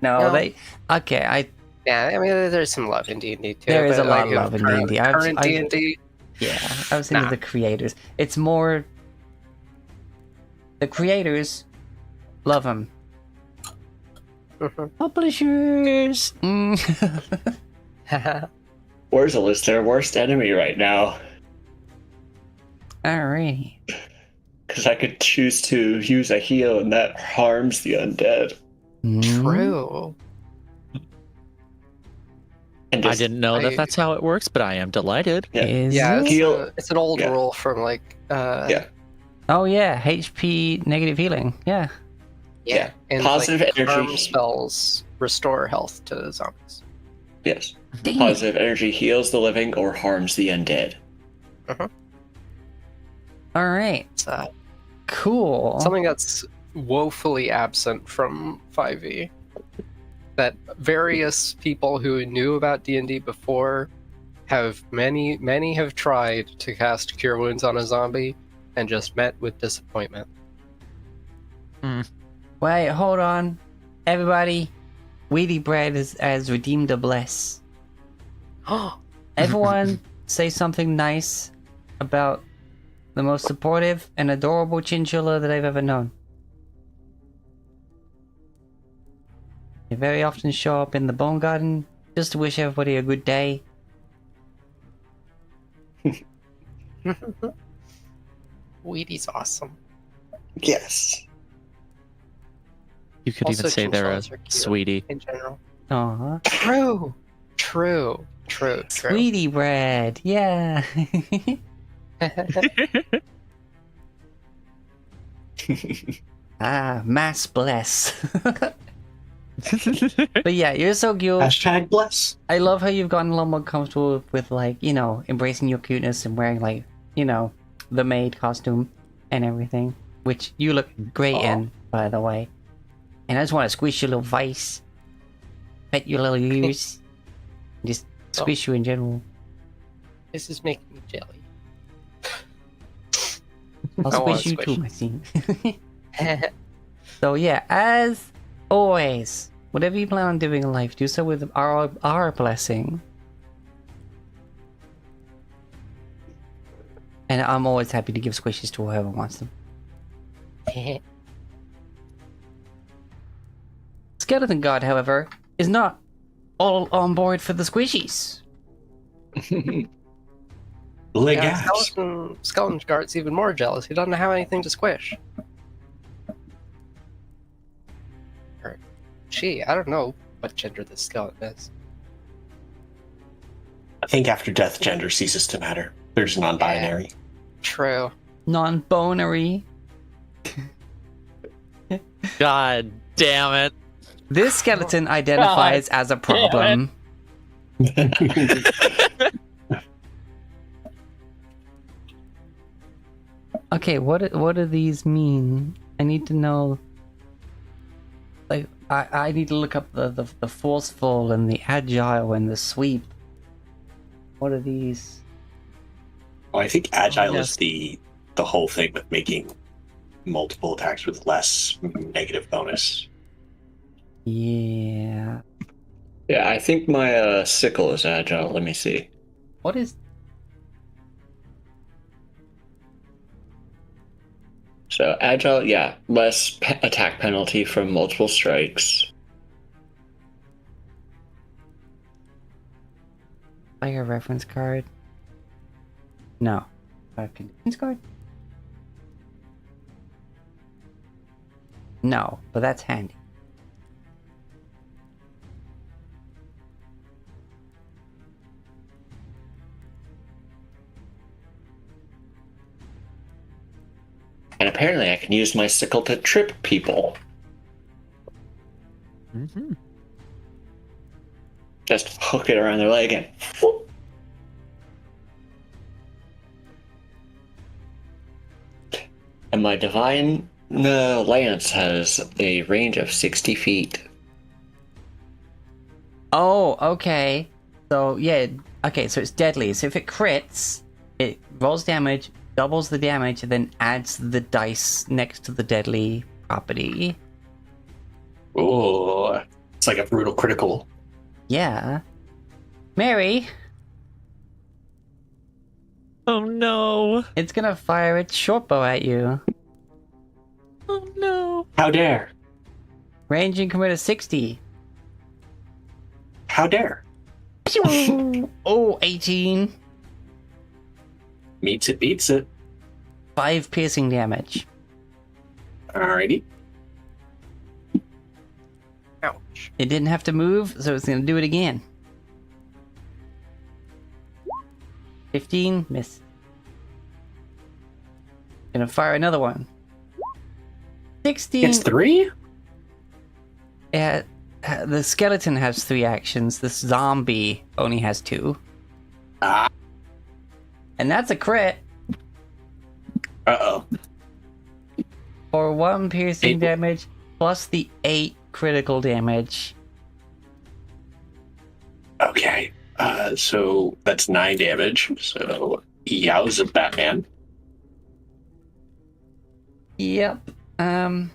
No, No. they. Okay, Yeah, I mean, there's some love in D&D too. There is but, a lot like, of love in current- D&D. Current D&D, yeah, I was thinking Nah. the creators. It's more. The creators love them. Mhm. Publishers. Mm. Wurzel is their worst enemy right now. Alrighty. Because I could choose to use a heal and that harms the undead. Mm. True. And I just didn't know that that's how it works, but I am delighted. Yeah. Is Yeah, it? Heal- it's an old yeah. rule from like Yeah. Oh yeah, HP negative healing. Yeah. Yeah. And Positive like, energy. harm spells restore health to zombies. Yes. Damn. Positive energy heals the living or harms the undead. All right. It's Cool. something that's woefully absent from 5e. That various people who knew about D&D before have many have tried to cast Cure Wounds on a zombie and just met with disappointment. Wait, hold on. Everybody, Weedy Bread has redeemed a bless. Everyone say something nice about the most supportive and adorable chinchilla that I've ever known. They very often show up in the Bone Garden just to wish everybody a good day. Wheaty's awesome. Yes. You could Also, even say they're a chinchillas are cute sweetie. in general. Aww. True. Sweetie bread, yeah. Mass bless. But yeah, you're so cute. Hashtag bless. I love how you've gotten a lot more comfortable with, like, you know, embracing your cuteness and wearing, like, you know, the maid costume and everything, which you look great in, by the way. And I just want to squish your little face, pet your little ears, just squish you in general. This is making me jelly. I'll I wanna squish you squish. too, my scene. So yeah, as always, whatever you plan on doing in life, do so with our blessing. And I'm always happy to give squishes to whoever wants them. Skeleton God, however, is not all on board for the squishies. Legas. Skeleton Guard's even more jealous. He doesn't have anything to squish. Or she, I don't know what gender this skeleton is. I think after death, gender ceases to matter. There's non-binary. True. Non-bonery. God damn it. This skeleton identifies as a problem. Okay, what do these mean? I need to know. Like, I need to look up the forceful and the agile and the sweep. What are these? Well, I think agile yes. is the whole thing with making multiple attacks with less negative bonus. Yeah. Yeah, I think my sickle is agile. Let me see. What is? So agile, yeah, less attack penalty from multiple strikes. Like a reference card? No. A conditions card? No, but that's handy. And apparently I can use my sickle to trip people. Mm-hmm. Just hook it around their leg and whoop. And my divine lance has a range of 60 feet. Oh, okay. So, yeah. Okay, so it's deadly. So if it crits, it rolls damage, doubles the damage, and then adds the dice next to the deadly property. Oh, it's like a brutal critical. Yeah. Mary, Oh no. it's gonna fire its short bow at you. Oh no. How dare? Range increment of 60. How dare? Oh, 18. Meets it, beats it. 5 piercing damage. Alrighty. Ouch. It didn't have to move, so it's gonna do it again. 15, miss. Gonna fire another one. 16. It's 3? Yeah, the skeleton has 3 actions. This zombie only has 2. Ah. And that's a crit Uh-oh. for 1 piercing 8. damage plus the 8 critical damage. Okay. So that's 9 damage. So yowza, Batman. Yep. I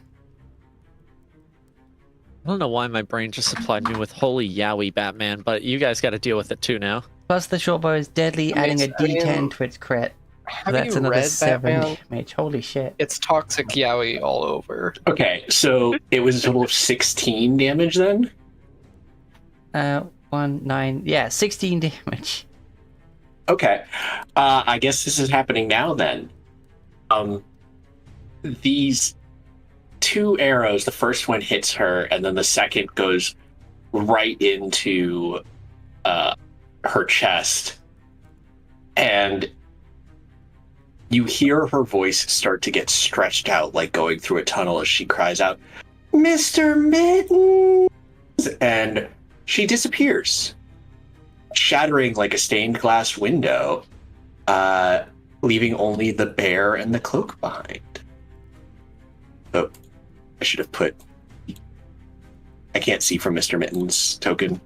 don't know why my brain just supplied me with holy yowie Batman, but you guys got to deal with it too now. Plus the short bow is deadly, adding a D10 to its crit. So Have that's you another read 7 Batman? damage. Holy shit. It's toxic yaoi all over. Okay, so it was a total of 16 damage then? 9. Yeah, 16 damage. Okay. I guess this is happening now then. These 2 arrows, the first one hits her, and then the second goes right into her chest. And you hear her voice start to get stretched out, like going through a tunnel as she cries out, "Mr. Mittens!" And she disappears, shattering like a stained glass window, leaving only the bear and the cloak behind. Oh, I should have put... I can't see from Mr. Mittens' token.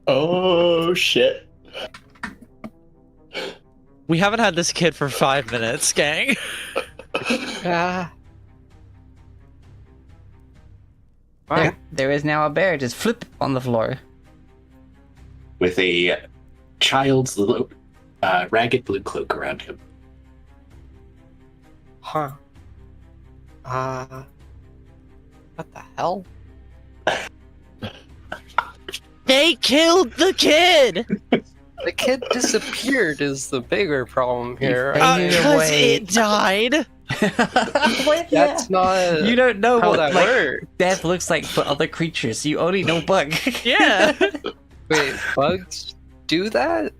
Oh shit. We haven't had this kid for 5 minutes, gang. There is now a bear just flip on the floor. With a child's ragged blue cloak around him. Huh. What the hell? They killed the kid! The kid disappeared is the bigger problem here. Faded Because away. it died? That's not You don't know how what that like works. death looks like for other creatures. You only know bug. Yeah. Wait, bugs do that?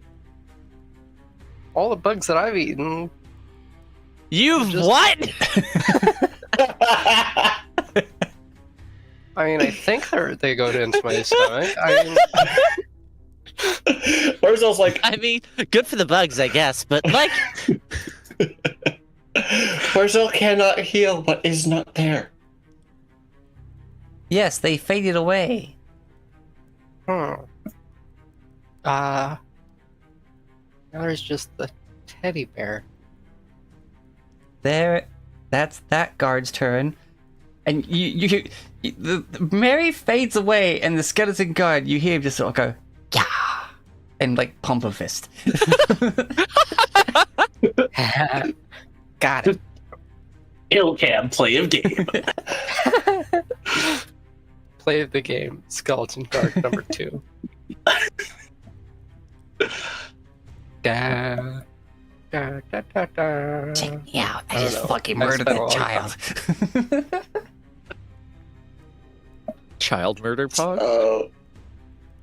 All the bugs that I've eaten. You've Just- what? I mean, I think they go into my stomach. I mean, Urzel's like, I mean, good for the bugs, I guess, but like, Urzel cannot heal what is not there. Yes, they faded away. now there's just the teddy bear. That's that guard's turn. And the Mary fades away, and the skeleton guard, you hear him just sort of go, yeah, and like pump a fist. Got it. Ilcam play of game. Play of the game. Skeleton guard number 2. Da, da, da, da, da. Check me out. I I don't just know. fucking I murdered spent a that lot of child. Child murder pod?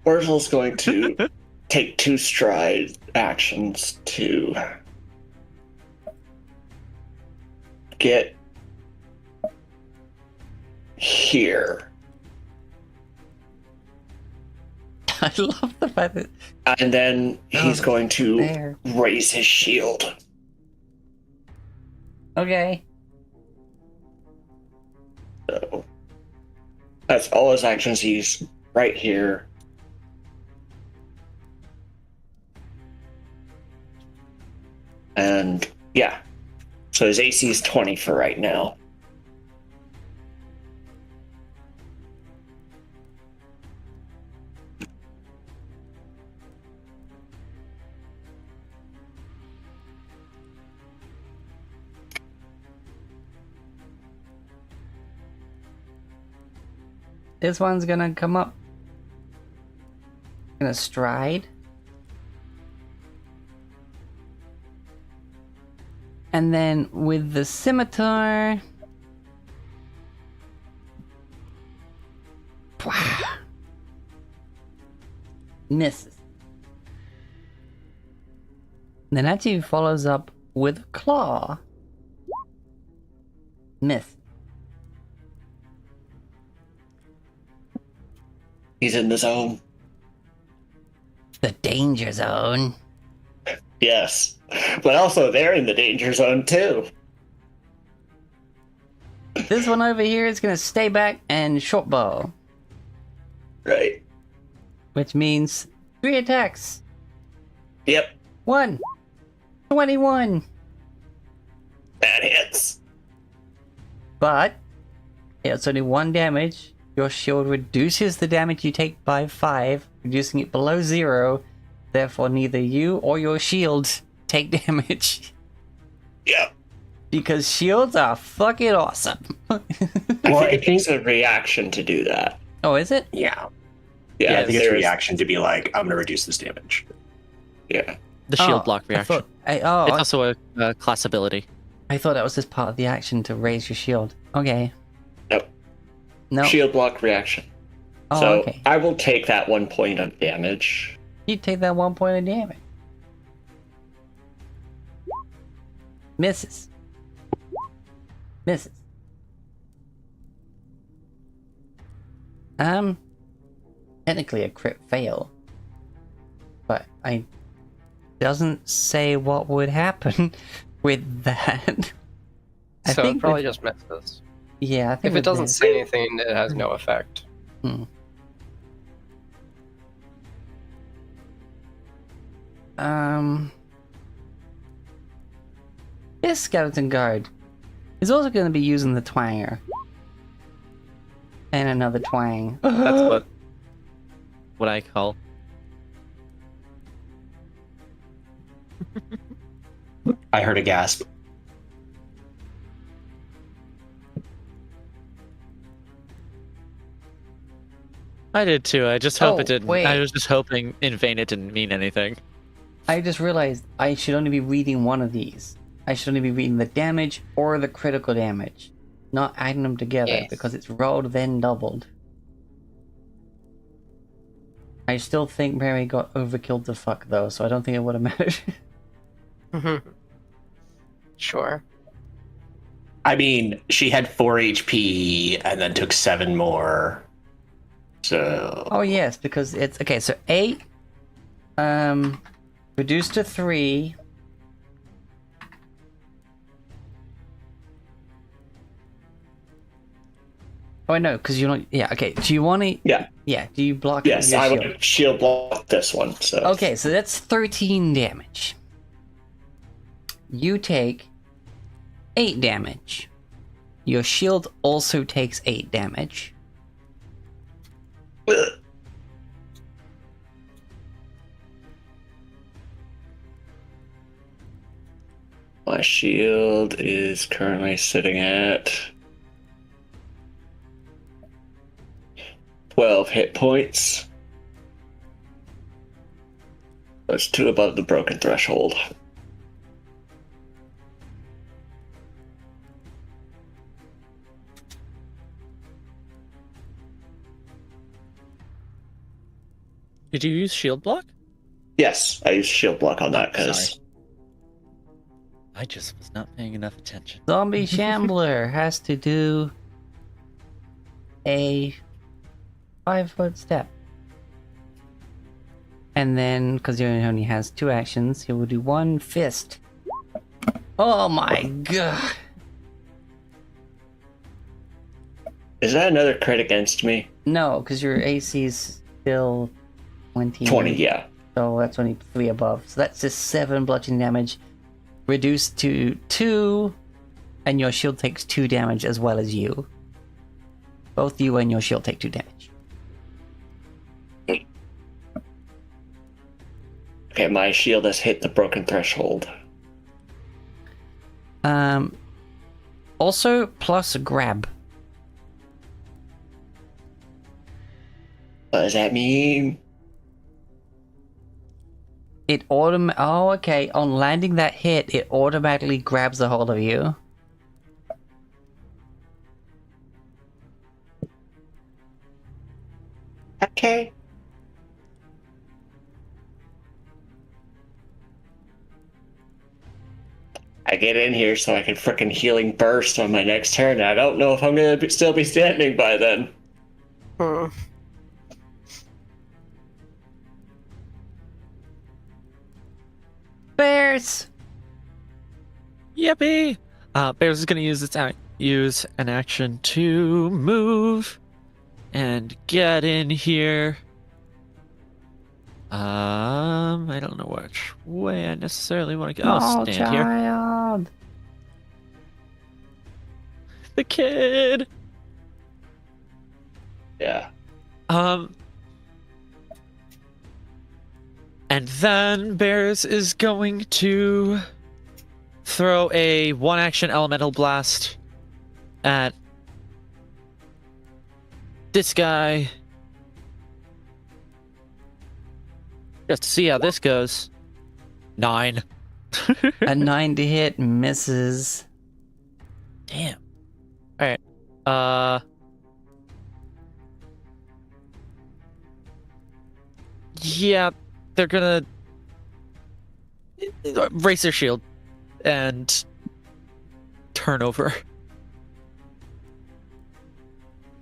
Urzel's going to take 2 stride actions to get here. I love the fact that And then he's Oh, going to there. raise his shield. Okay. So that's all his actions. He's right here. And yeah. So his AC is 20 for right now. This one's gonna come up. Gonna stride. And then with the scimitar. Misses. And then actually follows up with a claw. Miss. He's in the zone. The danger zone. Yes. But also they're in the danger zone too. This one over here is gonna stay back and short bow, Right. which means 3 attacks. Yep. 1. 21. That hits. But it's only 1 damage. Your shield reduces the damage you take by 5, reducing it below 0. Therefore, neither you or your shield take damage. Yeah. Because shields are fucking awesome. I think it's a reaction to do that. Oh, is it? Yeah. Yeah, I think it's a there's- reaction to be like, I'm gonna reduce this damage. Yeah. The shield Oh, block I reaction. thought, It's I also a class ability. thought that was just part of the action to raise your shield. Okay. Nope. No. Shield block reaction. Oh, so okay. I will take that 1 point of damage. You take that 1 point of damage. Misses. Misses. Technically a crit fail. But I doesn't say what would happen with that. I So think it probably with- just misses. Yeah, I think If it with doesn't this- say anything, it has no effect. This skeleton guard is also going to be using the twanger. And another twang. That's what I call. I heard a gasp. I did too. I just hope Oh, it didn't. wait. I was just hoping in vain it didn't mean anything. I just realized I should only be reading one of these. I should only be reading the damage or the critical damage, not adding them together Yes. because it's rolled then doubled. I still think Mary got overkilled to fuck though, so I don't think it would have mattered. Sure. I mean, she had 4 HP and then took 7 more. So Oh yes, because it's okay. So 8, reduced to 3. Oh no, because you don't. Yeah, okay. Do you want to? Yeah. Yeah. Do you block? it with Yes, your I shield? would shield block this one. So Okay, so that's 13 damage. You take 8 damage. Your shield also takes 8 damage. Ugh. My shield is currently sitting at 12 hit points. That's 2 above the broken threshold. Did you use shield block? Yes, I used shield block on that because Sorry. I just was not paying enough attention. Zombie Shambler has to do a 5-foot step. And then, because he only has 2 actions, he will do 1 fist. Oh my god. is that another crit against me? No, because your AC is still 20. 20, yeah. So that's only 3 above. So that's just 7 bludgeoning damage. Reduced to 2. And your shield takes 2 damage as well as you. Both you and your shield take 2 damage. Okay, my shield has hit the broken threshold. Also, plus grab. What does that mean? It oh, okay. On landing that hit, it automatically grabs a hold of you. Okay. I get in here so I can frickin' healing burst on my next turn. I don't know if I'm gonna still be standing by then. Hmm. Bears! Yippee! Bears is going to use an action to move and get in here. I don't know which way I necessarily want to go. I'll stand here. Child! The kid. Yeah. And And then Bears is going to throw a 1-action elemental blast at this guy. Just to see how this goes. 9. A 9 to hit misses. Damn. Alright. Yeah, they're gonna raise their shield and turn over.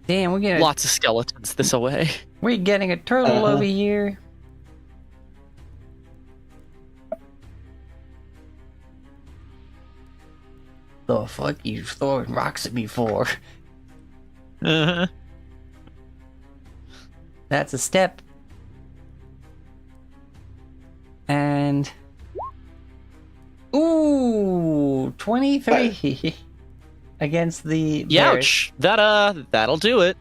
Damn, Lots of skeletons this away. we're getting a turtle over here. The fuck you throwing rocks at me for? Uh-huh. That's a step. And ooh, 23 against the bears. Youch! That'll do it.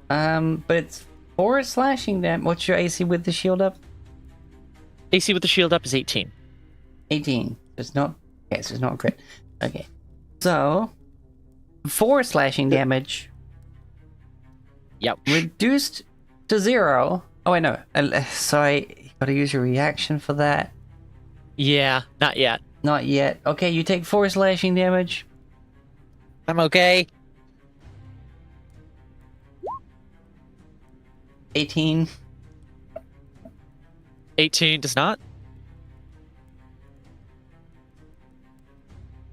But it's 4 slashing damage. What's your AC with the shield up? AC with the shield up is 18. 18. It's not. Okay, so it's not crit. Okay, so 4 slashing damage Yep. reduced to 0. Oh wait, no. Sorry, you gotta use your reaction for that. Yeah, not yet. Not yet. Okay, you take 4 slashing damage. I'm okay. 18. 18 does not.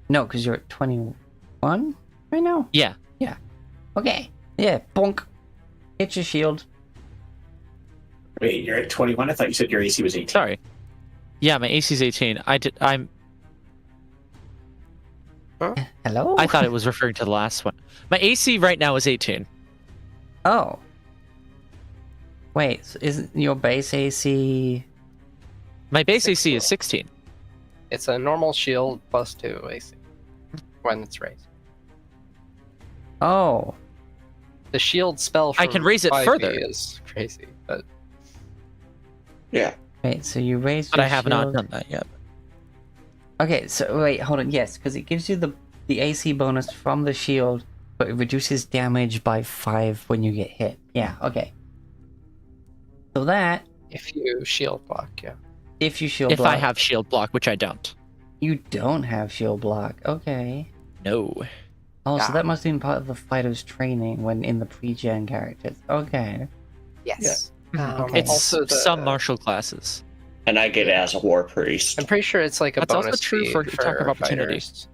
No, because you're at 21 right now. Yeah. Okay. Yeah. Bonk. Hit your shield. Wait, you're at 21? I thought you said your AC was 18. Sorry. Yeah, my AC is 18. Hello. I thought it was referring to the last one. My AC right now is 18. Oh. Wait. So isn't your base AC? My base AC is 16. It's a normal shield plus 2 AC when it's raised. Oh. The shield spell I can raise it 5e further. is crazy, but Yeah. Wait. So you raised. But your I have not shield. done that yet. Okay. So wait. Hold on. Yes, because it gives you the AC bonus from the shield, but it reduces damage by 5 when you get hit. Yeah. Okay. So that if you shield block, yeah. if you shield If block, I have shield block, which I don't. you don't have shield block. Okay. No. Oh, so Yeah. that must have been part of the fighter's training when in the pre-gen characters. Okay. Yes. Okay. It's also the- some martial classes. And I get it as a war priest. I'm pretty sure it's like a That's also bonus true feed for attack of opportunity. fighters.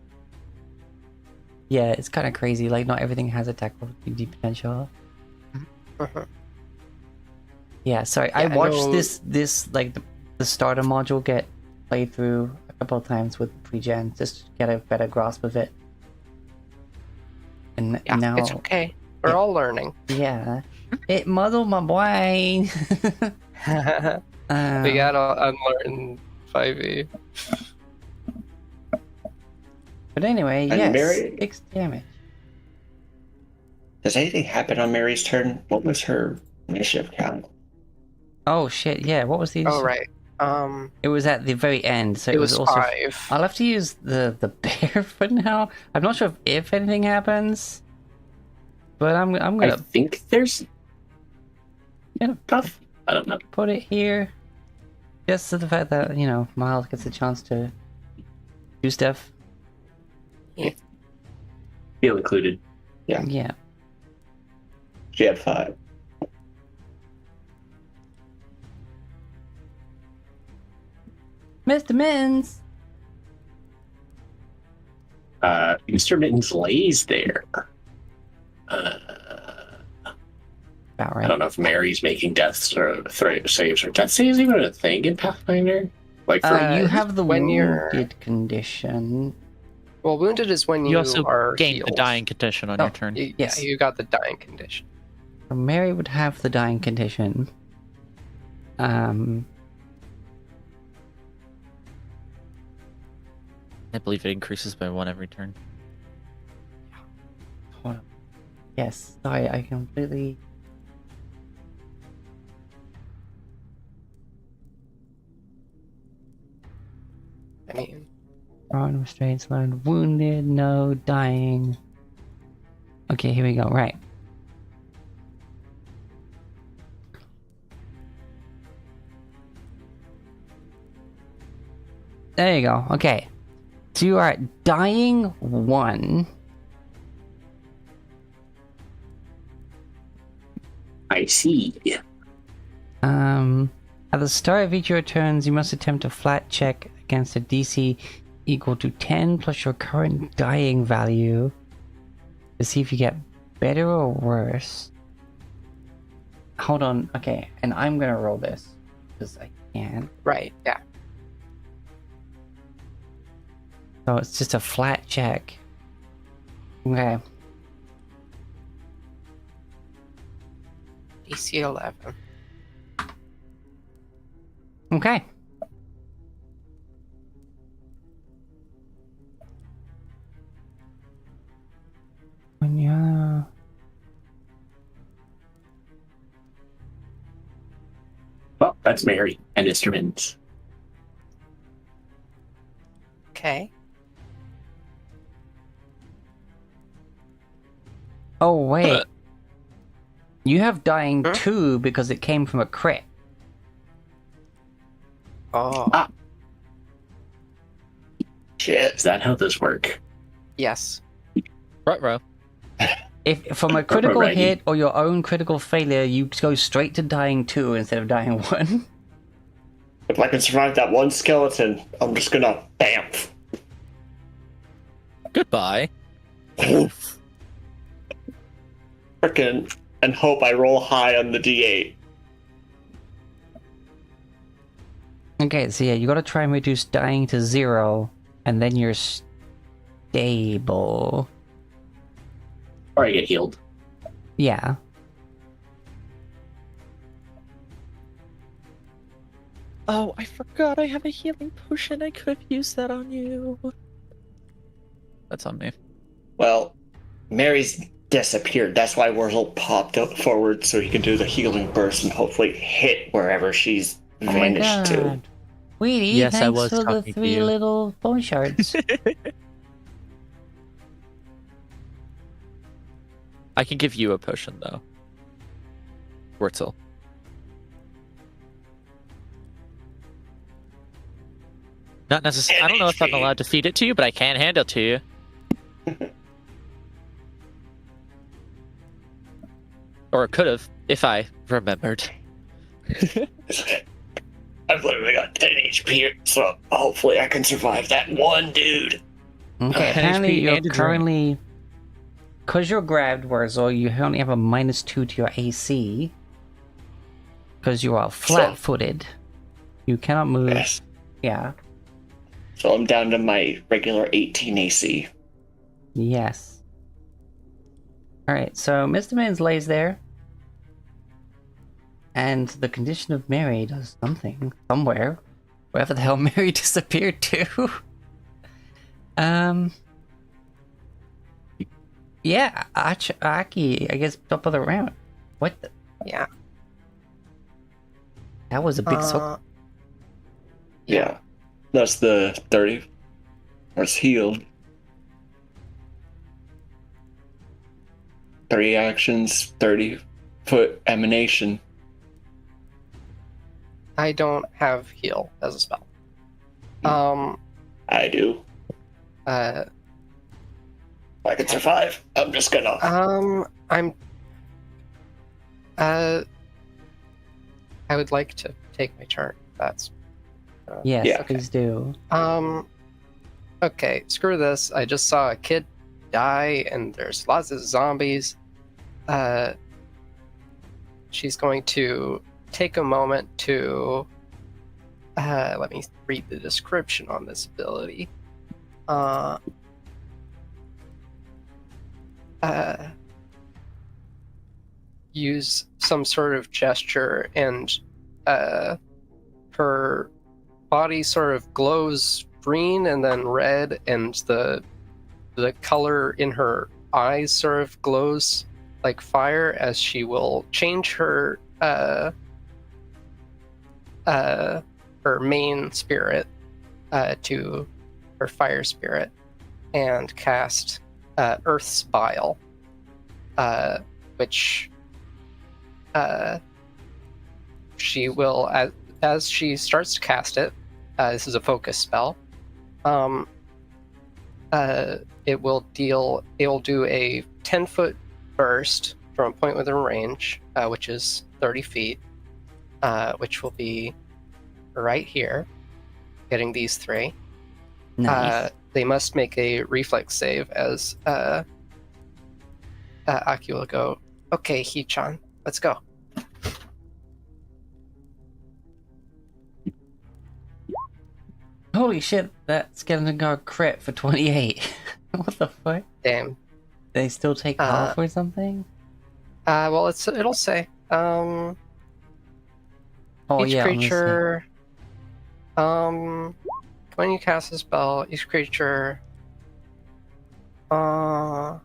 Yeah, it's kind of crazy. Like, not everything has attack opportunity potential. Uh-huh. Yeah, sorry. I Yeah, I watched know- this like the starter module get played through a couple of times with pre-gen just to get a better grasp of it. And Yeah, now, it's okay. We're Yeah. all learning. yeah, it muddled my brain. We gotta unlearn 5e. But anyway, And yes, Mary- 6 damage. Does anything happen on Mary's turn? What was her initiative count? Oh shit! Yeah, what was the? Oh right. It was at the very end, so It was also. 5. I'll have to use the bear for now. I'm not sure if anything happens, but I'm I gonna think there's Yeah. stuff. I don't know. put it here, just to the fact that Miles gets a chance to do stuff. Feel included. Yeah. She had 5. Mr. Mittens. Mr. Mittens lays there. About I right. don't know if Mary's making death or saves or death saves even a thing in Pathfinder. Like for You have the when you're- wounded condition. Well, wounded is when You also are gain the healed. dying condition on Oh. your turn. Yes. Yeah, you got the dying condition. Mary would have the dying condition. I believe it increases by 1 every turn. Hold on. Yes. Sorry, I completely. Prone, restrained, slowed, wounded, no, dying. Okay, here we go. Right. There you go. Okay. So you are dying 1. I see. At the start of each of your turns, you must attempt a flat check against a DC equal to 10 plus your current dying value to see if you get better or worse. Hold on. Okay, and I'm gonna roll this because I can. Right. Yeah. So it's just a flat check. Okay. DC 11. Okay. Yeah. Well, that's Mary and instruments. Okay. Oh wait. You have dying Huh? 2 because it came from a crit. Oh. Shit. Is that how this work? Yes. Ruh-roh. If from a critical Alrighty. hit or your own critical failure, you go straight to dying 2 instead of dying 1. If I can survive that one skeleton, I'm just gonna bamf. Goodbye. Frickin' and hope I roll high on the D8. Okay, so yeah, you gotta try and reduce dying to 0, and then you're stable. Or I get healed. Yeah. Oh, I forgot I have a healing potion. I could have used that on you. That's on me. Well, Mary's disappeared. That's why Wurzel popped up forward so he can do the healing burst and hopefully hit wherever she's Oh my vanished to. god. Weedy, Yes, I thanks was for the talking to 3 you. little bone shards. I can give you a potion though. Wurzel. Not necessarily. I don't know if I'm allowed to feed it to you, but I can hand it to you. Or it could have, if I remembered. I've literally got 10 HP, so hopefully I can survive that one dude. Okay, 10 apparently HP you're and a drink. currently... Because you're grabbed, Wurzel, you only have a -2 to your AC. Because you are flat-footed. You cannot move. Yes. Yeah. So I'm down to my regular 18 AC. Yes. Alright, so Mr. Mins lays there. And the condition of Mary does something. Somewhere. Wherever the hell Mary disappeared to. Yeah, Aki, I guess top of the round. What the? Yeah. That was a big soak. Yeah. That's the 30. It's healed. 3 actions, 30-foot emanation. I don't have heal as a spell. I do. Uh, If I can survive, I'm just gonna. I'm. I would like to take my turn. That's. Yes, Yeah. please do. Okay, screw this. I just saw a kid die, and there's lots of zombies. She's going to take a moment to. Let me read the description on this ability. Use some sort of gesture, and her body sort of glows green and then red, and the color in her eyes sort of glows like fire, as she will change her main spirit to her fire spirit and cast Earth's Bile, which she will, as she starts to cast it, this is a focus spell. It will do a 10-foot burst from a point within range, which is 30 feet, which will be right here, getting these three. Nice. They must make a reflex save as Aki will go, okay, Hee-chan, let's go. Holy shit, that skeleton got crit for 28. What the fuck? Damn. They still take half or something? Well, it'll say, Oh each yeah, creature, when you cast a spell, each creature, I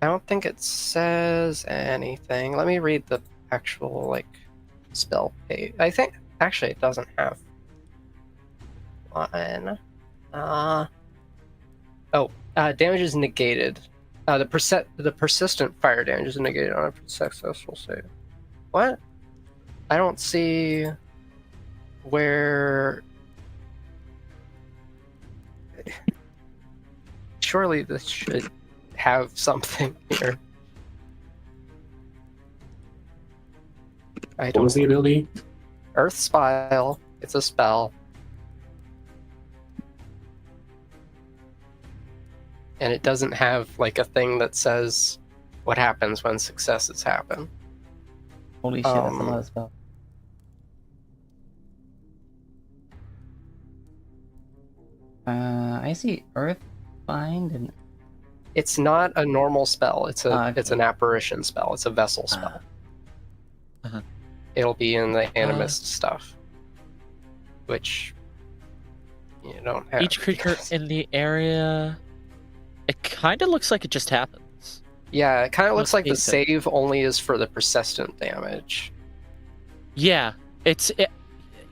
don't think it says anything. Let me read the actual, like, spell page. I think, actually, it doesn't have one. Damage is negated. The persistent fire damage is negated on a successful save. What? I don't see where. Surely this should have something here. I What don't. was the ability? Earth Spile. It's a spell. And it doesn't have like a thing that says what happens when successes happen. Holy shit, that's a lot of spell. I see Earth Bind and It's not a normal spell. It's okay. It's an apparition spell. It's a vessel spell. It'll be in the animist stuff, which you don't have. Each creature in the area, it kind of looks like it just happens. Yeah, it kind of looks like the Most cases. save only is for the persistent damage. Yeah,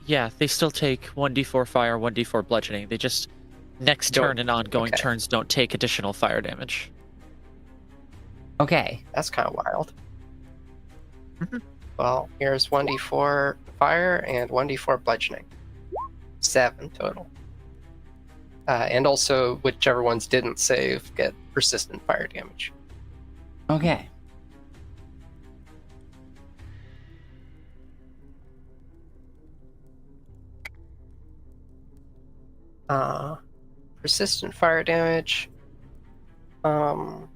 yeah, they still take 1d4 fire, 1d4 bludgeoning. They just next Don't- turn and ongoing okay. turns don't take additional fire damage. Okay. That's kind of wild. Mhm. Well, here's 1d4 fire and 1d4 bludgeoning. 7 total. And also, whichever ones didn't save get persistent fire damage. Okay. Persistent fire damage. At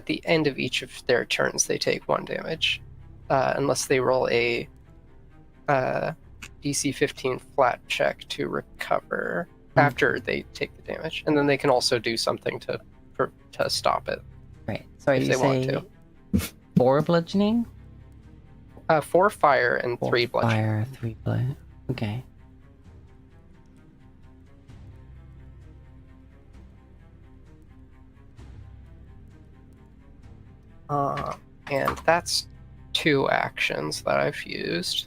the end of each of their turns, they take 1 damage, unless they roll a DC 15 flat check to recover after they take the damage, and then they can also do something to stop it. Right. Sorry, If you they want say 4 bludgeoning? 4 fire and 4 3 bludgeoning. fire, 3 blood. Okay. And that's 2 actions that I've used.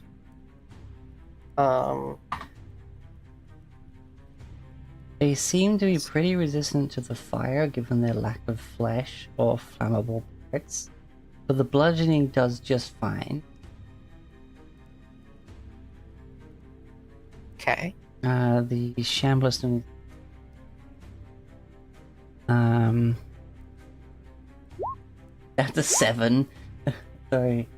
They seem to be pretty resistant to the fire given their lack of flesh or flammable parts, but the bludgeoning does just fine. Okay. The Shambless that's a 7. Sorry.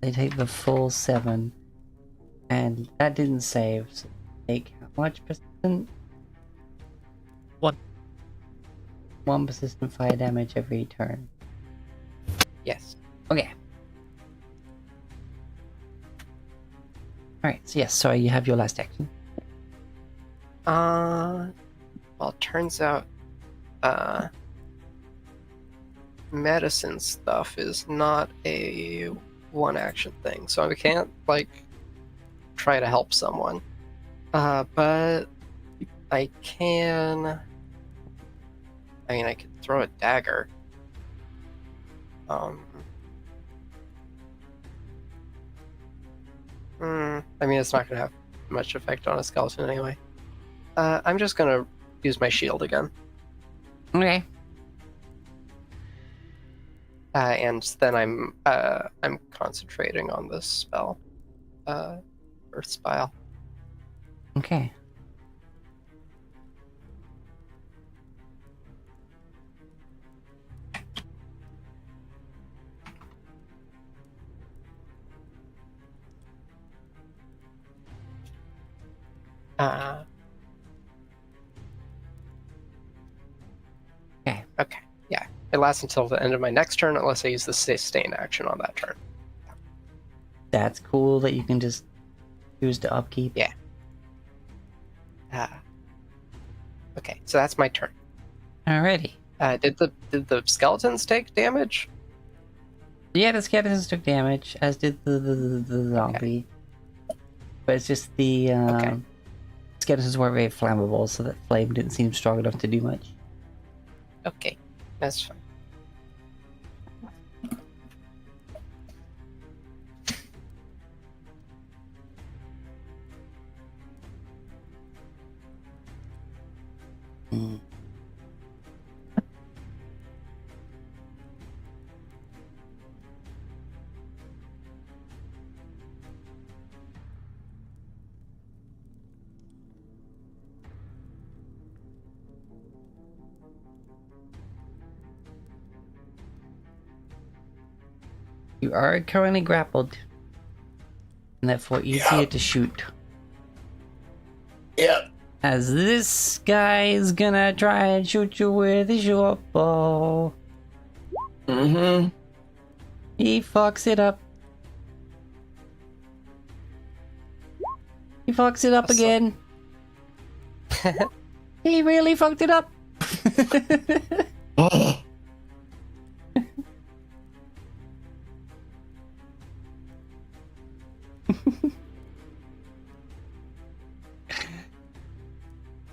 They take the full 7, and that didn't save. So they take how much persistent? 1. 1 persistent fire damage every turn. Yes. Okay. Alright, so yes, sorry, you have your last action. Well, it turns out, medicine stuff is not a 1-action thing, so I can't, like, try to help someone. But I can I mean, I could throw a dagger. I mean, it's not going to have much effect on a skeleton anyway. I'm just going to use my shield again. Okay. And then I'm concentrating on this spell. Earth Spile. Okay. Okay. Okay. Yeah. It lasts until the end of my next turn unless I use the sustain action on that turn. That's cool that you can just choose to upkeep. Yeah. Okay, so that's my turn. Alrighty. Did the skeletons take damage? Yeah, the skeletons took damage, as did the zombie. But it's just the skeletons weren't very flammable, so that flame didn't seem strong enough to do much. Okay, that's fine. Mm. You are currently grappled, and therefore easier to shoot. Yep. As this guy is gonna try and shoot you with a short bow. Mm-hmm. He fucks it up. He fucks it up again. He really fucked it up. Oh.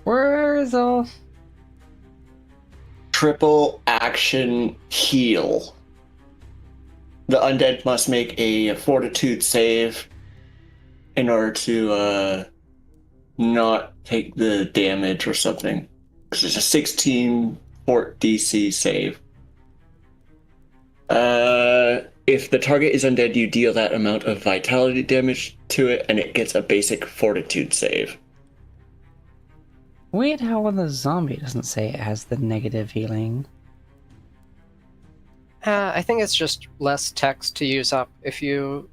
Where is all? Triple action heal. The undead must make a fortitude save in order to not take the damage or something. Because it's a 16 fort DC save. If the target is undead, you deal that amount of vitality damage to it, and it gets a basic fortitude save. Weird how on the zombie doesn't say it has the negative healing. I think it's just less text to use up. If it's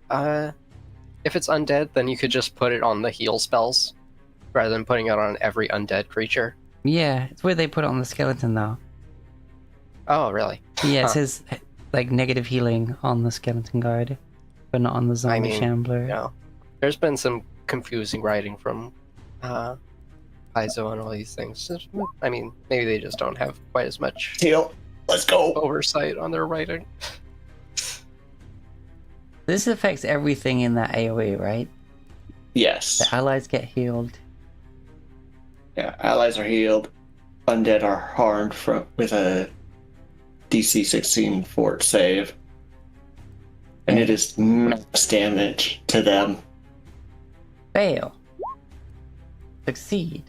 undead, then you could just put it on the heal spells, rather than putting it on every undead creature. Yeah, it's where they put it on the skeleton though. Oh, really? Yeah, it Huh. says like negative healing on the skeleton guard, but not on the zombie shambler. No. There's been some confusing writing from Paizo and all these things. I mean, maybe they just don't have quite as much Heal. Let's go. oversight on their writing. This affects everything in that AoE, right? Yes. The allies get healed. Yeah, allies are healed. Undead are harmed with a DC 16 fort save. And it is max damage to them. Fail. Succeed.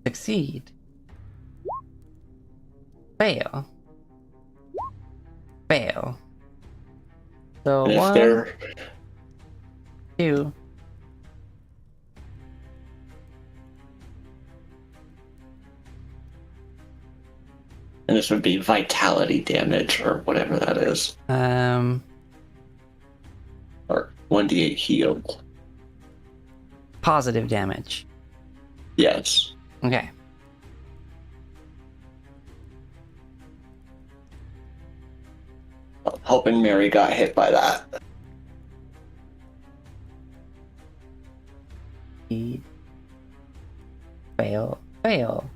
Succeed. Fail. Fail. So And if 1, they're 2. and this would be vitality damage or whatever that is. Or 1d8 heal. Positive damage. Yes. Okay. I'm hoping Mary got hit by that. Succeed. Fail. Fail.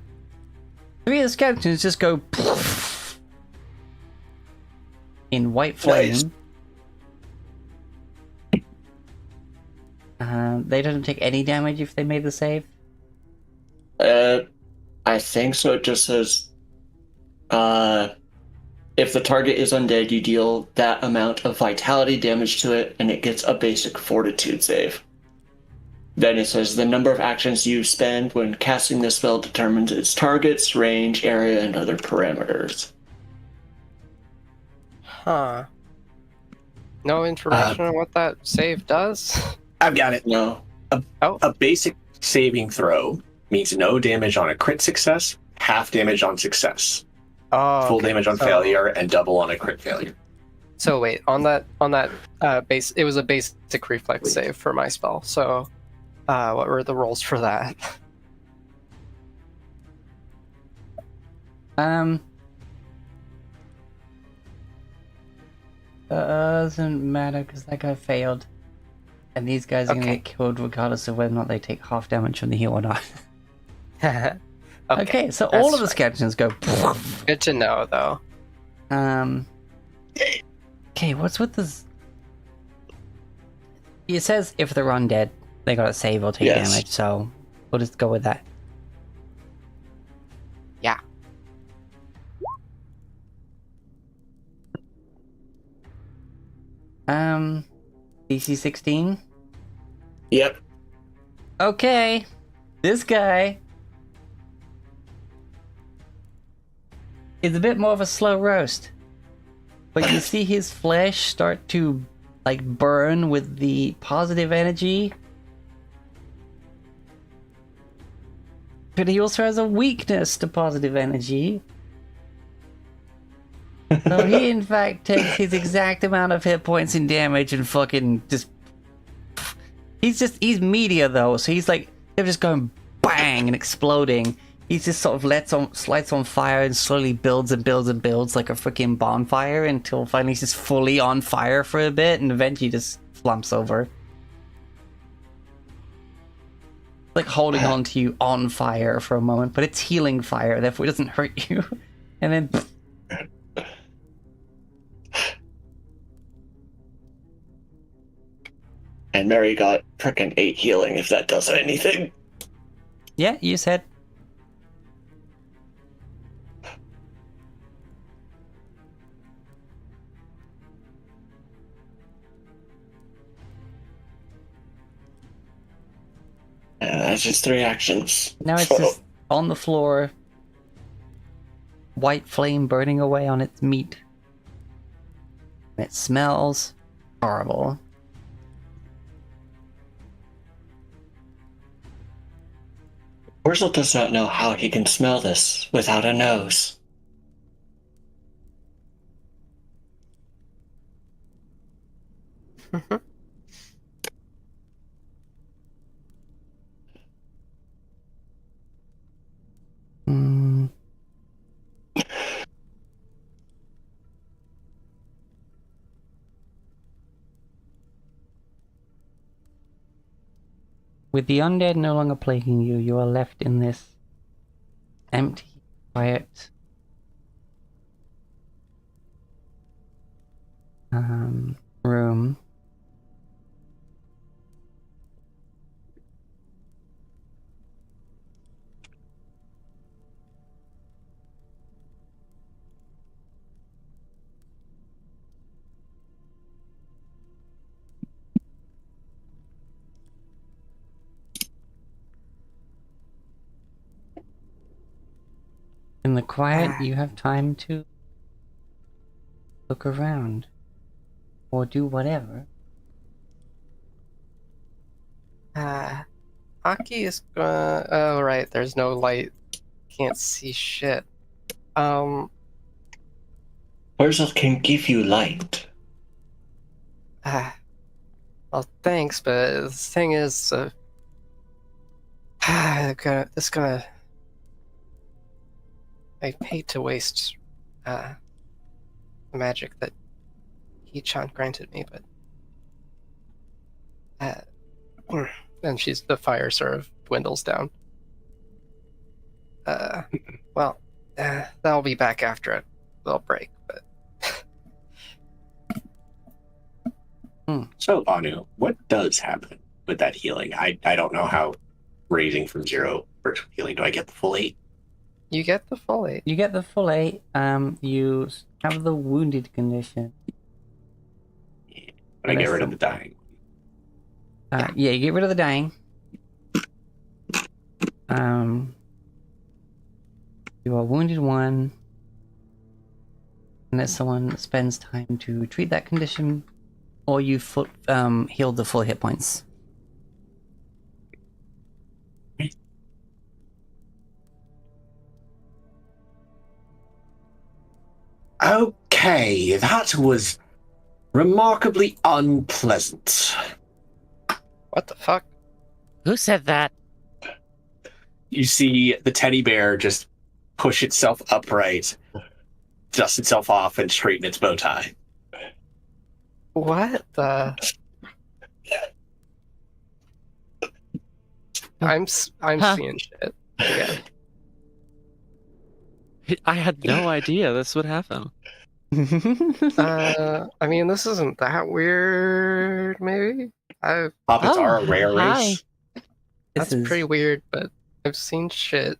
3 of the skeletons just go in white flame. Nice. They don't take any damage if they made the save. I think so. It just says, if the target is undead, you deal that amount of vitality damage to it, and it gets a basic fortitude save. Then it says the number of actions you spend when casting this spell determines its target's range, area, and other parameters. Huh. No information on what that save does? I've got it. No. A basic saving throw means no damage on a crit success, half damage on success, Oh, full okay. damage on So- failure, and double on a crit failure. So wait, on that base, it was a basic reflex save for my spell. So, what were the rolls for that? Doesn't matter because that guy failed. And these guys are gonna Okay. get killed regardless of whether or not they take half damage from the heal or not. okay. Okay, so all that's of the skeletons go. Good to know, though. Okay, what's with this? It says if they're undead, they gotta save or take Yes. damage, so we'll just go with that. Yeah. DC 16. Yep. Okay, this guy is a bit more of a slow roast, but you see his flesh start to like burn with the positive energy. But he also has a weakness to positive energy. So he in fact takes his exact amount of hit points and damage and fucking just he's meteor though, so he's like they're just going bang and exploding. He just sort of lights on fire and slowly builds and builds and builds like a freaking bonfire until finally he's just fully on fire for a bit and eventually just flumps over. Like holding on to you on fire for a moment, but it's healing fire, therefore it doesn't hurt you. And then And Mary got frickin' 8 healing, if that does anything. yeah, you said. That's just 3 actions. Now it's So- just on the floor, white flame burning away on its meat. And it smells horrible. Wurzel does not know how he can smell this without a nose. Mm. With the undead no longer plaguing you, you are left in this empty, quiet room. In the quiet, you have time to look around or do whatever. Aki is gonna. Oh, right. There's no light. Can't see shit. Wurzel can give you light. Well, thanks, but the thing is, this gonna. I hate to waste the magic that He-chan granted me, but and the fire sort of dwindles down. Well, that'll be back after a little break, but So, Anu, what does happen with that healing? I don't know how raising from 0 for healing. Do I get the full 8? You get the full 8. You get the full 8. You have the wounded condition. But I get rid of the dying. Yeah, you get rid of the dying. You are wounded 1. Unless someone spends time to treat that condition, or you healed the full hit points. Okay, that was remarkably unpleasant. What the fuck? Who said that? You see the teddy bear just push itself upright, dust itself off, and straighten its bow tie. What the? I'm Huh. seeing shit. Yeah. I had no idea this would happen. I mean, this isn't that weird. Maybe Hobbits Oh, are a rare hi. race. that's pretty weird, but I've seen shit.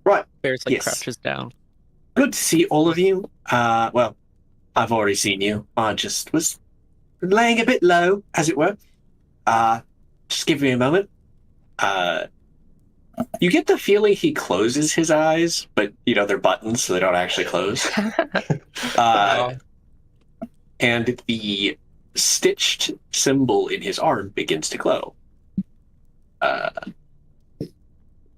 Right. Bears like Yes. crouches down. Good to see all of you. Well, I've already seen you. I just was laying a bit low, as it were. Just give me a moment. You get the feeling he closes his eyes, but they're buttons, so they don't actually close. And the stitched symbol in his arm begins to glow. I'm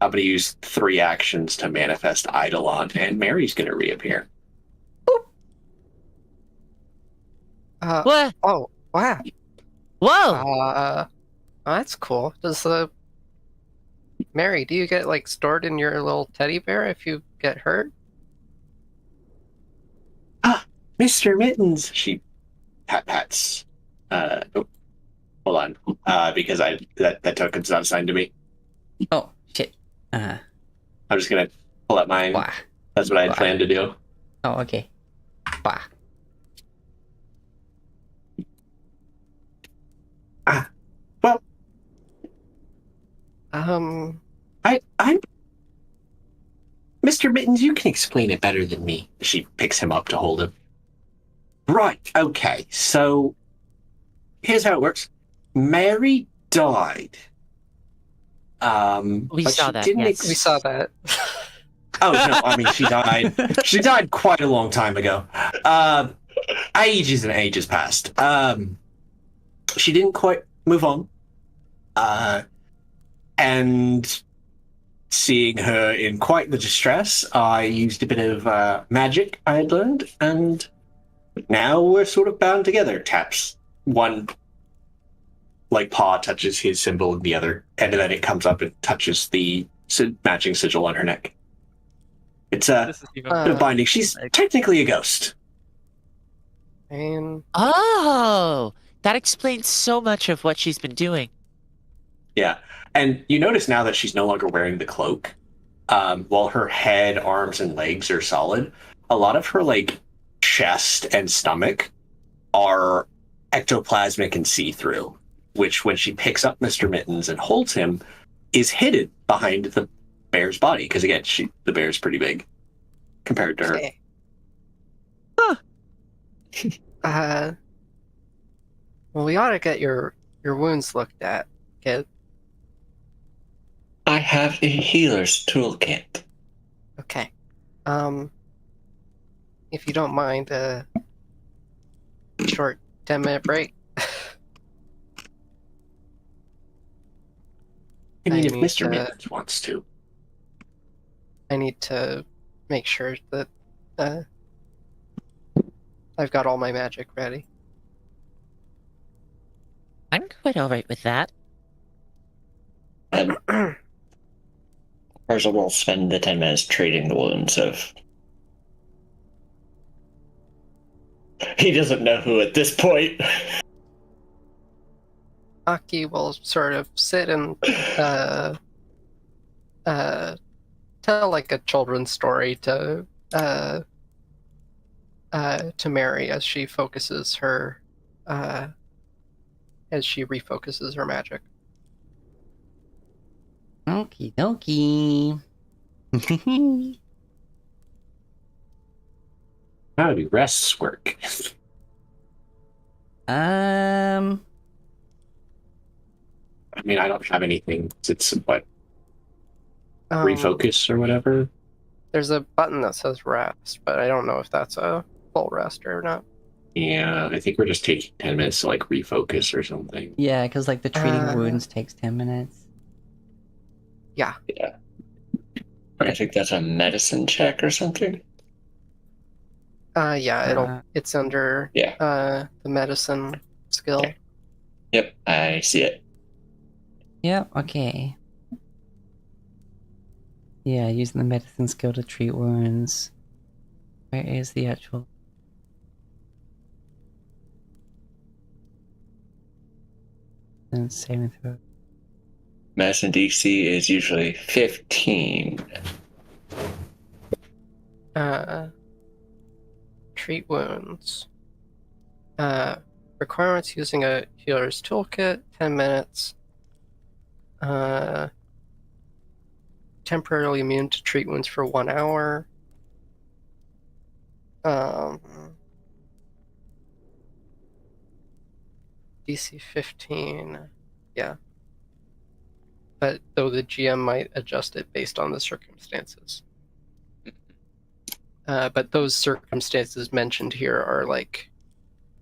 going to use 3 actions to manifest Eidolon, and Mary's going to reappear. What? Oh, wow. Whoa! That's cool. Does the Mary, do you get like stored in your little teddy bear if you get hurt? Mr. Mittens, she pats. Hold on, because that token's not assigned to me. Oh, shit. I'm just gonna pull up mine. Bah. That's what I had Bah. planned to do. Oh, okay. Bah. Well, Um, I'm Mr. Mittens. You can explain it better than me. She picks him up to hold him. Right. Okay. So here's how it works. Mary died. We but saw she that, didn't yes. we saw that. Oh no! I mean, she died. She died quite a long time ago. Ages and ages past. She didn't quite move on. And seeing her in quite the distress, I used a bit of magic I had learned, and now we're sort of bound together. Taps one, like paw touches his symbol, and the other, and then it comes up and touches the matching sigil on her neck. It's a This is even bit of binding. She's technically a ghost. And Oh, that explains so much of what she's been doing. Yeah. And you notice now that she's no longer wearing the cloak, while her head, arms, and legs are solid, a lot of her chest and stomach are ectoplasmic and see-through, which when she picks up Mr. Mittens and holds him, is hidden behind the bear's body. Because again, the bear's pretty big compared to her. okay. Well, we ought to get your wounds looked at, kid. I have a healer's toolkit. Okay. If you don't mind, short 10-minute break. I mean, I if need Mr. to- Mittens wants to. I need to make sure that I've got all my magic ready. I'm quite alright with that. And Parcel will spend the 10 minutes treating the wounds of. He doesn't know who at this point. Aki will sort of sit and tell like a children's story to Mary as she refocuses her magic. Okie dokie. How do rests work? um, I mean, I don't have anything. It's what Um, refocus or whatever. There's a button that says rest, but I don't know if that's a full rest or not. Yeah, I think we're just taking 10 minutes to like refocus or something. yeah, because like the treating Uh, wounds takes 10 minutes. Yeah. I think that's a medicine check or something. Yeah, it's under Yeah. the medicine skill. Okay. Yep, I see it. Yep, okay. Yeah, using the medicine skill to treat wounds. Where is the actual... And saving throw. Medicine DC is usually 15. Treat wounds. Requirements using a healer's toolkit, 10 minutes. Temporarily immune to treat wounds for 1 hour. DC 15. Yeah. But though the GM might adjust it based on the circumstances. But those circumstances mentioned here are like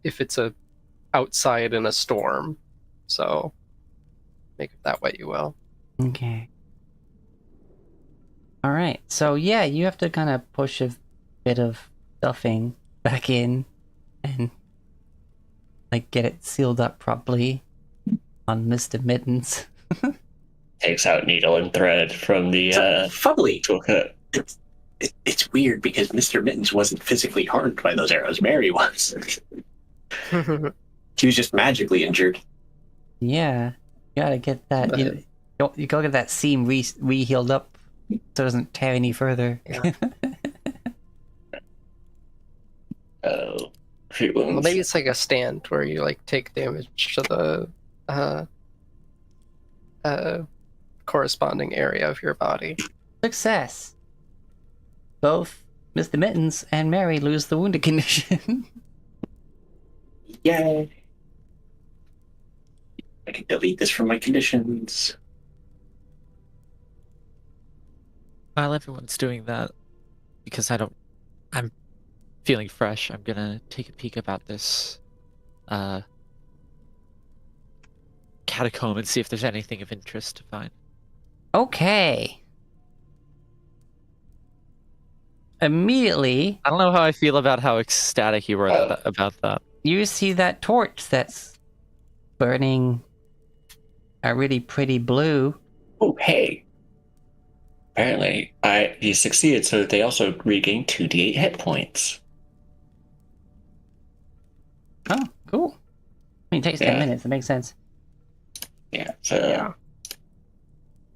if it's a outside in a storm. So make it that way you will. Okay. Alright, so yeah, you have to kind of push a bit of stuffing back in and like get it sealed up properly on Mr. Mittens. Takes out needle and thread from the Funnily, toolkit. it's weird because Mr. Mittens wasn't physically harmed by those arrows. Mary was. She was just magically injured. Yeah, you gotta get that. You gotta get that seam re-healed up so it doesn't tear any further. Yeah. Oh, treat wounds. Well, maybe it's like a stand where you like take damage to the corresponding area of your body. Success. Both Mr. Mittens and Mary lose the wounded condition. Yay! I can delete this from my conditions. While everyone's doing that, because I'm feeling fresh, I'm gonna take a peek about this catacomb and see if there's anything of interest to find. Okay. Immediately, I don't know how I feel about how ecstatic you were about that. you see that torch that's burning a really pretty blue. Oh, hey. Apparently, you succeeded, so that they also regain 2d8 hit points. Oh, cool. I mean, it takes 10 minutes. It makes sense. Yeah, so Yeah.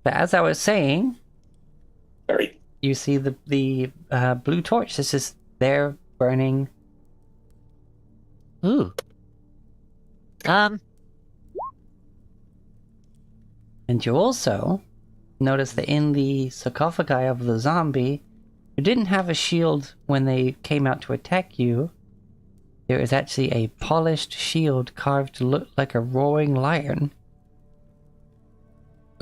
But as I was saying, very. you see the blue torch. This is there burning. Ooh. And you also notice that in the sarcophagi of the zombie, who didn't have a shield when they came out to attack you, there is actually a polished shield carved to look like a roaring lion.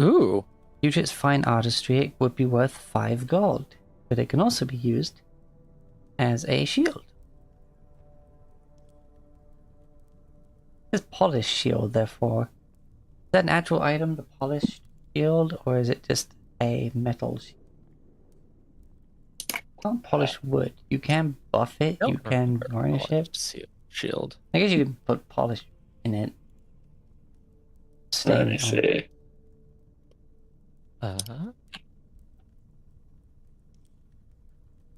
Ooh. Due to its fine artistry, it would be worth 5 gold, but it can also be used as a shield. This polished shield, therefore, is that an actual item, the polished shield, or is it just a metal shield? It's not polished wood. You can buff it, you can varnish it. Shield. I guess you can put polish in it. Let me see.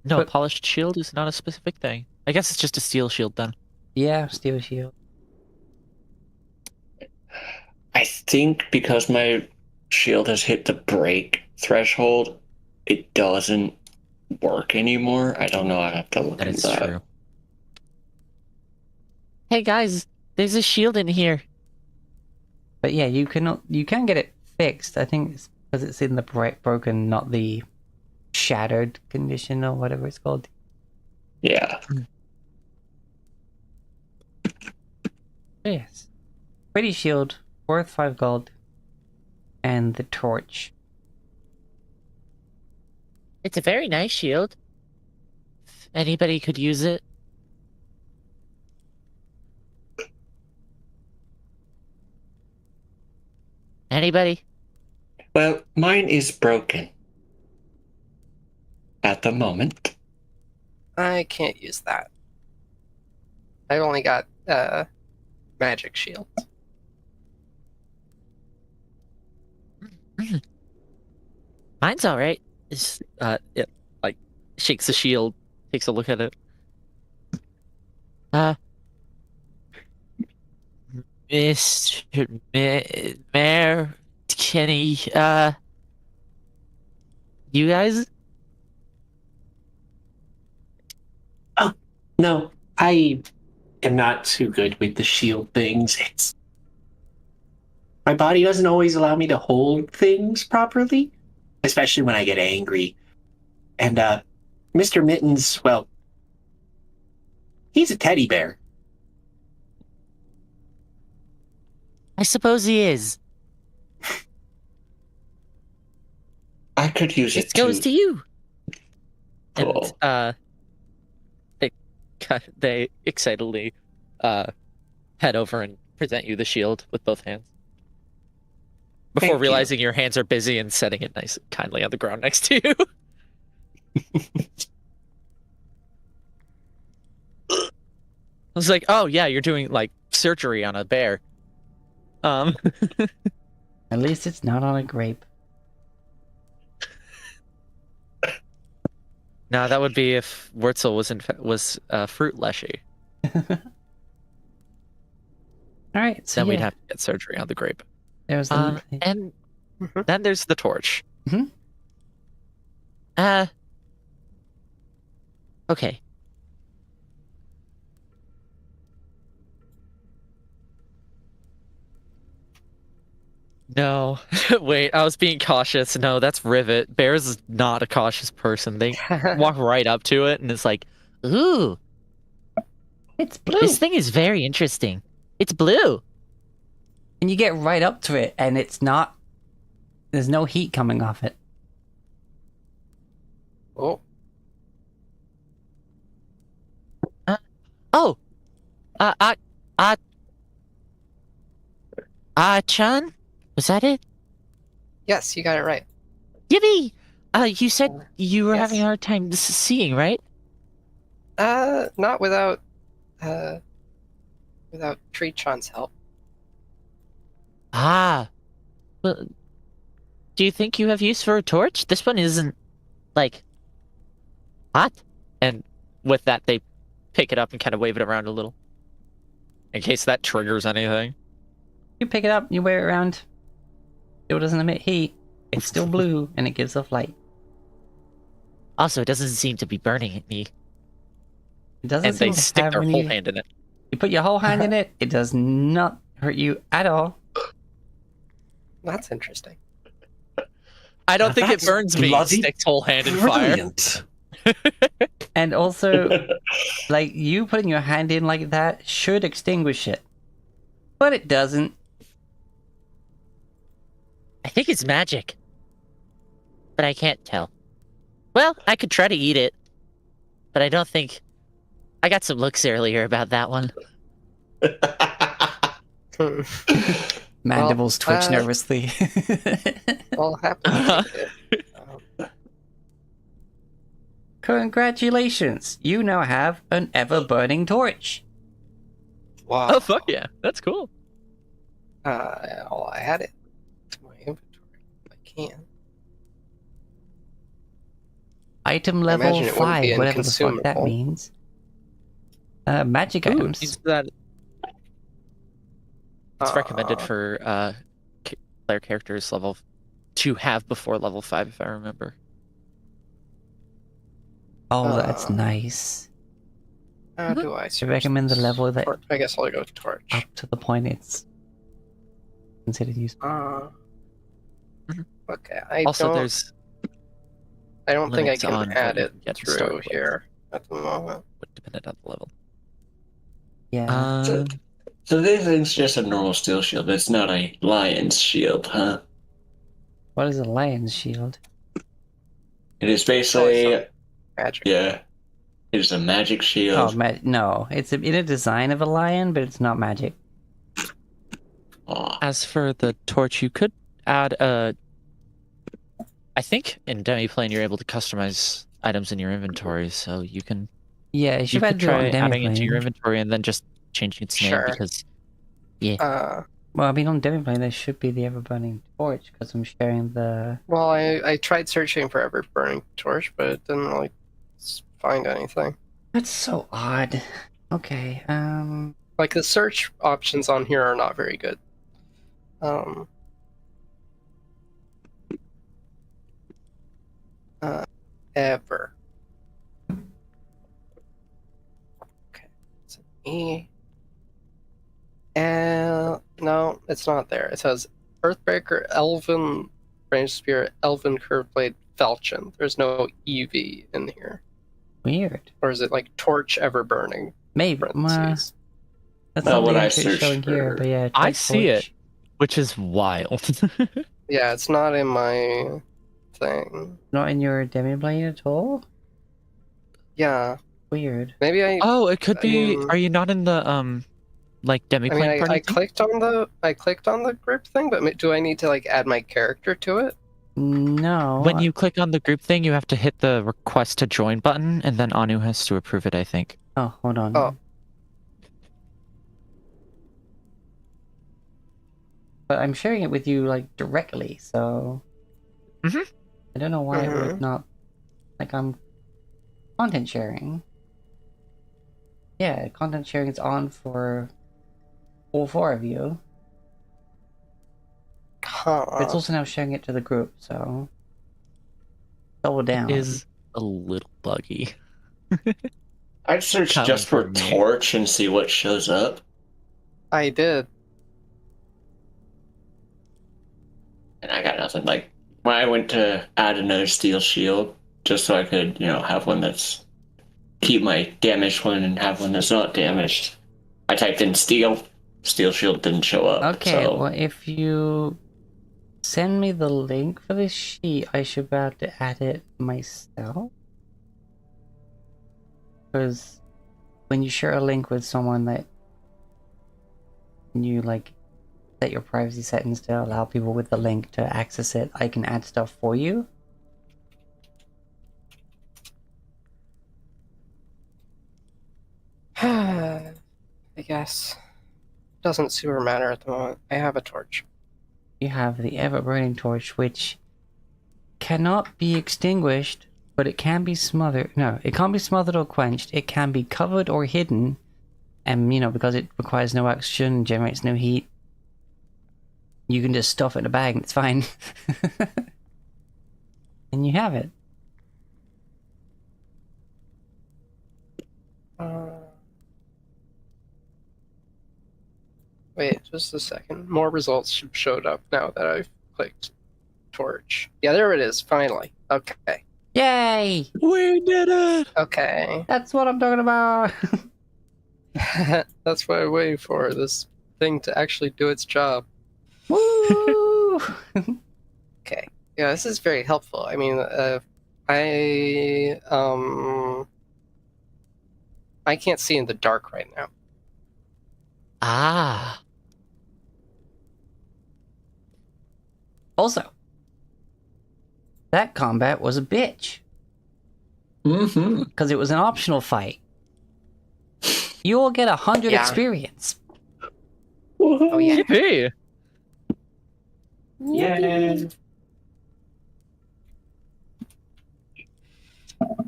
No, But- polished shield is not a specific thing. I guess it's just a steel shield then. Yeah, steel shield. I think because my shield has hit the break threshold, it doesn't work anymore. I don't know. I have to look That into is that. true. Hey guys, there's a shield in here. But yeah, you can get it fixed. I think it's Because it's in the broken, not the shattered condition or whatever it's called. Yeah. Yes. Pretty shield, worth 5 gold. And the torch. It's a very nice shield. If anybody could use it. Anybody? Well, mine is broken. At the moment. I can't use that. I've only got magic shield. Mine's all right. It like shakes the shield, takes a look at it. Mr. Mayor, Kenny, you guys? No, I am not too good with the shield things. It's my body doesn't always allow me to hold things properly, especially when I get angry. And Mr. Mittens, well, he's a teddy bear. I suppose he is. I could use It it goes too. to you. Cool. And they excitedly head over and present you the shield with both hands. Before Thank you. realizing your hands are busy and setting it nice and kindly on the ground next to you. I was like, oh yeah, you're doing like surgery on a bear. At least it's not on a grape. No, that would be if Wurzel was fruit leshy. Alright, so Then we'd yeah, have to get surgery on the grape. there's the... And Mhm. then there's the torch. Okay. No, wait, I was being cautious. No, that's Rivet. Bears is not a cautious person. They walk right up to it and it's like, Ooh, It's blue! this thing is very interesting. It's blue. And you get right up to it, and it's not... There's no heat coming off it. Oh, Oh, Chan? Was that it? yes, you got it right. Yippee! You said you were Yes. having a hard time seeing, right? Not without Tree Chan's help. Ah. Well, do you think you have use for a torch? This one isn't, like, hot. and with that, they pick it up and kind of wave it around a little. In case that triggers anything. You pick it up, you wear it around. Still doesn't emit heat. It's still blue, and it gives off light. Also, it doesn't seem to be burning at me. It doesn't And they seem to stick have their any... whole hand in it. You put your whole hand in it, it does not hurt you at all. That's interesting. I don't think it That's burns me. bloody Sticks whole hand in fire. Brilliant. And also, like, you putting your hand in like that should extinguish it. But it doesn't. I think it's magic. But I can't tell. Well, I could try to eat it. But I don't think... I got some looks earlier about that one. Mandibles twitch uh, nervously. Well, happily take it. Congratulations! You now have an ever-burning torch. Wow. Oh, fuck yeah. That's cool. I'll add it to my inventory if I can. Item I level imagine it wouldn't 5, be whatever the fuck that inconsumable. means. Magic Ooh, items. it's recommended Uh, for player characters level to have before level 5, if I remember. Oh, that's uh, nice. How do I I search recommend the this? level that I guess I'll go torch. up to the point it's considered useful. Okay, I Also, don't. there's I don't think I limits on can what add you it can get to through start with. here at the moment. Dependent on the level. Yeah. So this is just a normal steel shield. It's not a lion's shield, huh? What is a lion's shield? It is Probably basically, some magic. yeah, it is a magic Oh, shield. no. It's in a design of a lion, but it's not magic. Aw. As for the torch, you could add a. I think in Demiplane you're able to customize items in your inventory, so you can Yeah, you you should could do it on try adding it to your Demiplane. inventory and then just changing its name Sure. because Well, I mean, on Demiplane there should be the ever-burning torch, because I'm sharing the... Well, I tried searching for Ever Burning Torch, but it didn't like find anything. That's so odd. Okay, Like the search options on here are not very good. Ever. Okay, it's an E. And no, it's not there. It says Earthbreaker, Elven Range Spear, Elven Curved Blade, Falchion. There's no EV in here. weird. Or is it like Torch Ever Burning? Maybe. Parentheses. That's Well, not when the I entry it's searched showing here, for- but yeah. I type see it. torch. which is wild. Yeah, it's not in my thing. Not in your Demiplane at all? Yeah, Weird. maybe I. Oh, it could be. Um, Are you not in the like I Demiplane mean, party? I thing? clicked on the group thing, but do I need to like add my character to it? No. When you click on the group thing, you have to hit the request to join button, and then Anu has to approve it, I think. Oh, hold on. Oh. But I'm sharing it with you, like, directly, so... Mhm. I don't know why it would not... Like, I'm... Content sharing. Yeah, content sharing is on for... all four of you. But it's also now sharing it to the group, so... Double down. Is a little buggy. I'd search Coming just for from me. torch and see what shows up. I did. And I got nothing. Like, when I went to add another steel shield, just so I could, have one that's... keep my damaged one and have one that's not damaged. I typed in steel. Steel shield didn't show up. Okay, so... well, if you... send me the link for this sheet, I should be able to add it myself. Because when you share a link with someone that you like set your privacy settings to allow people with the link to access it, I can add stuff for you. I guess. Doesn't super matter at the moment. I have a torch. You have the ever-burning torch, which cannot be extinguished, but it can be smothered. No, it can't be smothered or quenched. It can be covered or hidden. And, because it requires no oxygen, generates no heat, you can just stuff it in a bag and it's fine. And you have it. Wait, just a second. More results showed up now that I've clicked torch. Yeah, there it is, finally. Okay. Yay! We did it! Okay. That's what I'm talking about! That's what I'm waiting for, this thing to actually do its job. Woo! Okay. Yeah, this is very helpful. I mean, I can't see in the dark right now. Ah. Also, that combat was a bitch. Mm-hmm. Because it was an optional fight. You all get 100 Yeah. experience. Oh yeah. Yippee! Yeah.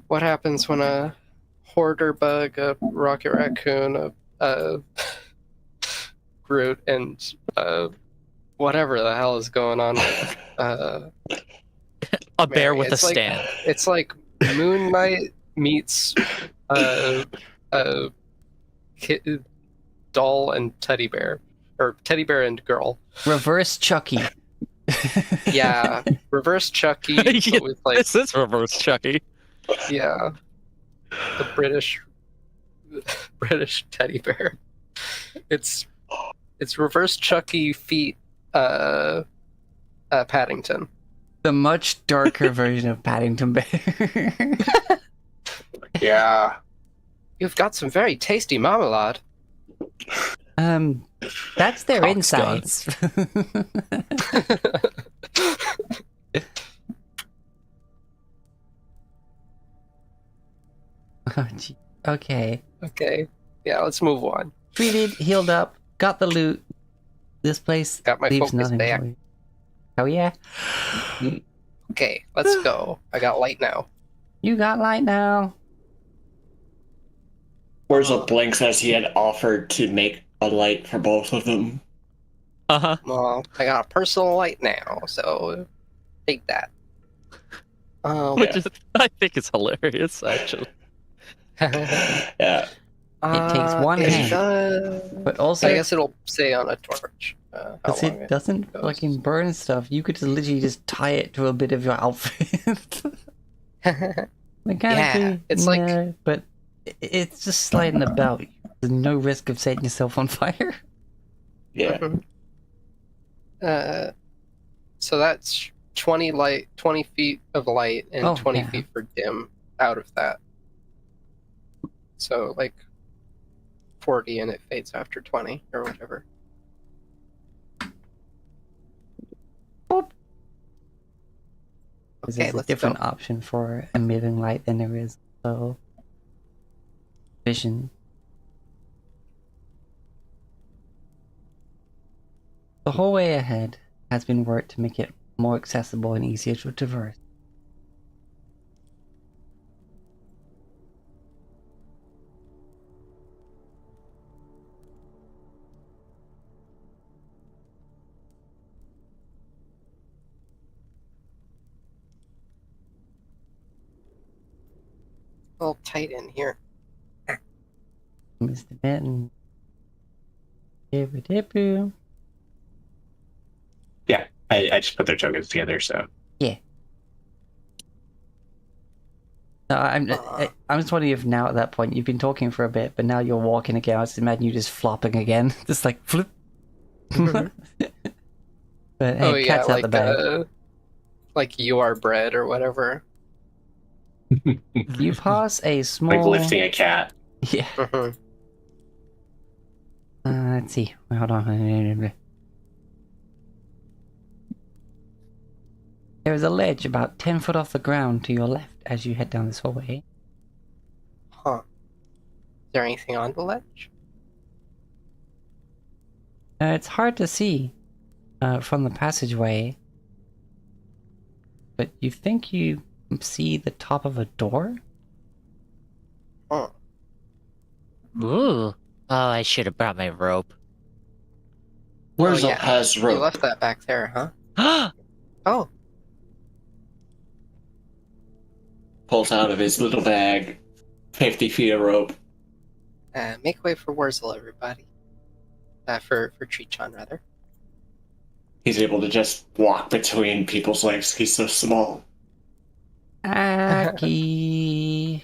What happens when a hoarder bug, a rocket raccoon, a Groot, and whatever the hell is going on with A bear Mary, with a it's like- stand. it's like Moon Knight meets doll and teddy bear, or teddy bear and girl. Reverse Chucky. Yeah, reverse Chucky, Yeah, but with like this is reverse Chucky. yeah, the British British teddy bear. It's reverse Chucky feet Paddington. The much darker version of Paddington Bear. Yeah. You've got some very tasty marmalade. That's their Cock's insides. Oh, gee. Okay. Okay, yeah, let's move on. Treated, healed up, got the loot. This place Got my leaves focus nothing back. for you. Oh yeah? Okay, let's go. I got light now. You got light now. Wurzel blinks as he had offered to make a light for both of them. Uh-huh. Well, I got a personal light now, so take that. Which is, I think is hilarious, actually. Yeah. It takes one hand. But also, I guess it'll say on a torch. How because long it doesn't goes. fucking burn stuff, you could just literally just tie it to a bit of your outfit. Mechanically, Yeah, it's like- yeah, but it's just sliding about. There's no risk of setting yourself on fire. Yeah. So that's 20 feet of light and Oh, 20 yeah. feet for dim out of that. So like 40 and it fades after 20 or whatever. Because Okay, there's a let's different go. option for emitting light than there is so vision. The whole way ahead has been worked to make it more accessible and easier to traverse. A little tight in here. Mr. Benton. Dibby-dibby. Yeah. I just put their tokens together, so. No, I'm just wondering if now at that point you've been talking for a bit, but now you're walking again. I just imagine you just flopping again, just like flip. But hey, Oh yeah, cat's out the bag. like you are bread or whatever. You pass a small. Like lifting a cat. Yeah. Mhm. Let's see. Wait, hold on. There is a ledge about 10 foot off the ground to your left as you head down this hallway. Huh. Is there anything on the ledge? It's hard to see from the passageway, but you think you see the top of a door? Huh. Ooh. Oh, I should have brought my rope. Wurzel yeah. has You rope. left that back there, huh? Oh. Pulls out of his little bag 50 feet of rope. Make way for Wurzel, everybody. For Treechan, rather. He's able to just walk between people's legs. He's so small. Aki.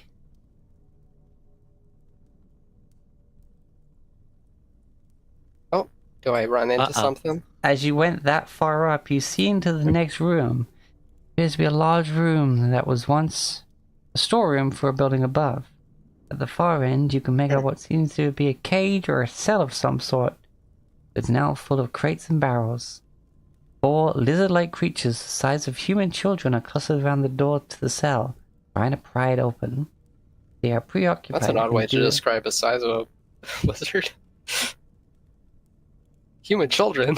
Do I run into Uh-oh. something? As you went that far up, you see into the next room. There appears to be a large room that was once a storeroom for a building above. At the far end, you can make out what seems to be a cage or a cell of some sort. It's now full of crates and barrels. 4 lizard-like creatures the size of human children are clustered around the door to the cell, trying to pry it open. They are preoccupied. That's an odd way with to describe the size of a lizard. Human children.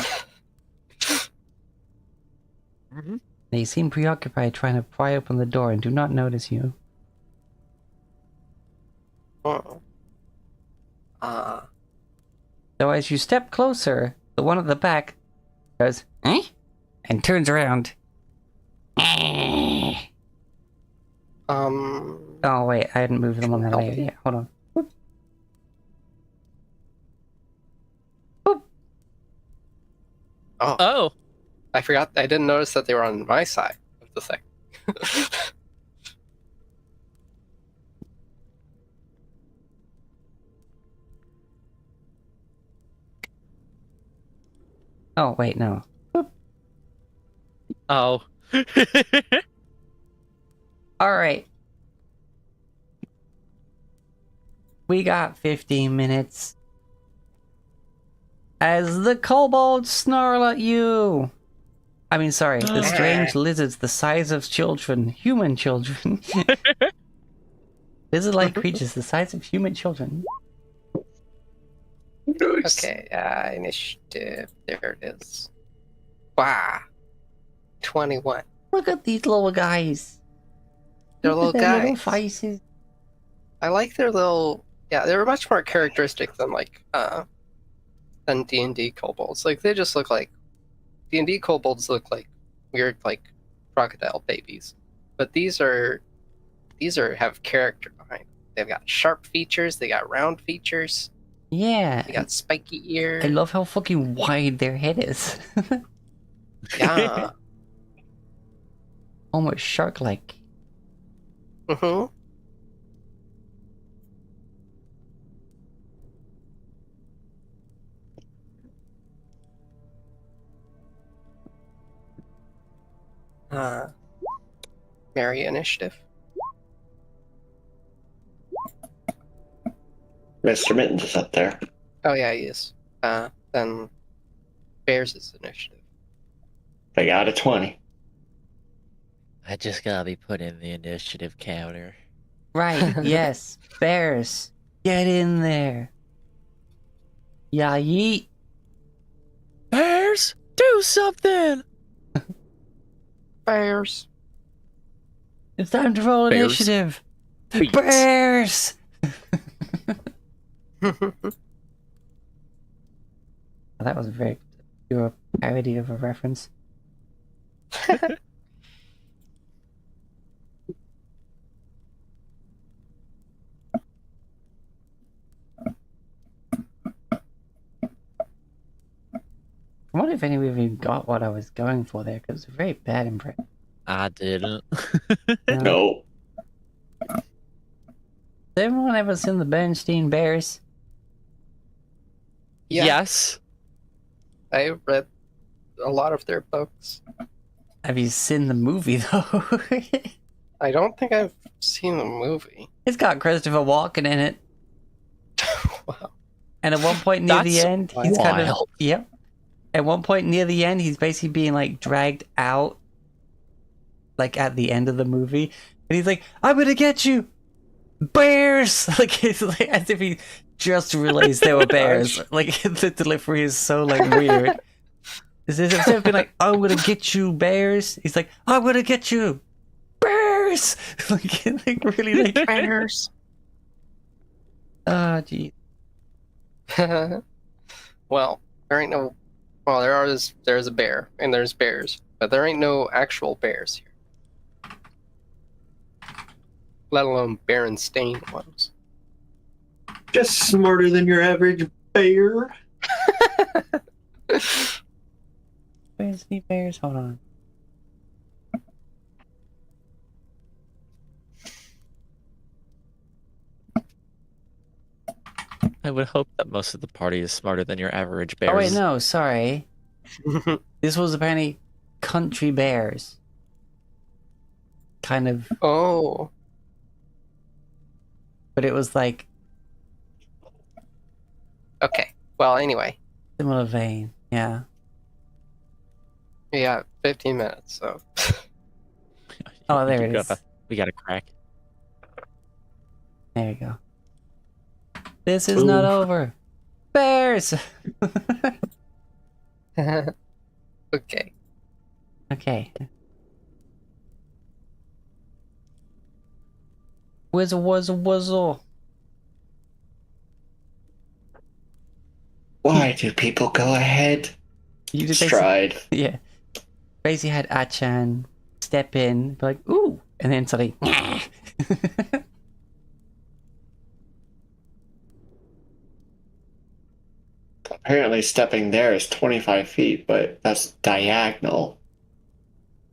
They seem preoccupied trying to pry open the door and do not notice you. Oh. So as you step closer, the one at the back goes, eh? And turns around. Eh. Oh wait, I hadn't moved them on that layer yet. Hold on. Whoop. Whoop. Oh. I forgot. I didn't notice that they were on my side of the thing. Oh, wait, no. Oh. All right. We got 15 minutes. As the kobolds snarl at you. I mean, sorry, the strange lizards the size of children, human children. Lizard-like creatures the size of human children. Okay, initiative. There it is. Wow. 21. Look at these little guys. They're Look little at their little guys. faces. I like their little. Yeah, they're much more characteristic than than D&D kobolds. Like they just look like D&D kobolds look like weird like crocodile babies, but these have character behind them. They've got sharp features. They got round features. Yeah. They got spiky ears. I love how fucking wide their head is. Yeah. Almost shark-like. Mm-hmm. Mary initiative. Mr. Mittens is up there. Oh yeah, he is. Then Bears is initiative. They got a 20. I just gotta be put in the initiative counter. Right, yes. Bears. Get in there. Yeah, yeet. Bears, do something! Bears. It's time to roll Bears. initiative. Beats. Bears! That was a very pure parody of a reference. I wonder if any of you got what I was going for there, because it's a very bad impression. I didn't. No. Has everyone ever seen the Bernstein Bears? Yeah. Yes. I read a lot of their books. Have you seen the movie, though? I don't think I've seen the movie. It's got Christopher Walken in it. Wow. And at one point near the That's end, he's kind of... wild. Yep. At one point near the end, he's basically being, like, dragged out, like, at the end of the movie. And he's like, I'm gonna get you! Bears! Like, it's like as if he just realized they were bears. Like, the delivery is so, like, weird. Instead of being like, I'm gonna get you, bears, he's like, I'm gonna get you! Bears! like really, like... Bears. Oh, gee. Well, there ain't no. Well, there's a bear and there's bears, but there ain't no actual bears here. Let alone Berenstain ones. Just smarter than your average bear. Where's the bears? Hold on. I would hope that most of the party is smarter than your average bears. Oh, wait, no, sorry. This was apparently country bears. Kind of, Oh. but it was like Okay. Well, anyway, similar vein. Yeah. we got 15 minutes, so. Oh, there it is. We got a crack. There you go. This is not over. Bears! Okay. Okay. Whizzle. Why do people go ahead? You just basically, Stride. yeah. Basically had Achan step in, be like, ooh, and then suddenly, apparently stepping there is 25 feet, but that's diagonal.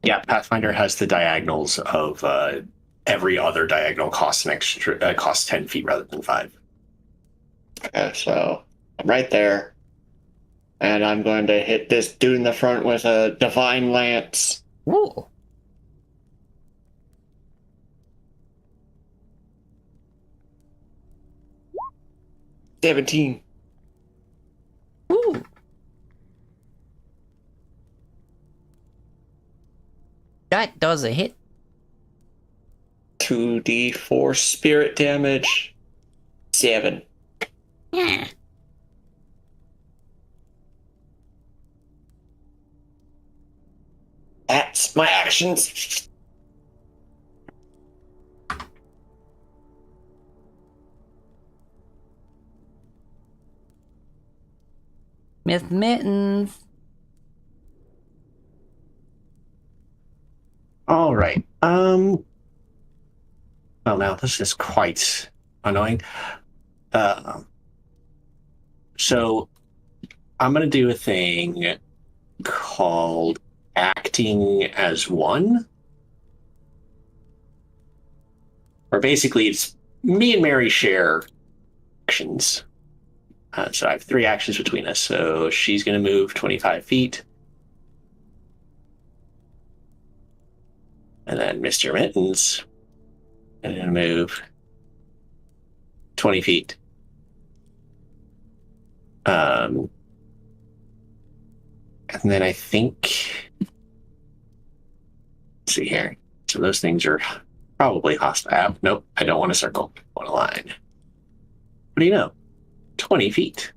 Yeah, Pathfinder has the diagonals of every other diagonal costs an extra costs 10 feet rather than 5. Okay, so I'm right there. And I'm going to hit this dude in the front with a Divine Lance. Ooh. $17. Ooh. That does a hit. 2d4 spirit damage. 7. Yeah. That's my actions. Miss Mittens. All right. Well, now this is quite annoying. So I'm going to do a thing called acting as one. Or basically, it's me and Mary share actions. So I have 3 actions between us. So she's going to move 25 feet. And then Mr. Mittens is going to move 20 feet. And then I think, let's see here. So those things are probably hostile. Nope, I don't want a circle. I want a line. What do you know? 20 feet.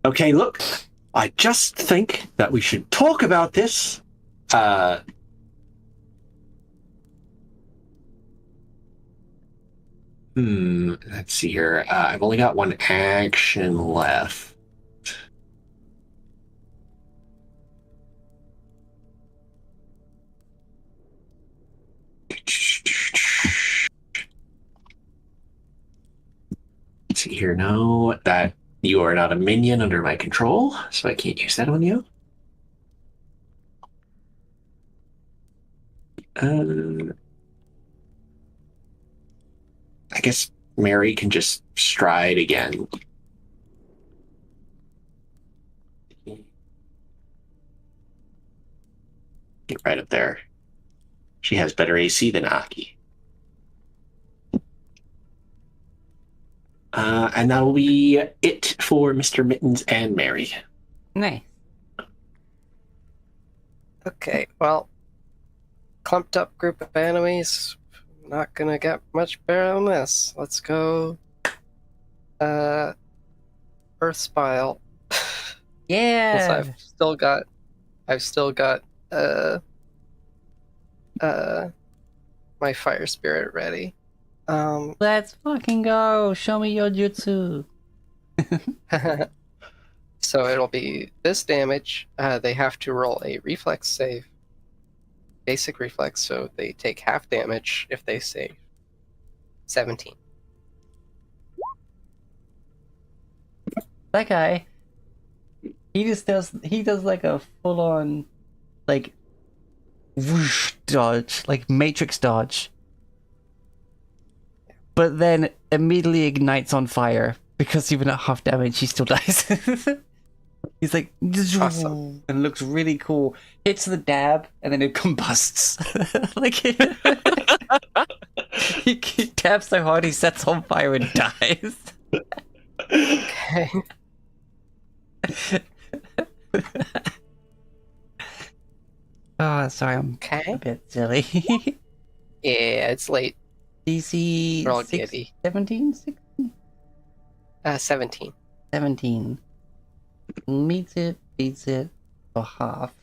Okay, look, I just think that we should talk about this. Let's see here. I've only got 1 action left. Let's see here. No, that you are not a minion under my control, so I can't use that on you. I guess Mary can just stride again. Get right up there. She has better AC than Aki. And that will be it for Mr. Mittens and Mary. Nice. Okay, well, clumped up group of enemies. Not gonna get much better than this. Let's go. Earth Spile. Yeah. I've still got my fire spirit ready. Let's fucking go. Show me your jutsu. So it'll be this damage. They have to roll a reflex save. Basic reflex, so they take half damage if they save. 17. That guy, he does like a full on, like, whoosh dodge, like Matrix dodge. But then immediately ignites on fire because even at half damage, he still dies. He's like, Awesome. and looks really cool. Hits the dab, and then it combusts. Like, he dabs so hard he sets on fire and dies. Okay. Oh, sorry, I'm Okay. a bit silly. Yeah, it's late. DC We're all 6, giddy. 17? 17. 17. Meets it, beats it for half.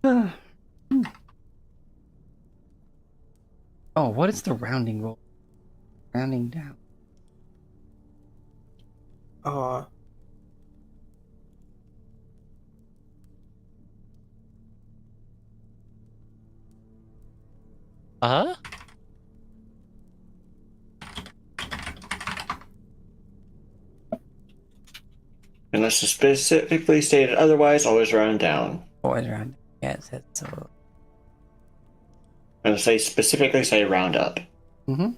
Oh, what is the rounding roll? Rounding down. Uh-huh. Unless it's specifically stated otherwise, always round down. Always around. Yes, that's so. I'm gonna say specifically say round up. Mm-hmm.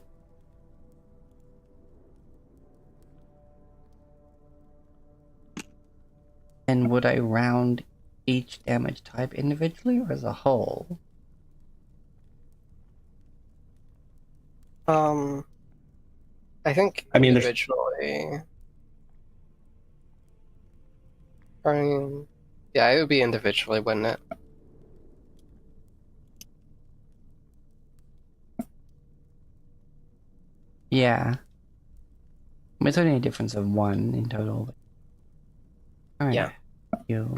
And would I round each damage type individually or as a whole? I think I mean, individually. I mean, yeah, it would be individually, wouldn't it? Yeah. I mean, it's only a difference of 1 in total. Alright. Yeah. You.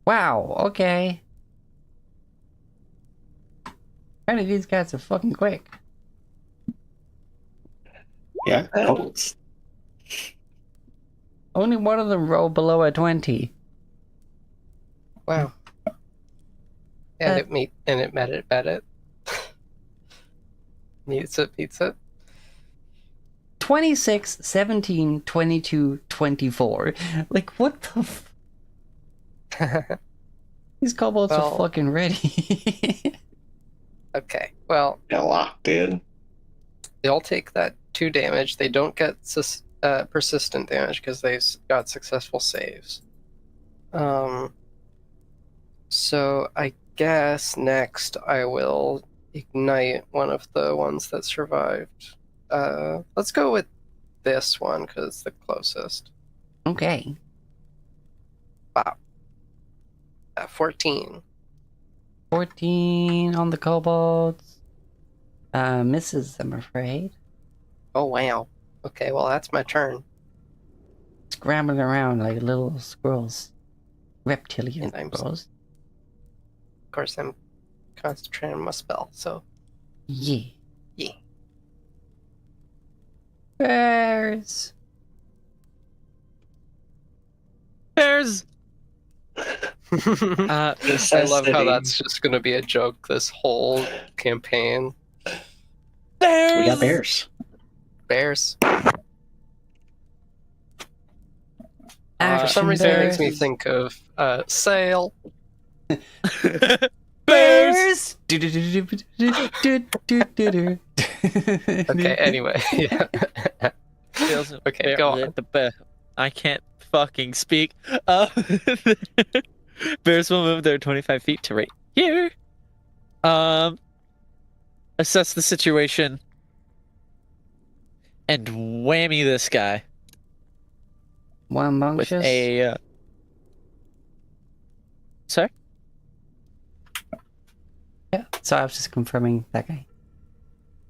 Wow, okay. Apparently these guys are fucking quick. Yeah, helps. Only one of them rolled below a 20. Wow. And it met it. Meets it. 26, 17, 22, 24. Like, what the These kobolds are Well- fucking ready. Okay, well, Yeah, locked in. they all take that 2 damage. They don't get persistent damage because they've got successful saves. So I guess next I will ignite one of the ones that survived. Let's go with this one because it's the closest. Okay. 14. 14 on the kobolds. Misses, I'm afraid. Oh wow. Okay, well that's my turn. Scrambling around like little squirrels. Reptilian And I'm- squirrels. Of course, I'm concentrating on my spell, so Yeah. Yeah. Bears. Bears. I love how that's just going to be a joke this whole campaign. Bears. We got bears. Bears. For Action some reason, it makes me bears. think of sail. Bears. Okay, anyway, yeah. Okay, go on. I can't fucking speak. Bears will move their 25 feet to right here. Assess the situation. And whammy this guy One with bunctious. a. Sorry? Yeah. So I was just confirming that guy.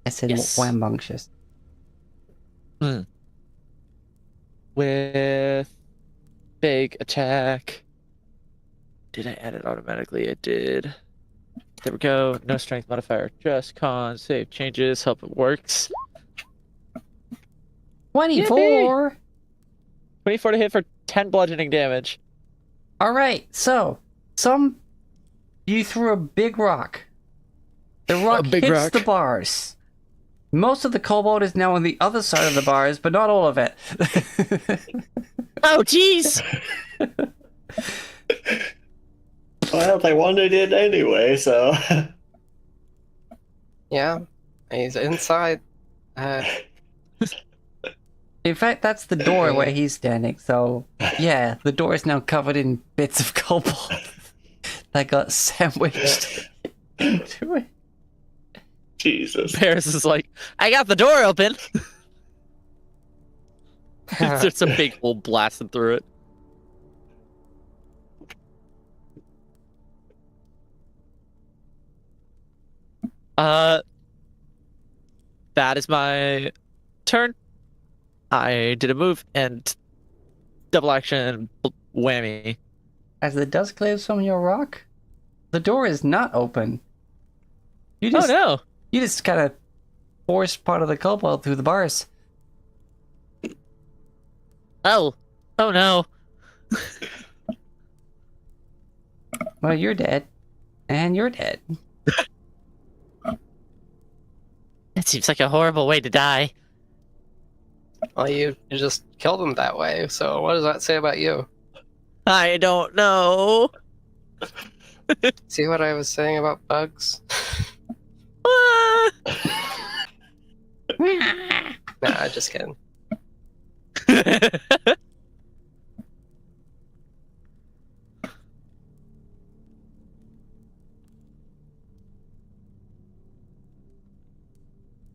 I said Yes. wambunctious. With big attack. Did I add it automatically? I did. There we go. No strength modifier. Just con. Save changes. Hope it works. 24. 24 to hit for 10 bludgeoning damage. All right. So you threw a big rock. The rock big hits rock. the bars. Most of the kobold is now on the other side of the bars, but not all of it. Oh, jeez! Well, they wanted it anyway, so. Yeah, he's inside. In fact, that's the door where he's standing. So, yeah, the door is now covered in bits of kobold that got sandwiched into it. Jesus. Paris is like, I got the door open. There's a big hole blasted through it. That is my turn. I did a move and double action whammy. As the dust clears from your rock, the door is not open. You just, Oh no! You just kind of forced part of the kobold through the bars. Oh, oh no. Well, you're dead. And you're dead. That seems like a horrible way to die. Well, you just killed him that way, so what does that say about you? I don't know. See what I was saying about bugs? Ah! Nah, just kidding.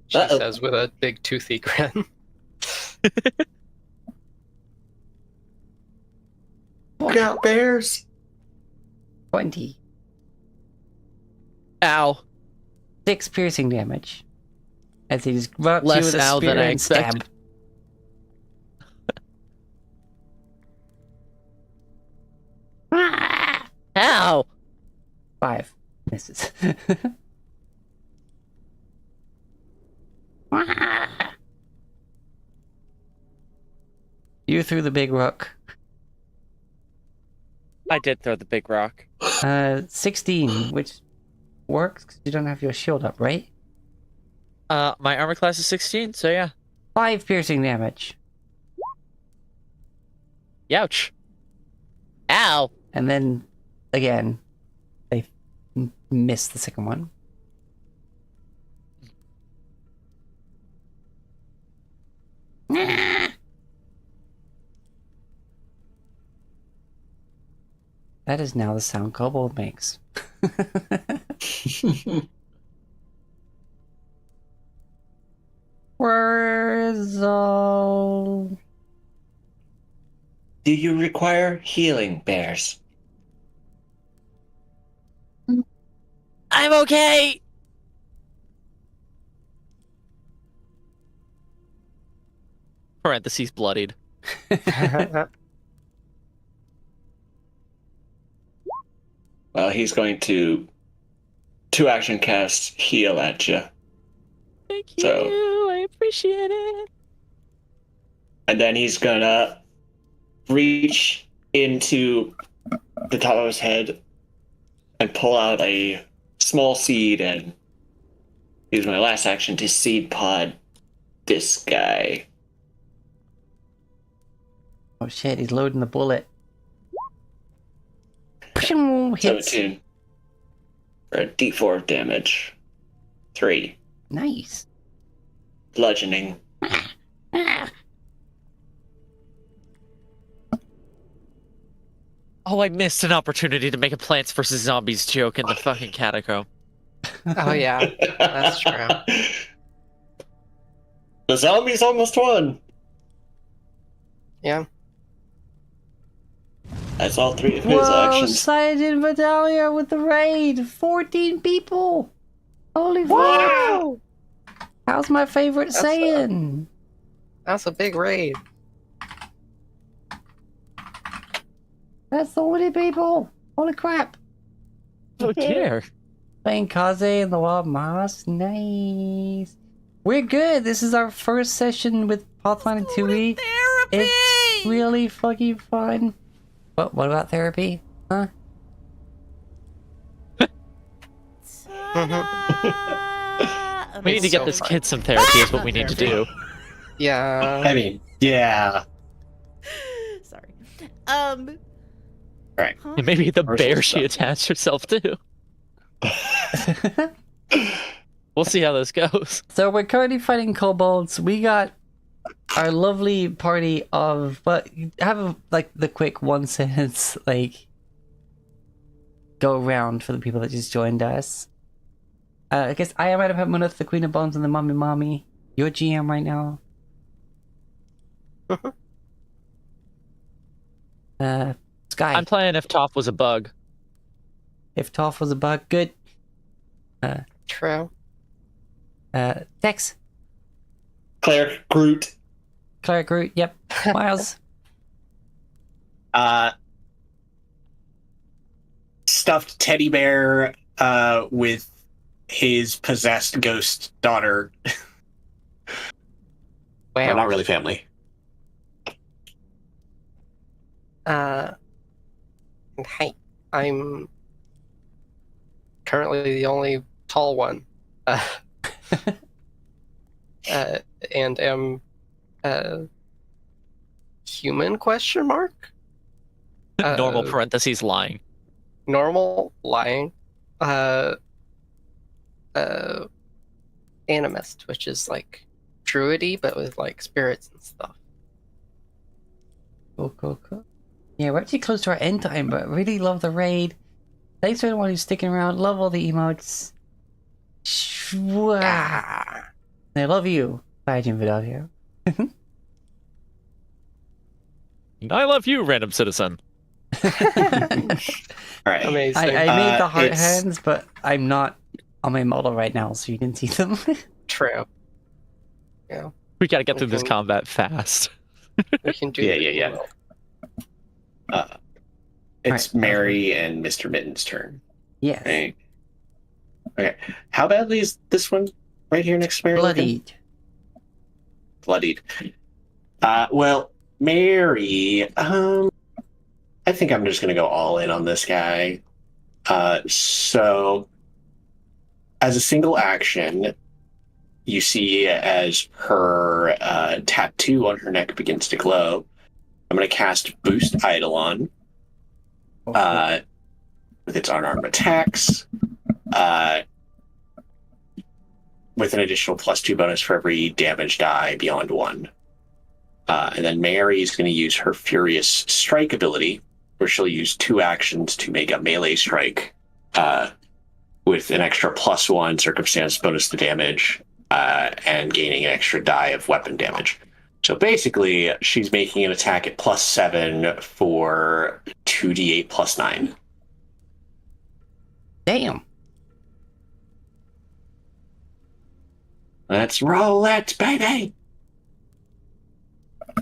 She Uh-oh. says with a big toothy grin. Look out, bears! 20. Ow. 6 piercing damage. As he just run up to you Less with a ow spear than I and expected. stab. Ow. 5. Misses. You threw the big rock. I did throw the big rock. 16, which works because you don't have your shield up, right? My armor class is 16, so yeah. 5 piercing damage. Youch. Ow. And then, again, they missed the second one. That is now the sound Kobold makes. Where's Do you require healing, bears? I'm okay. Parentheses bloodied. Well, he's going to 2-action cast heal at you. Thank you. So- I appreciate it. And then he's gonna reach into the top of his head and pull out a small seed and use my last action to seed pod this guy. Oh shit, he's loading the bullet. Hits. 17. For a d4 of damage. 3. Nice. Bludgeoning. Oh, I missed an opportunity to make a Plants vs. Zombies joke in the fucking catacomb. Oh, yeah. That's true. The zombies almost won. Yeah. That's all 3 of his Whoa, actions. Sidon Vidalia with the raid! 14 people! Holy fuck! How's my favorite That's, Saiyan? That's a big raid. That's 40 people! Holy crap! Oh dear. Playing Kaze and the Wild Moss. Nice. We're good. This is our first session with Pathfinder 2e. It's really fucking fun. What about therapy? Huh? We need to get this kid some therapy is what we need to do. Yeah. I mean, yeah. Sorry. Right. Huh? And maybe the Commercial bear she stuff. attached herself to. We'll see how this goes. So we're currently fighting kobolds. We got our lovely party of, but have like the quick 1 sentence like go around for the people that just joined us. I guess I am Adam Munith, the Queen of Bones, and the Mommy. Your GM right now. Sky. I'm playing if Toph was a bug. If Toph was a bug, good. True. Tex. Cleric Groot. Cleric Groot, yep. Miles. Stuffed teddy bear with his possessed ghost daughter. Wow. Well, not really family. Hey, I'm currently the only tall one. And am human question mark? Normal parentheses lying. Normal lying. Animist, which is like druidy, but with like spirits and stuff. Cool. Yeah, we're actually close to our end time, but really love the raid. Thanks for everyone who's sticking around. Love all the emotes. Shwah. I love you, Paladin Vidalia. I love you, random citizen. All right. Amazing. I made the heart it's- hands, but I'm not on my model right now, so you can see them. True. We gotta get through this Okay. combat fast. We can do Yeah. It's Alright. Mary and Mr. Mitten's turn. Yes. Right? Okay. How badly is this one right here next to Mary? looking? Bloodied. Well, Mary, I think I'm just gonna go all in on this guy. So as a single action, you see as her tattoo on her neck begins to glow. I'm gonna cast Boost Eidolon with its unarmed attacks. With an additional +2 bonus for every damage die beyond 1. And then Mary is going to use her Furious Strike ability, where she'll use 2 actions to make a melee strike with an extra +1 circumstance bonus to damage and gaining an extra die of weapon damage. So basically, she's making an attack at +7 for 2d8 +9. Damn. Let's roll it, baby!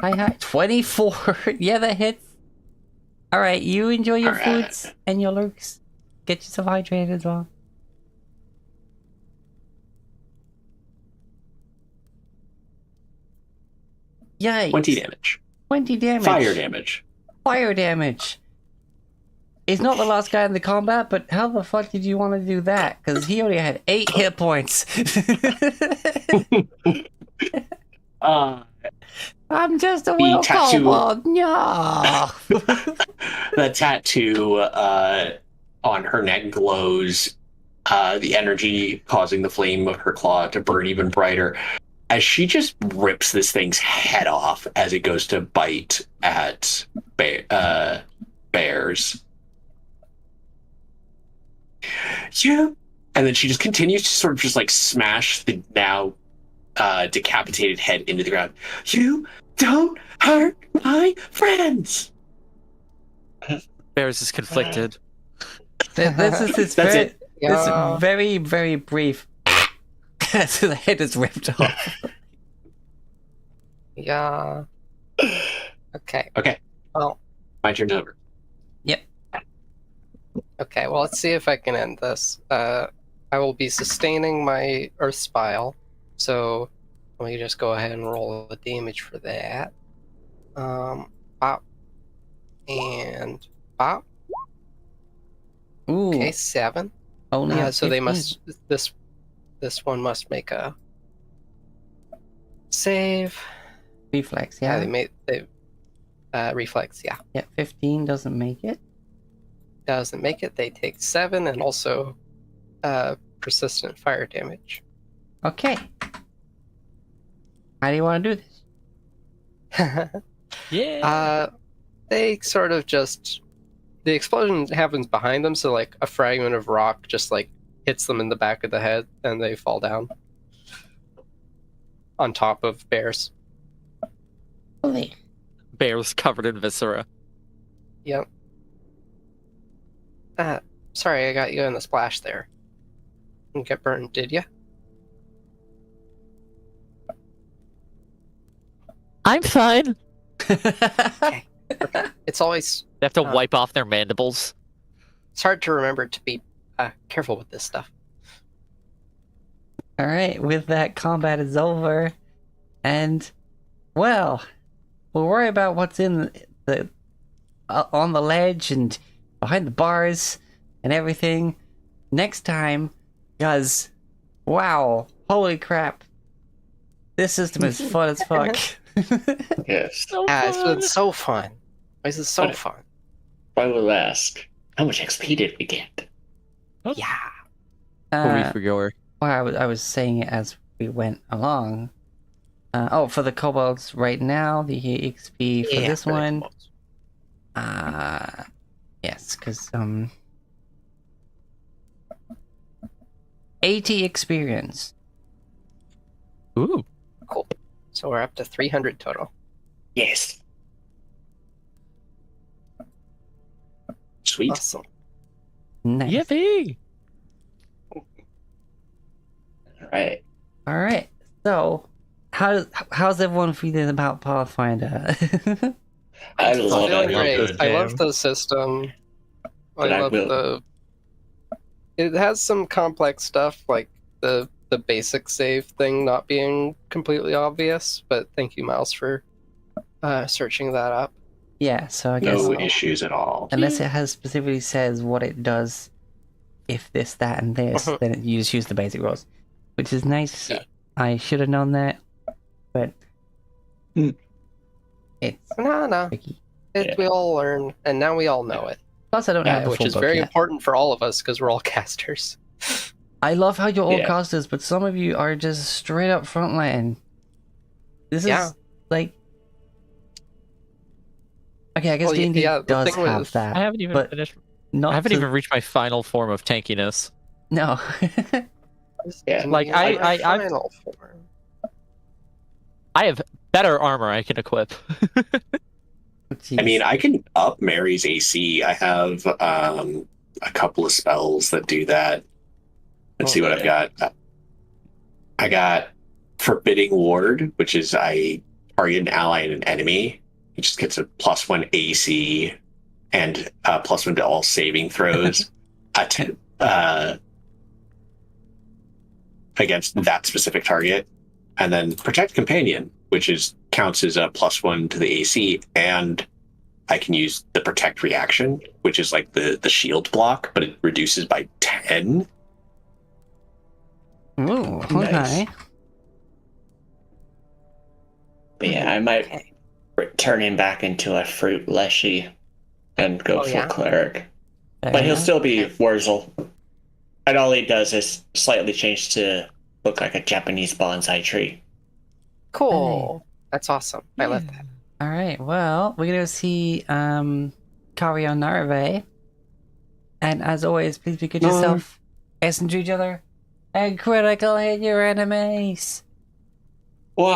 Hi. 24. Yeah, that hits. Alright, you enjoy your Alright. foods and your lurks. Get yourself hydrated as well. Yikes. 20 damage. 20 damage. Fire damage. Fire damage. He's not the last guy in the combat, but how the fuck did you want to do that? Because he only had 8 hit points. I'm just a will tattoo- kobold. No. The tattoo on her neck glows, the energy causing the flame of her claw to burn even brighter as she just rips this thing's head off as it goes to bite at bears. You, and then she just continues to sort of just like smash the now decapitated head into the ground. You don't hurt my friends. Bears is conflicted. This is his That's very, it. this very, very brief. So the head is ripped off. Yeah. Okay. Okay, Well, my turn's over. okay. Well, let's see if I can end this. I will be sustaining my Earth Spile, so let me just go ahead and roll the damage for that. Bop. And bop. Ooh, Okay, 7. only a So they 15. must. This one must make a save. reflex. Yeah, Yeah, they made reflex. Yeah, yeah. 15 doesn't make it. doesn't make it. They take 7 and also persistent fire damage. Okay. How do you want to do this? Yeah. They sort of just the explosion happens behind them, so like a fragment of rock just like hits them in the back of the head, and they fall down on top of bears. Holy. Bears covered in viscera. Yep. Sorry, I got you in the splash there. Didn't get burned, did you? I'm fine. It's always They have to Oh. wipe off their mandibles. it's hard to remember to be careful with this stuff. All right, with that, combat is over, and well, we'll worry about what's in the on the ledge and behind the bars and everything next time, because wow, holy crap, this system is fun as fuck. Yes. So It's fun. been so fun. This is so But- fun. I will ask, how much XP did we get? Yeah. We Uh, forgot. well, I was saying it as we went along. For the kobolds right now, the XP for this one. Yes, because 80 experience. Ooh. Cool. So we're up to 300 total. Yes. Sweet. Awesome. Nice. Yippee! Right. All right. So, how's everyone feeling about Pathfinder? I love Feeling it. great. good I love game. the system. But I I love will- the. It has some complex stuff like the basic save thing not being completely obvious. But thank you, Miles, for searching that up. Yeah. So I guess No issues at all. unless it has specifically says what it does, if this, that, and this, Uh-huh. then you just use the basic rules, which is nice. Yeah. I should have known that, but it's No. tricky. Yeah. We all learn, and now we all know it, Plus, I don't have the which full is book very yet. important for all of us because we're all casters. I love how you're all Yeah. casters, but some of you are just straight up frontline. This Yeah. is like. Okay, I guess Well, D&D yeah, the does thing have with- that. I haven't even but finished. not I haven't to- even reached my final form of tankiness. No. Yeah. Like, I've- Final form. I have better armor I can equip. I mean, I can up Mary's AC. I have a couple of spells that do that. Let's see what I've got. I got Forbidding Ward, which is I target an ally and an enemy. He just gets a +1 AC and +1 to all saving throws against that specific target. And then Protect Companion, which counts as a +1 to the AC, and I can use the Protect reaction, which is like the shield block, but it reduces by 10. Ooh, okay. Nice. But yeah, I might turn him back into a fruit leshy and go Oh, full yeah? cleric. Fair But he'll enough. still be Wurzel. And all he does is slightly change to look like a Japanese bonsai tree. Cool. That's awesome. I love that. All right. Well, we're gonna see Kario Narve, and as always, please be good to yourself, listen to each other, and critical hit your enemies. Wow!